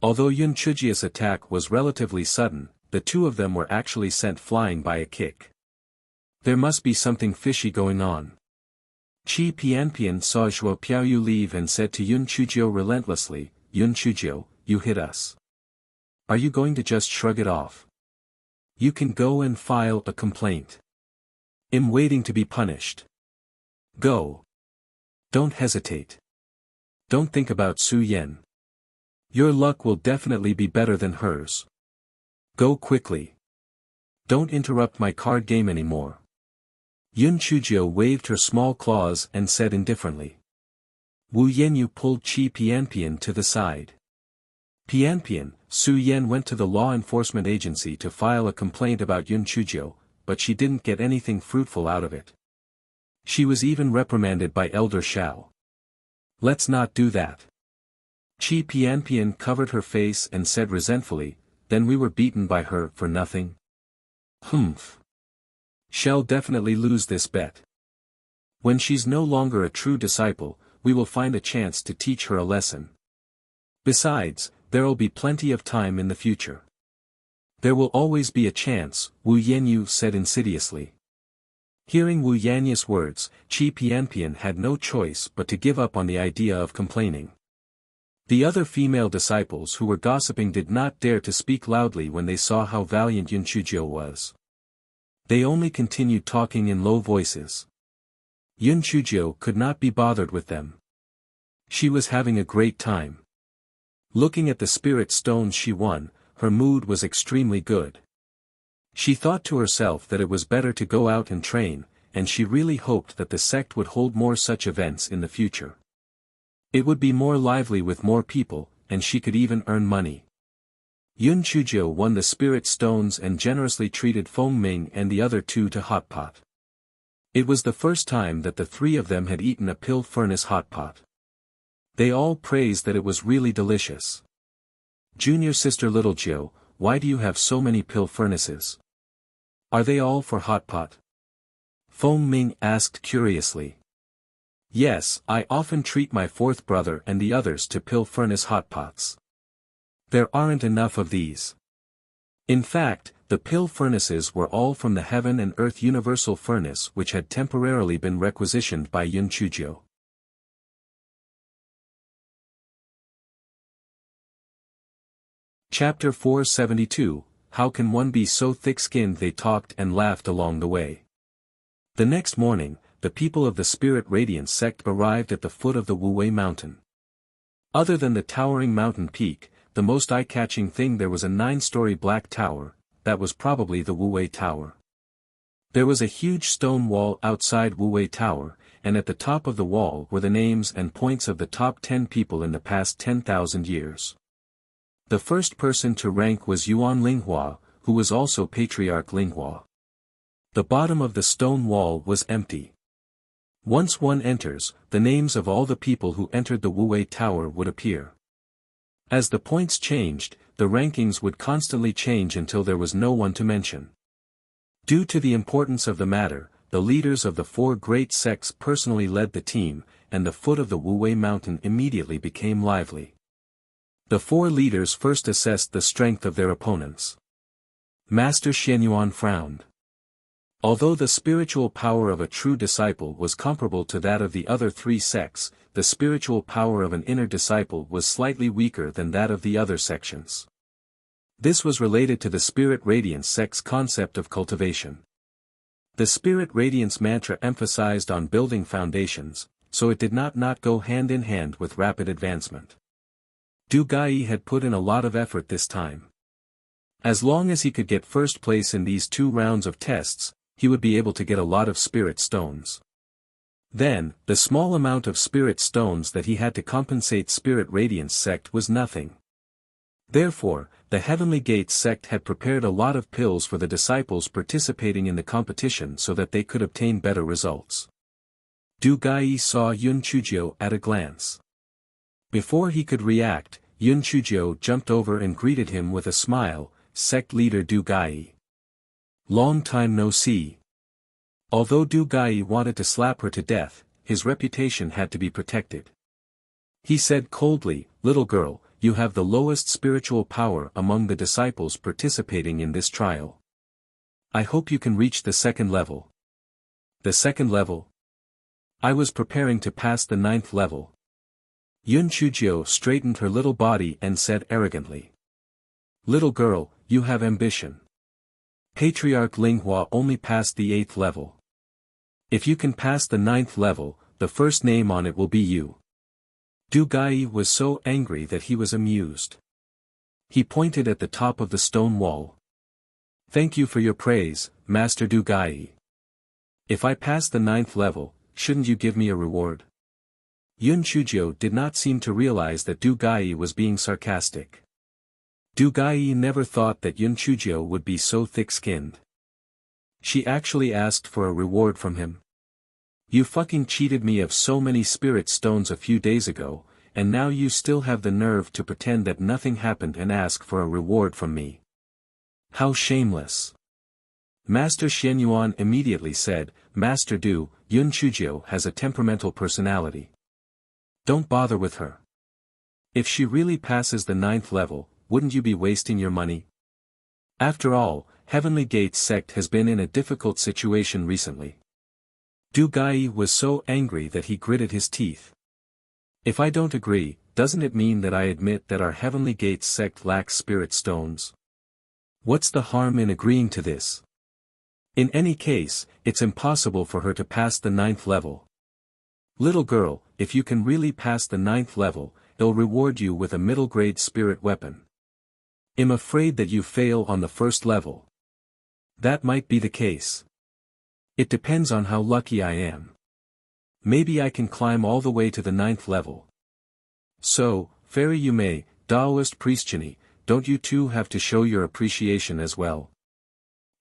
Although Yun Chujio's attack was relatively sudden, the two of them were actually sent flying by a kick. There must be something fishy going on. Qi Pianpian saw Zhuo Piaoyu leave and said to Yun Chujio relentlessly, Yun Chujio, you hit us. Are you going to just shrug it off? You can go and file a complaint. I'm waiting to be punished. Go. Don't hesitate. Don't think about Su Yan. Your luck will definitely be better than hers. Go quickly. Don't interrupt my card game anymore. Yun Chujio waved her small claws and said indifferently. Wu Yanyu pulled Qi Pianpian to the side. Pianpian, Su Yan went to the law enforcement agency to file a complaint about Yun Chujio, but she didn't get anything fruitful out of it. She was even reprimanded by Elder Shao. Let's not do that. Qi Pianpian covered her face and said resentfully, then we were beaten by her for nothing? Humph. She'll definitely lose this bet. When she's no longer a true disciple, we will find a chance to teach her a lesson. Besides, there'll be plenty of time in the future. There will always be a chance, Wu Yanyu said insidiously. Hearing Wu Yanyu's words, Qi Pianpian had no choice but to give up on the idea of complaining. The other female disciples who were gossiping did not dare to speak loudly when they saw how valiant Yun Chujio was. They only continued talking in low voices. Yun Chujio could not be bothered with them. She was having a great time. Looking at the spirit stones she won, her mood was extremely good. She thought to herself that it was better to go out and train, and she really hoped that the sect would hold more such events in the future. It would be more lively with more people, and she could even earn money. Yun Chujio won the spirit stones and generously treated Feng Ming and the other two to hot pot. It was the first time that the three of them had eaten a pill furnace hot pot. They all praised that it was really delicious. Junior sister Little Jiu, why do you have so many pill furnaces? Are they all for hot pot? Feng Ming asked curiously. Yes, I often treat my fourth brother and the others to pill furnace hot pots. There aren't enough of these. In fact, the pill furnaces were all from the Heaven and Earth Universal Furnace which had temporarily been requisitioned by Yun Chujio. Chapter 472, How Can One Be So Thick-Skinned? They talked and laughed along the way. The next morning, the people of the Spirit Radiance sect arrived at the foot of the Wuwei Mountain. Other than the towering mountain peak, the most eye-catching thing there was a 9-story black tower, that was probably the Wuwei Tower. There was a huge stone wall outside Wuwei Tower, and at the top of the wall were the names and points of the top 10 people in the past 10,000 years. The first person to rank was Yuan Linghua, who was also Patriarch Linghua. The bottom of the stone wall was empty. Once one enters, the names of all the people who entered the Wuwei Tower would appear. As the points changed, the rankings would constantly change until there was no one to mention. Due to the importance of the matter, the leaders of the 4 great sects personally led the team, and the foot of the Wuwei Mountain immediately became lively. The 4 leaders first assessed the strength of their opponents. Master Xianyuan frowned. Although the spiritual power of a true disciple was comparable to that of the other three sects, the spiritual power of an inner disciple was slightly weaker than that of the other sections. This was related to the Spirit Radiance sect's concept of cultivation. The Spirit Radiance mantra emphasized on building foundations, so it did not go hand in hand with rapid advancement. Du Gai had put in a lot of effort this time. As long as he could get first place in these 2 rounds of tests, he would be able to get a lot of spirit stones. Then, the small amount of spirit stones that he had to compensate Spirit Radiance sect was nothing. Therefore, the Heavenly Gates sect had prepared a lot of pills for the disciples participating in the competition so that they could obtain better results. Du Gai saw Yun Chuzhou at a glance. Before he could react, Yun Chuzhou jumped over and greeted him with a smile, "Sect leader Du Gai. Long time no see." Although Du Gai wanted to slap her to death, his reputation had to be protected. He said coldly, "Little girl, you have the lowest spiritual power among the disciples participating in this trial. I hope you can reach the 2nd level." "The 2nd level? I was preparing to pass the 9th level." Yun Chuzhou straightened her little body and said arrogantly. "Little girl, you have ambition. Patriarch Linghua only passed the 8th level. If you can pass the 9th level, the first name on it will be you." Du Gai was so angry that he was amused. He pointed at the top of the stone wall. "Thank you for your praise, Master Du Gai. If I pass the 9th level, shouldn't you give me a reward?" Yun Chuzhou did not seem to realize that Du Gai was being sarcastic. Du Gai never thought that Yun Chuzhou would be so thick-skinned. She actually asked for a reward from him. "You fucking cheated me of so many spirit stones a few days ago, and now you still have the nerve to pretend that nothing happened and ask for a reward from me. How shameless." Master Xianyuan immediately said, "Master Du, Yun Chuzhou has a temperamental personality. Don't bother with her. If she really passes the 9th level, wouldn't you be wasting your money? After all, Heavenly Gates sect has been in a difficult situation recently." Du Gai was so angry that he gritted his teeth. "If I don't agree, doesn't it mean that I admit that our Heavenly Gates sect lacks spirit stones? What's the harm in agreeing to this? In any case, it's impossible for her to pass the 9th level. Little girl, if you can really pass the 9th level, they'll reward you with a middle-grade spirit weapon. I'm afraid that you fail on the 1st level. That might be the case. It depends on how lucky I am. Maybe I can climb all the way to the 9th level. So, Fairy Yume, Taoist Priestchini, don't you two have to show your appreciation as well?"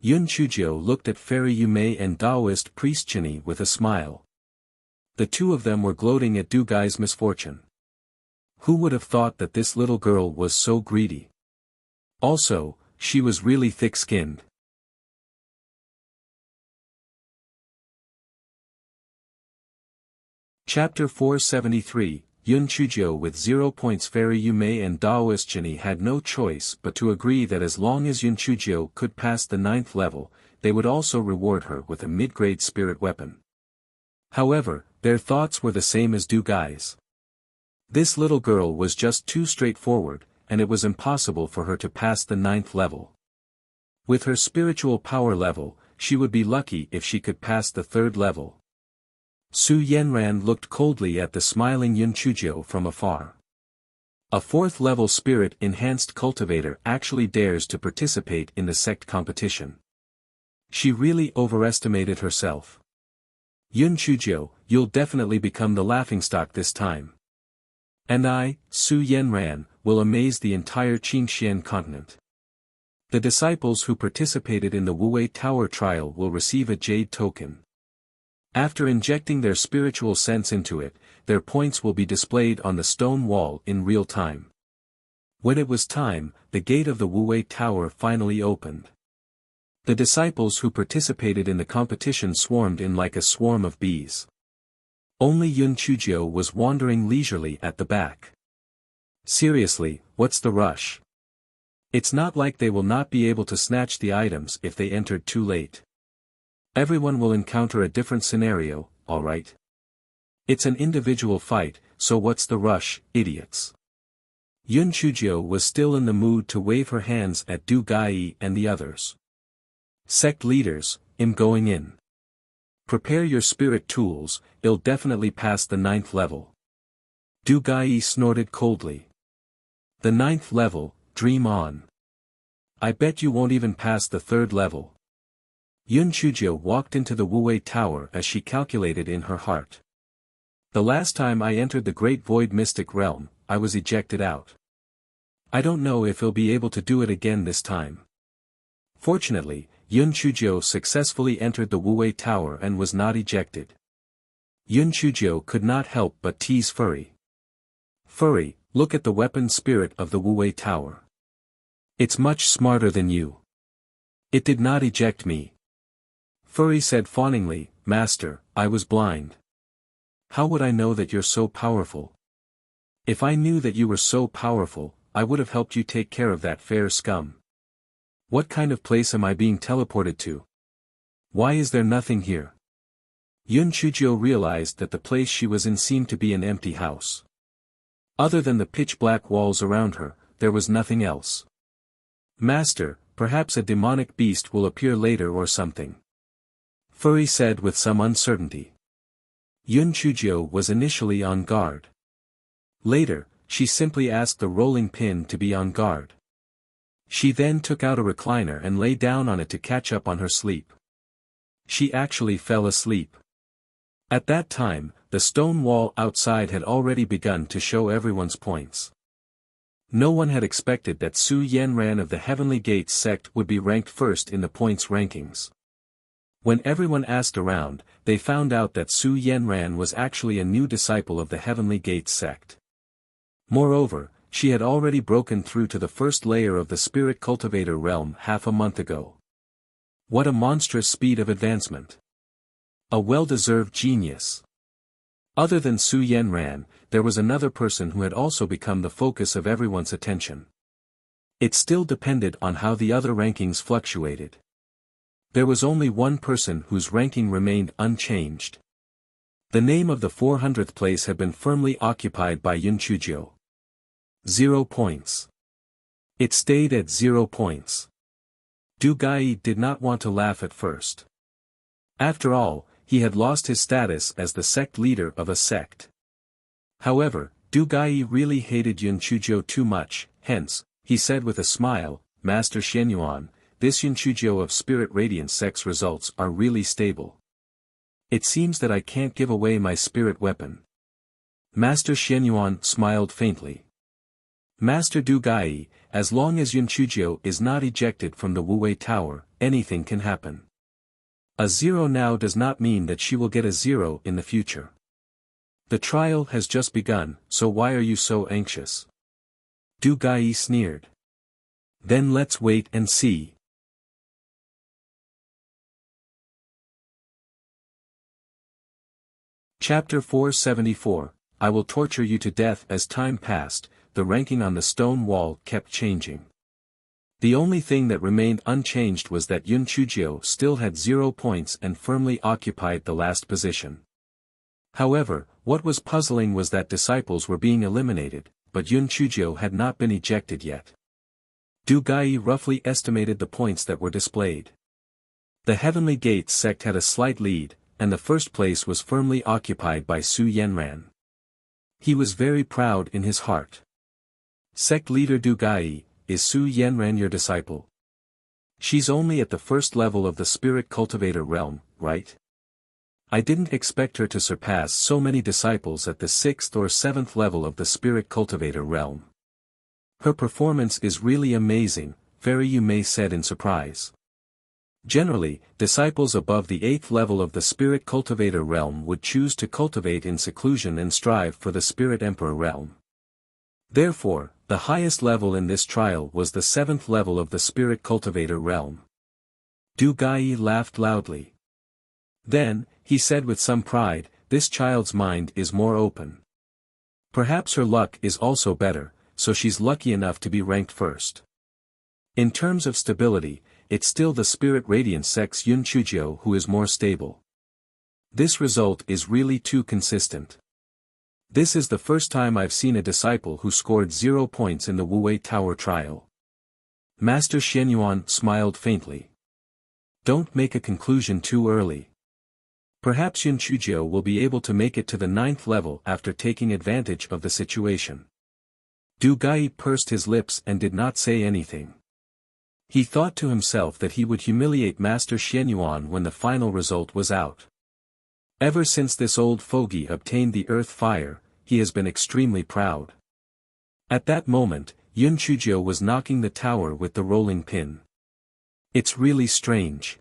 Yun Chuzhou looked at Fairy Yume and Taoist Priestchini with a smile. The 2 of them were gloating at Du Gai's misfortune. Who would have thought that this little girl was so greedy? Also, she was really thick-skinned. Chapter 473, Yun Chuzhou with 0 points. Fairy Yume and Taoist Chini had no choice but to agree that as long as Yun Chuzhou could pass the 9th level, they would also reward her with a mid-grade spirit weapon. However, their thoughts were the same as Du Gai's. This little girl was just too straightforward, and it was impossible for her to pass the 9th level. With her spiritual power level, she would be lucky if she could pass the 3rd level. Su Yanran looked coldly at the smiling Yun Chuzhou from afar. A 4th level spirit-enhanced cultivator actually dares to participate in the sect competition. She really overestimated herself. Yun Chuzhou, you'll definitely become the laughingstock this time. And I, Su Yanran, will amaze the entire Qingxian continent. The disciples who participated in the Wuwei Tower trial will receive a jade token. After injecting their spiritual sense into it, their points will be displayed on the stone wall in real time. When it was time, the gate of the Wuwei Tower finally opened. The disciples who participated in the competition swarmed in like a swarm of bees. Only Yun Chuzhou was wandering leisurely at the back. Seriously, what's the rush? It's not like they will not be able to snatch the items if they entered too late. Everyone will encounter a different scenario, alright? It's an individual fight, so what's the rush, idiots? Yun Chujio was still in the mood to wave her hands at Du Gai and the others. Sect leaders, I'm going in. Prepare your spirit tools, it'll definitely pass the 9th level. Du Gai snorted coldly. The 9th level, dream on. I bet you won't even pass the 3rd level. Yun Chujio walked into the Wuwei Tower as she calculated in her heart. The last time I entered the Great Void Mystic Realm, I was ejected out. I don't know if he'll be able to do it again this time. Fortunately, Yun Chujio successfully entered the Wuwei Tower and was not ejected. Yun Chujio could not help but tease Furry. Furry, look at the weapon spirit of the Wuwei Tower. It's much smarter than you. It did not eject me. Furry said fawningly, Master, I was blind. How would I know that you're so powerful? If I knew that you were so powerful, I would have helped you take care of that fair scum. What kind of place am I being teleported to? Why is there nothing here? Yun Chujio realized that the place she was in seemed to be an empty house. Other than the pitch-black walls around her, there was nothing else. Master, perhaps a demonic beast will appear later or something. Furry said with some uncertainty. Yun Chujio was initially on guard. Later, she simply asked the rolling pin to be on guard. She then took out a recliner and lay down on it to catch up on her sleep. She actually fell asleep. At that time, the stone wall outside had already begun to show everyone's points. No one had expected that Su Yanran of the Heavenly Gates sect would be ranked first in the points rankings. When everyone asked around, they found out that Su Yanran was actually a new disciple of the Heavenly Gates sect. Moreover, she had already broken through to the first layer of the Spirit Cultivator realm half a month ago. What a monstrous speed of advancement! A well-deserved genius. Other than Su Yanran, there was another person who had also become the focus of everyone's attention. It still depended on how the other rankings fluctuated. There was only one person whose ranking remained unchanged. The name of the 400th place had been firmly occupied by Yun Chujio. 0 points. It stayed at 0 points. Du Gai did not want to laugh at first. After all, he had lost his status as the sect leader of a sect. However, Du Gai really hated Yun Chujio too much, hence, he said with a smile, Master Shenyuan, this Yun Chujio of Spirit Radiance sect's results are really stable. It seems that I can't give away my spirit weapon. Master Shenyuan smiled faintly. Master Du Gai, as long as Yun Chujio is not ejected from the Wuwei Tower, anything can happen. A 0 now does not mean that she will get a 0 in the future. The trial has just begun, so why are you so anxious? Du Gai sneered. Then let's wait and see. Chapter 474, I will torture you to death. As time passed, the ranking on the stone wall kept changing. The only thing that remained unchanged was that Yun Chujio still had 0 points and firmly occupied the last position. However, what was puzzling was that disciples were being eliminated, but Yun Chujio had not been ejected yet. Du Gai roughly estimated the points that were displayed. The Heavenly Gates sect had a slight lead, and the first place was firmly occupied by Su Yanran. He was very proud in his heart. Sect leader Du Gai, is Su Yanran your disciple? She's only at the first level of the Spirit Cultivator realm, right? I didn't expect her to surpass so many disciples at the 6th or 7th level of the Spirit Cultivator realm. Her performance is really amazing, very you may said in surprise. Generally, disciples above the 8th level of the Spirit Cultivator realm would choose to cultivate in seclusion and strive for the Spirit Emperor realm. Therefore, the highest level in this trial was the 7th level of the Spirit Cultivator realm. Du Gai laughed loudly. Then, he said with some pride, this child's mind is more open. Perhaps her luck is also better, so she's lucky enough to be ranked first. In terms of stability, it's still the spirit radiance sex Yun Chujio who is more stable. This result is really too consistent. This is the first time I've seen a disciple who scored 0 points in the Wuwei Tower trial. Master Xianyuan smiled faintly. Don't make a conclusion too early. Perhaps Yun Chujio will be able to make it to the 9th level after taking advantage of the situation. Du Gai pursed his lips and did not say anything. He thought to himself that he would humiliate Master Xianyuan when the final result was out. Ever since this old fogey obtained the earth fire, he has been extremely proud. At that moment, Yun Chujio was knocking the tower with the rolling pin. It's really strange.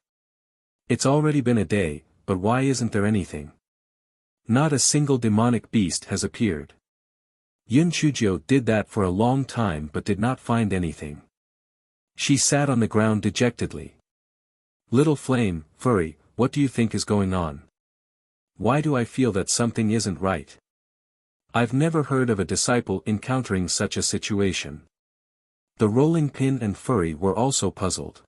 It's already been a day, but why isn't there anything? Not a single demonic beast has appeared. Yun Chujio did that for a long time but did not find anything. She sat on the ground dejectedly. Little flame, furry, what do you think is going on? Why do I feel that something isn't right? I've never heard of a disciple encountering such a situation. The rolling pin and furry were also puzzled.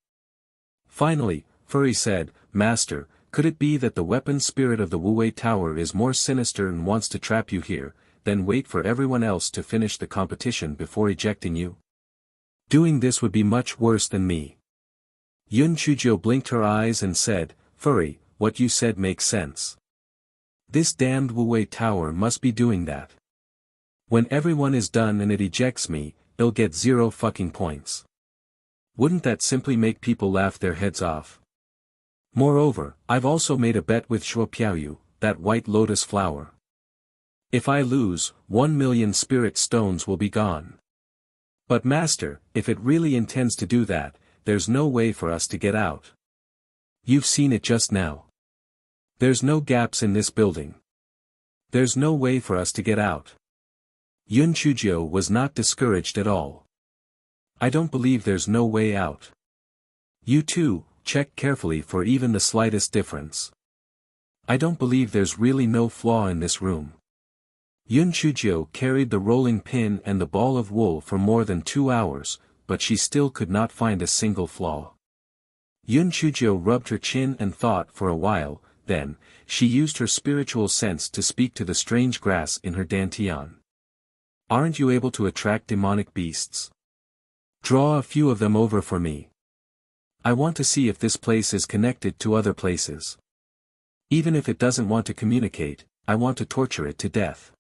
Finally, Furry said, Master, could it be that the weapon spirit of the Wuwei Tower is more sinister and wants to trap you here, then wait for everyone else to finish the competition before ejecting you? Doing this would be much worse than me. Yun Chujio blinked her eyes and said, Furry, what you said makes sense. This damned Wuwei Tower must be doing that. When everyone is done and it ejects me, it'll get 0 fucking points. Wouldn't that simply make people laugh their heads off? Moreover, I've also made a bet with Shuopiaoyu, that white lotus flower. If I lose, 1 million spirit stones will be gone. But Master, if it really intends to do that, there's no way for us to get out. You've seen it just now. There's no gaps in this building. There's no way for us to get out. Yun Chujio was not discouraged at all. I don't believe there's no way out. You too, check carefully for even the slightest difference. I don't believe there's really no flaw in this room. Yun Chujio carried the rolling pin and the ball of wool for more than 2 hours, but she still could not find a single flaw. Yun Chujio rubbed her chin and thought for a while, then, she used her spiritual sense to speak to the strange grass in her dantian. Aren't you able to attract demonic beasts? Draw a few of them over for me. I want to see if this place is connected to other places. Even if it doesn't want to communicate, I want to torture it to death.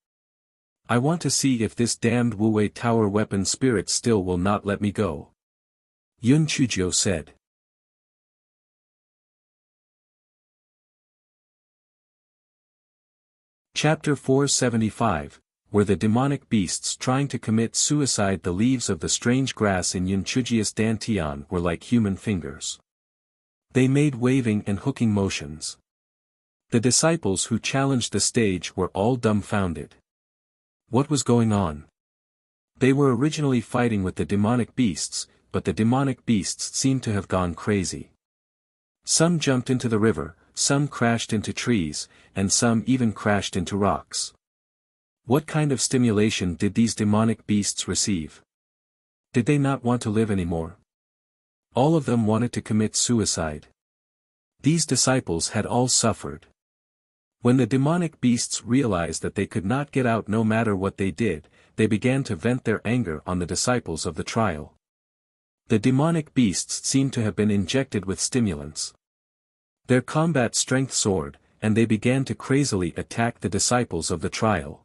I want to see if this damned Wuwei Tower weapon spirit still will not let me go. Yun Chujio said. Chapter 475, Were the demonic beasts trying to commit suicide? The leaves of the strange grass in Yun Chujio's dantian were like human fingers. They made waving and hooking motions. The disciples who challenged the stage were all dumbfounded. What was going on? They were originally fighting with the demonic beasts, but the demonic beasts seemed to have gone crazy. Some jumped into the river, some crashed into trees, and some even crashed into rocks. What kind of stimulation did these demonic beasts receive? Did they not want to live anymore? All of them wanted to commit suicide. These disciples had all suffered. When the demonic beasts realized that they could not get out no matter what they did, they began to vent their anger on the disciples of the trial. The demonic beasts seemed to have been injected with stimulants. Their combat strength soared, and they began to crazily attack the disciples of the trial.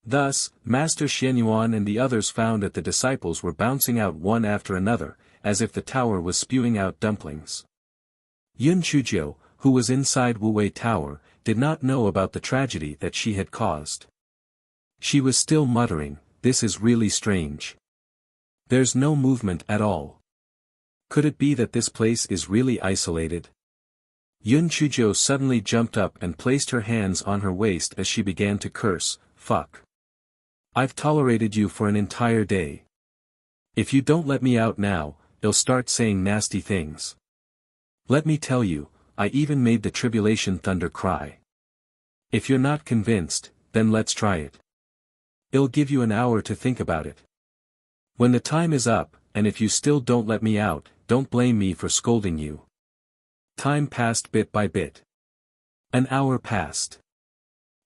Thus, Master Xianyuan and the others found that the disciples were bouncing out one after another, as if the tower was spewing out dumplings. Yun Chujio, who was inside Wuwei Tower, did not know about the tragedy that she had caused. She was still muttering, "This is really strange. There's no movement at all. Could it be that this place is really isolated?" Yun Chujio suddenly jumped up and placed her hands on her waist as she began to curse, "Fuck. I've tolerated you for an entire day. If you don't let me out now, they'll start saying nasty things. Let me tell you, I even made the tribulation thunder cry. If you're not convinced, then let's try it. It'll give you an hour to think about it. When the time is up, and if you still don't let me out, don't blame me for scolding you. Time passed bit by bit. An hour passed.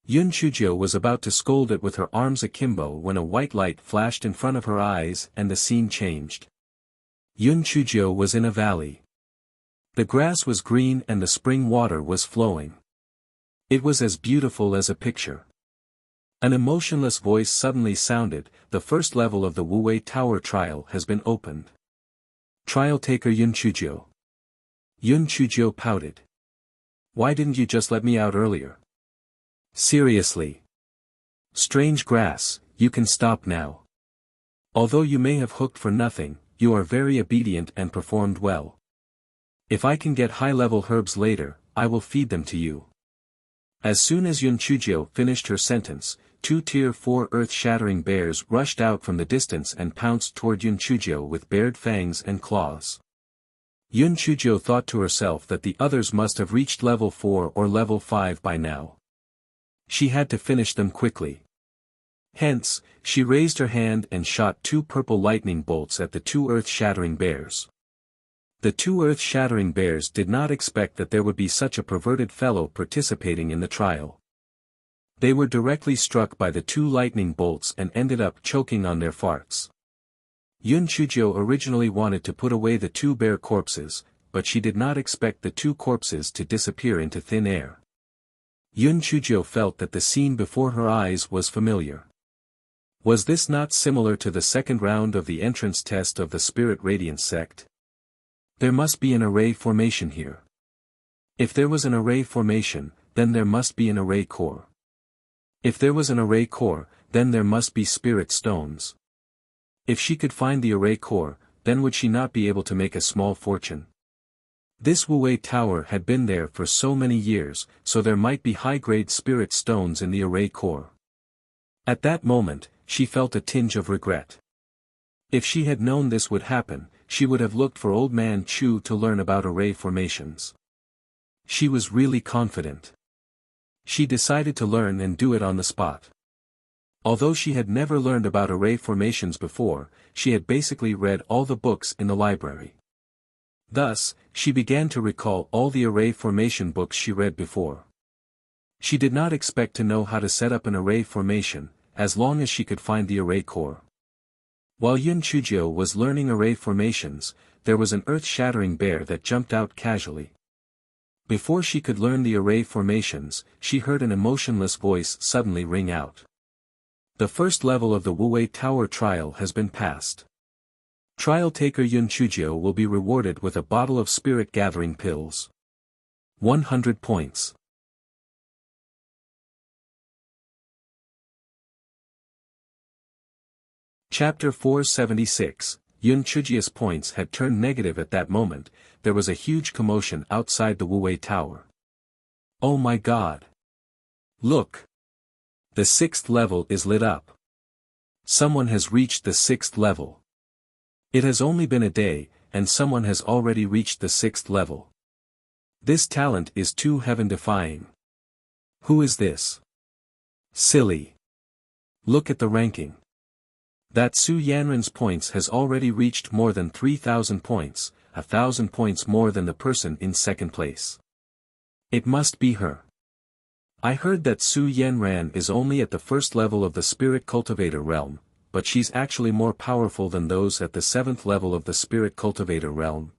Yun Chujio was about to scold it with her arms akimbo when a white light flashed in front of her eyes and the scene changed. Yun Chujio was in a valley. The grass was green and the spring water was flowing. It was as beautiful as a picture. An emotionless voice suddenly sounded, "The first level of the Wuwei Tower trial has been opened. Trial taker Yun Chujio." Yun Chujio pouted. "Why didn't you just let me out earlier?" "Seriously. Strange grass, you can stop now. Although you may have hooked for nothing, you are very obedient and performed well. If I can get high-level herbs later, I will feed them to you." As soon as Yun Chujio finished her sentence, 2 Tier 4 earth-shattering bears rushed out from the distance and pounced toward Yun Chujio with bared fangs and claws. Yun Chujio thought to herself that the others must have reached level 4 or level 5 by now. She had to finish them quickly. Hence, she raised her hand and shot 2 purple lightning bolts at the 2 earth-shattering bears. The 2 earth-shattering bears did not expect that there would be such a perverted fellow participating in the trial. They were directly struck by the 2 lightning bolts and ended up choking on their farts. Yun Chujio originally wanted to put away the 2 bear corpses, but she did not expect the 2 corpses to disappear into thin air. Yun Chujio felt that the scene before her eyes was familiar. Was this not similar to the second round of the entrance test of the Spirit Radiance sect? There must be an array formation here. If there was an array formation, then there must be an array core. If there was an array core, then there must be spirit stones. If she could find the array core, then would she not be able to make a small fortune? This Wuwei Tower had been there for so many years, so there might be high-grade spirit stones in the array core. At that moment, she felt a tinge of regret. If she had known this would happen, she would have looked for Old Man Chu to learn about array formations. She was really confident. She decided to learn and do it on the spot. Although she had never learned about array formations before, she had basically read all the books in the library. Thus, she began to recall all the array formation books she read before. She did not expect to know how to set up an array formation, as long as she could find the array core. While Yun Chujio was learning array formations, there was an earth-shattering bear that jumped out casually. Before she could learn the array formations, she heard an emotionless voice suddenly ring out. "The first level of the Wuwei Tower trial has been passed. Trial taker Yun Chujio will be rewarded with a bottle of spirit gathering pills. 100 points. Chapter 476, Yun Chujio's points had turned negative at that moment. There was a huge commotion outside the Wuwei Tower. "Oh my god! Look! The 6th level is lit up. Someone has reached the 6th level. It has only been a day, and someone has already reached the 6th level. This talent is too heaven-defying. Who is this? Silly. Look at the ranking. That Su Yanran's points has already reached more than 3,000 points, 1,000 points more than the person in second place. It must be her. I heard that Su Yanran is only at the 1st level of the Spirit Cultivator realm, but she's actually more powerful than those at the 7th level of the Spirit Cultivator realm.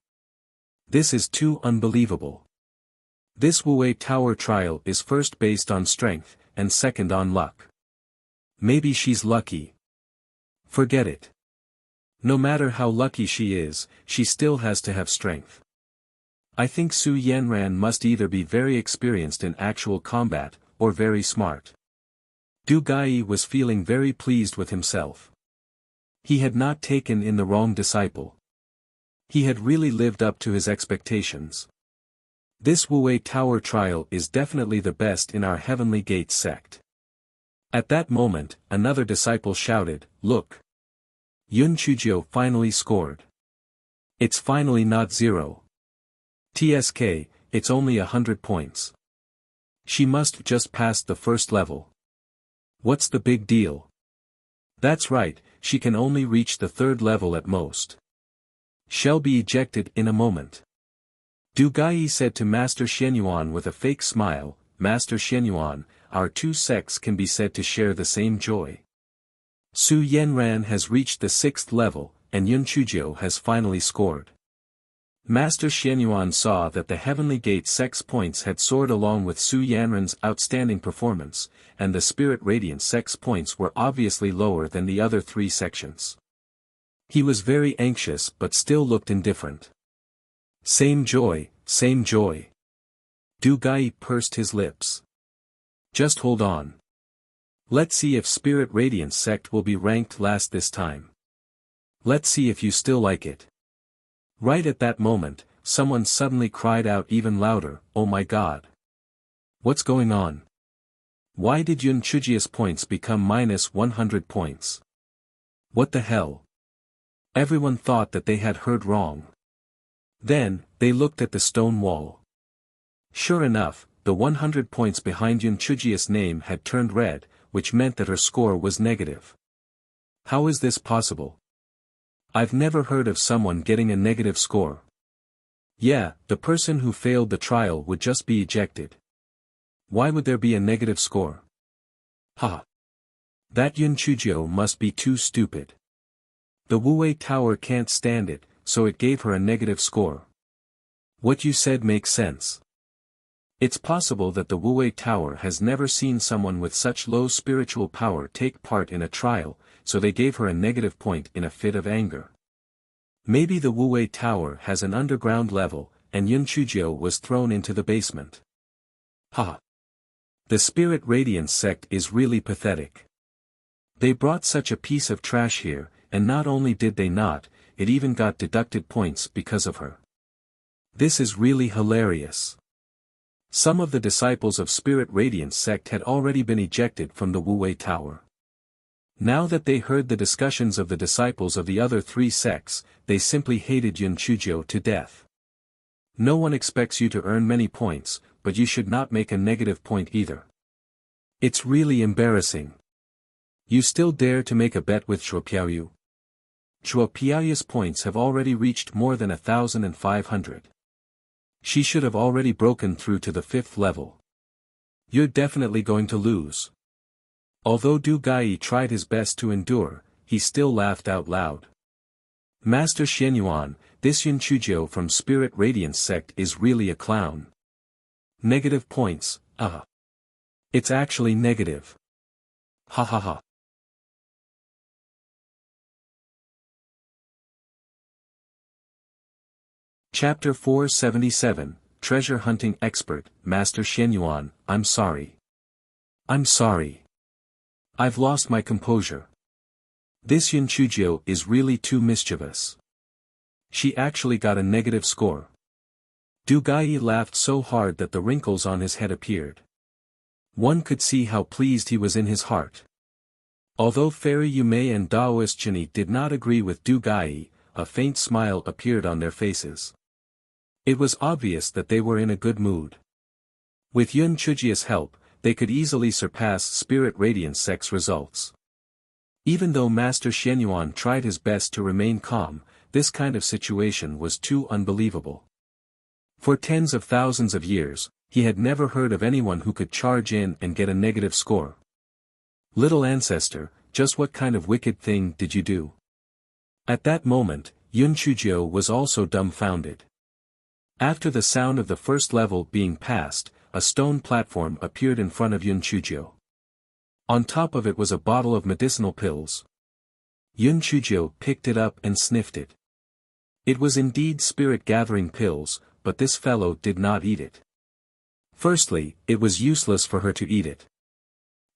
This is too unbelievable. This Wuwei Tower trial is first based on strength, and second on luck. Maybe she's lucky. Forget it. No matter how lucky she is, she still has to have strength. I think Su Yanran must either be very experienced in actual combat, or very smart." Du Gai was feeling very pleased with himself. He had not taken in the wrong disciple. He had really lived up to his expectations. This Wuwei Tower trial is definitely the best in our Heavenly Gate sect. At that moment, another disciple shouted, "Look! Yun Chujio finally scored. It's finally not 0. TSK, it's only 100 points. She must just pass the 1st level. What's the big deal? That's right, she can only reach the 3rd level at most. Shall be ejected in a moment. Du Gai said to Master Shenyuan with a fake smile, Master Shenyuan, our two sects can be said to share the same joy. Su Yanran has reached the 6th level, and Yun Chuzhou has finally scored. Master Shenyuan saw that the Heavenly Gate sect's points had soared along with Su Yanran's outstanding performance, and the Spirit Radiance sect's points were obviously lower than the other 3 sections. He was very anxious but still looked indifferent. Same joy, same joy. Du Gai pursed his lips. Just hold on. Let's see if Spirit Radiance sect will be ranked last this time. Let's see if you still like it. Right at that moment, someone suddenly cried out even louder, oh my god. What's going on? Why did Yun Chujia's points become minus 100 points? What the hell? Everyone thought that they had heard wrong. Then, they looked at the stone wall. Sure enough, the 100 points behind Yun Chujia's name had turned red, which meant that her score was negative. How is this possible? I've never heard of someone getting a negative score. Yeah, the person who failed the trial would just be ejected. Why would there be a negative score? Ha! That Yun Chuzhou must be too stupid. The Wuwei Tower can't stand it, so it gave her a negative score. What you said makes sense. It's possible that the Wuwei Tower has never seen someone with such low spiritual power take part in a trial, so they gave her a negative point in a fit of anger. Maybe the Wuwei Tower has an underground level, and Yun Chuzhou was thrown into the basement. Ha! The Spirit Radiance sect is really pathetic. They brought such a piece of trash here, and not only did they not, it even got deducted points because of her. This is really hilarious. Some of the disciples of Spirit Radiance sect had already been ejected from the Wuwei Tower. Now that they heard the discussions of the disciples of the other 3 sects, they simply hated Yun Chuzhou to death. No one expects you to earn many points, but you should not make a negative point either. It's really embarrassing. You still dare to make a bet with Zhuo Piaoyu? Zhuo Piaoyu's points have already reached more than 1,500. She should have already broken through to the 5th level. You're definitely going to lose. Although Du Gai tried his best to endure, he still laughed out loud. Master Shenyuan, this Yun Chuzhou from Spirit Radiance sect is really a clown. Negative points, It's actually negative. Ha ha ha. Chapter 477, Treasure Hunting Expert, Master Shenyuan, I'm sorry. I'm sorry. I've lost my composure. This Yun Chuzhou is really too mischievous. She actually got a negative score. Du Gai laughed so hard that the wrinkles on his head appeared. One could see how pleased he was in his heart. Although Fairy Yumei and Daoist Chini did not agree with Du Gai, a faint smile appeared on their faces. It was obvious that they were in a good mood. With Yun Chujia's help, they could easily surpass Spirit Radiance sect's results. Even though Master Shenyuan tried his best to remain calm, this kind of situation was too unbelievable. For tens of thousands of years, he had never heard of anyone who could charge in and get a negative score. Little ancestor, just what kind of wicked thing did you do? At that moment, Yun Chuzhou was also dumbfounded. After the sound of the first level being passed, a stone platform appeared in front of Yun Chuzhou. On top of it was a bottle of medicinal pills. Yun Chuzhou picked it up and sniffed it. It was indeed spirit-gathering pills, but this fellow did not eat it. Firstly, it was useless for her to eat it.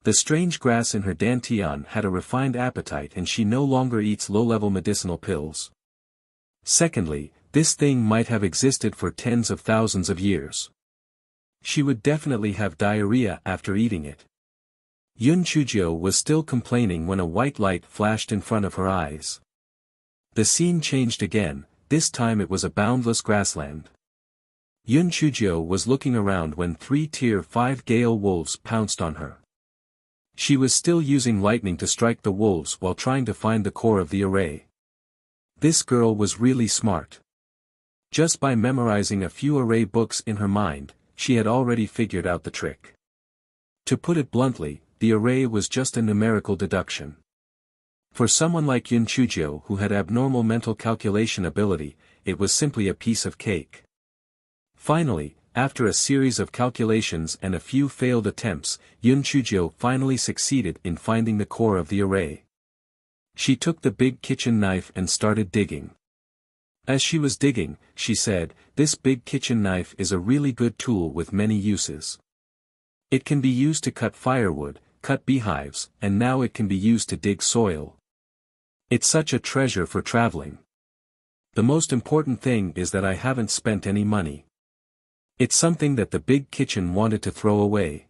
The strange grass in her dantian had a refined appetite and she no longer eats low-level medicinal pills. Secondly, this thing might have existed for tens of thousands of years. She would definitely have diarrhea after eating it. Yun Chuzhou was still complaining when a white light flashed in front of her eyes. The scene changed again, this time it was a boundless grassland. Yun Chuzhou was looking around when 3 Tier 5 Gale wolves pounced on her. She was still using lightning to strike the wolves while trying to find the core of the array. This girl was really smart. Just by memorizing a few array books in her mind, she had already figured out the trick. To put it bluntly, the array was just a numerical deduction. For someone like Yun Chujio who had abnormal mental calculation ability, it was simply a piece of cake. Finally, after a series of calculations and a few failed attempts, Yun Chujio finally succeeded in finding the core of the array. She took the big kitchen knife and started digging. As she was digging, she said, "This big kitchen knife is a really good tool with many uses. It can be used to cut firewood, cut beehives, and now it can be used to dig soil. It's such a treasure for traveling. The most important thing is that I haven't spent any money. It's something that the big kitchen wanted to throw away."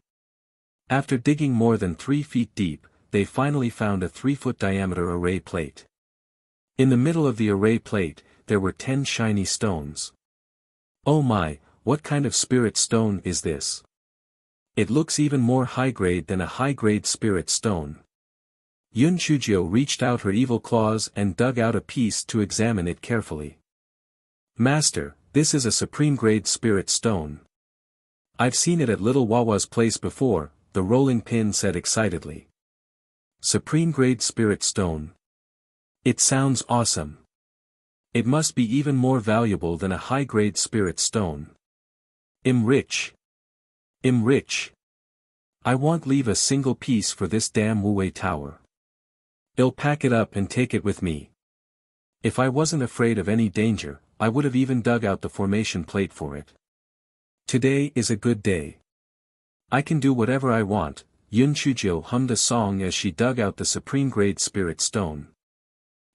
After digging more than 3 feet deep, they finally found a 3-foot diameter array plate. In the middle of the array plate, there were 10 shiny stones. "Oh my, what kind of spirit stone is this? It looks even more high-grade than a high-grade spirit stone." Yun Chujio reached out her evil claws and dug out a piece to examine it carefully. "Master, this is a supreme-grade spirit stone. I've seen it at Little Wawa's place before," the rolling pin said excitedly. "Supreme-grade spirit stone. It sounds awesome. It must be even more valuable than a high-grade spirit stone. I'm rich. I'm rich. I won't leave a single piece for this damn Wuwei Tower. I'll pack it up and take it with me. If I wasn't afraid of any danger, I would have even dug out the formation plate for it. Today is a good day. I can do whatever I want." Yun Chujio hummed a song as she dug out the supreme-grade spirit stone.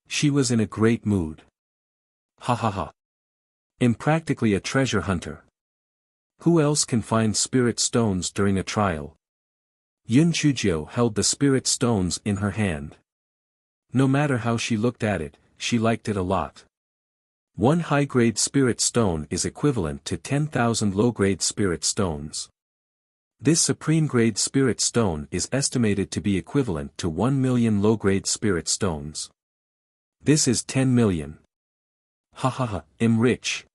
She was in a great mood. "Ha ha ha. I'm practically a treasure hunter. Who else can find spirit stones during a trial?" Yun Chujio held the spirit stones in her hand. No matter how she looked at it, she liked it a lot. 1 high-grade spirit stone is equivalent to 10,000 low-grade spirit stones. This supreme-grade spirit stone is estimated to be equivalent to 1 million low-grade spirit stones. This is 10 million. Ha ha ha, I'm rich.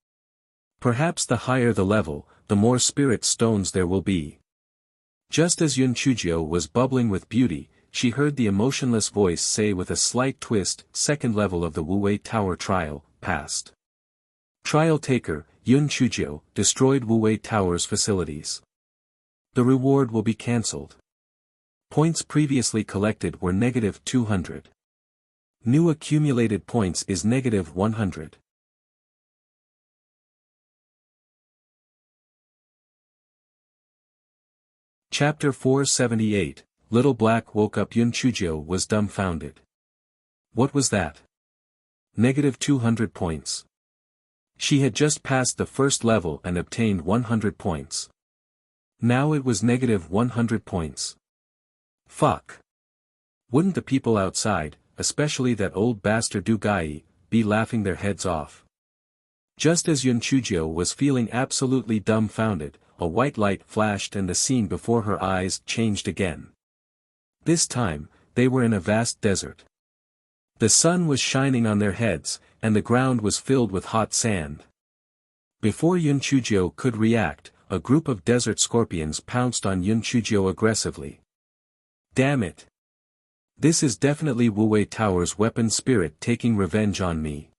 Perhaps the higher the level, the more spirit stones there will be. Just as Yun Chujio was bubbling with beauty, she heard the emotionless voice say with a slight twist, "Second level of the Wuwei Tower trial, passed. Trial taker, Yun Chujio, destroyed Wuwei Tower's facilities. The reward will be cancelled. Points previously collected were -200. New accumulated points is -100. Chapter 478, Little Black woke up. Yun Chujio was dumbfounded. What was that? -200 points. She had just passed the first level and obtained 100 points. Now it was -100 points. Fuck. Wouldn't the people outside, especially that old bastard Du Gai, be laughing their heads off? Just as Yun Chujio was feeling absolutely dumbfounded, a white light flashed and the scene before her eyes changed again. This time, they were in a vast desert. The sun was shining on their heads, and the ground was filled with hot sand. Before Yun Chujio could react, a group of desert scorpions pounced on Yun Chujio aggressively. Damn it! This is definitely Wuwei Tower's weapon spirit taking revenge on me.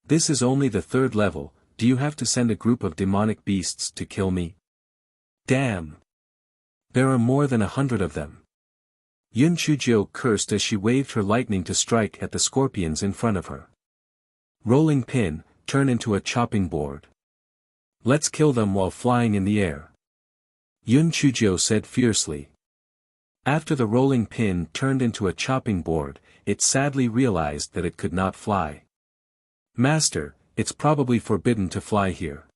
This is only the 3rd level, do you have to send a group of demonic beasts to kill me? Damn! There are more than 100 of them. Yun Chujio cursed as she waved her lightning to strike at the scorpions in front of her. Rolling pin, turn into a chopping board. Let's kill them while flying in the air. Yun Chujio said fiercely. After the rolling pin turned into a chopping board, it sadly realized that it could not fly. Master, it's probably forbidden to fly here.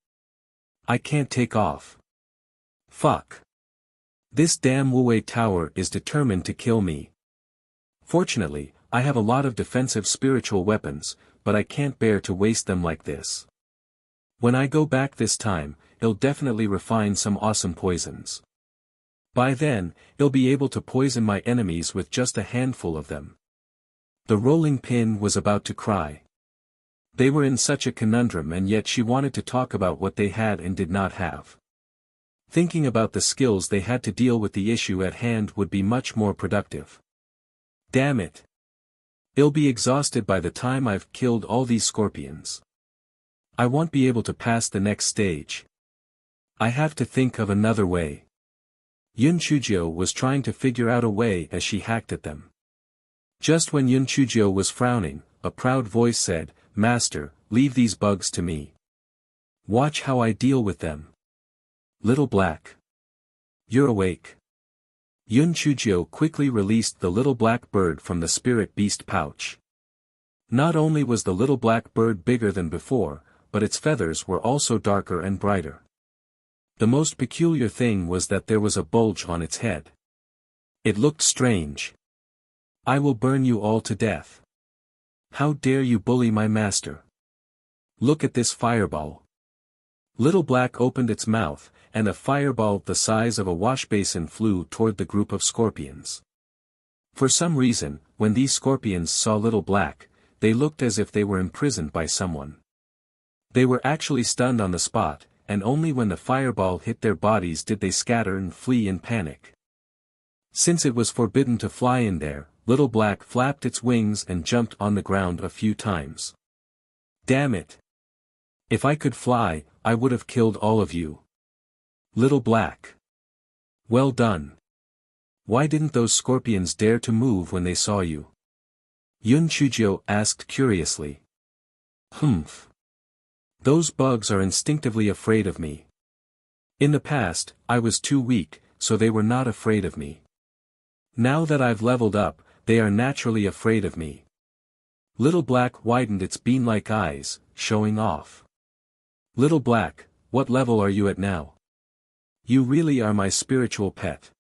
I can't take off. Fuck. This damn Wuwei Tower is determined to kill me. Fortunately, I have a lot of defensive spiritual weapons, but I can't bear to waste them like this. When I go back this time, I'll definitely refine some awesome poisons. By then, I'll be able to poison my enemies with just a handful of them. The rolling pin was about to cry. They were in such a conundrum, and yet she wanted to talk about what they had and did not have. Thinking about the skills they had to deal with the issue at hand would be much more productive. Damn it. I'll be exhausted by the time I've killed all these scorpions. I won't be able to pass the next stage. I have to think of another way. Yun Chujio was trying to figure out a way as she hacked at them. Just when Yun Chujio was frowning, a proud voice said, "Master, leave these bugs to me. Watch how I deal with them." Little Black. You're awake. Yun Chujio quickly released the little black bird from the spirit beast pouch. Not only was the little black bird bigger than before, but its feathers were also darker and brighter. The most peculiar thing was that there was a bulge on its head. It looked strange. "I will burn you all to death. How dare you bully my master? Look at this fireball." Little Black opened its mouth, and a fireball the size of a washbasin flew toward the group of scorpions. For some reason, when these scorpions saw Little Black, they looked as if they were imprisoned by someone. They were actually stunned on the spot, and only when the fireball hit their bodies did they scatter and flee in panic. Since it was forbidden to fly in there, Little Black flapped its wings and jumped on the ground a few times. "Damn it! If I could fly, I would have killed all of you. Little Black. Well done. Why didn't those scorpions dare to move when they saw you?" Yun Chujio asked curiously. "Humph. Those bugs are instinctively afraid of me. In the past, I was too weak, so they were not afraid of me. Now that I've leveled up, they are naturally afraid of me." Little Black widened its bean-like eyes, showing off. "Little Black, what level are you at now? You really are my spiritual pet.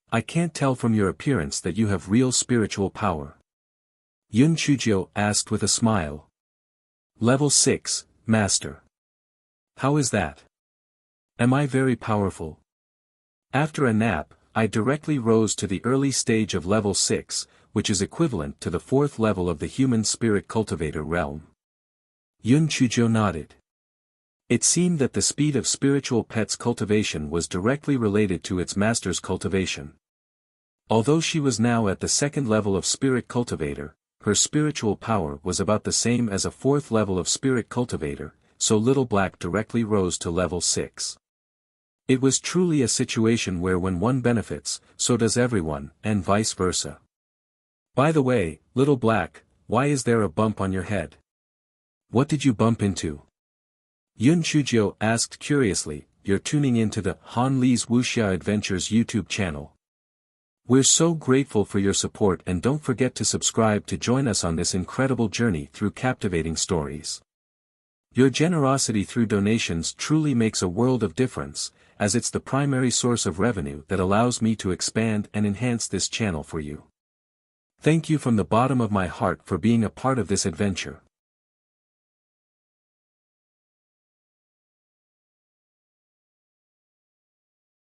I can't tell from your appearance that you have real spiritual power." Yun Chujio asked with a smile. "Level 6, Master. How is that? Am I very powerful?" After a nap, I directly rose to the early stage of level 6, which is equivalent to the 4th level of the human spirit cultivator realm. Yun Chujio nodded. It seemed that the speed of spiritual pets' cultivation was directly related to its master's cultivation. Although she was now at the 2nd level of spirit cultivator, her spiritual power was about the same as a 4th level of spirit cultivator, so Little Black directly rose to level 6. It was truly a situation where when one benefits, so does everyone, and vice versa. "By the way, Little Black, why is there a bump on your head? What did you bump into?" Yun Chujio asked curiously. "You're tuning into the Han Li's Wuxia Adventures YouTube channel. We're so grateful for your support, and don't forget to subscribe to join us on this incredible journey through captivating stories. Your generosity through donations truly makes a world of difference, as it's the primary source of revenue that allows me to expand and enhance this channel for you. Thank you from the bottom of my heart for being a part of this adventure."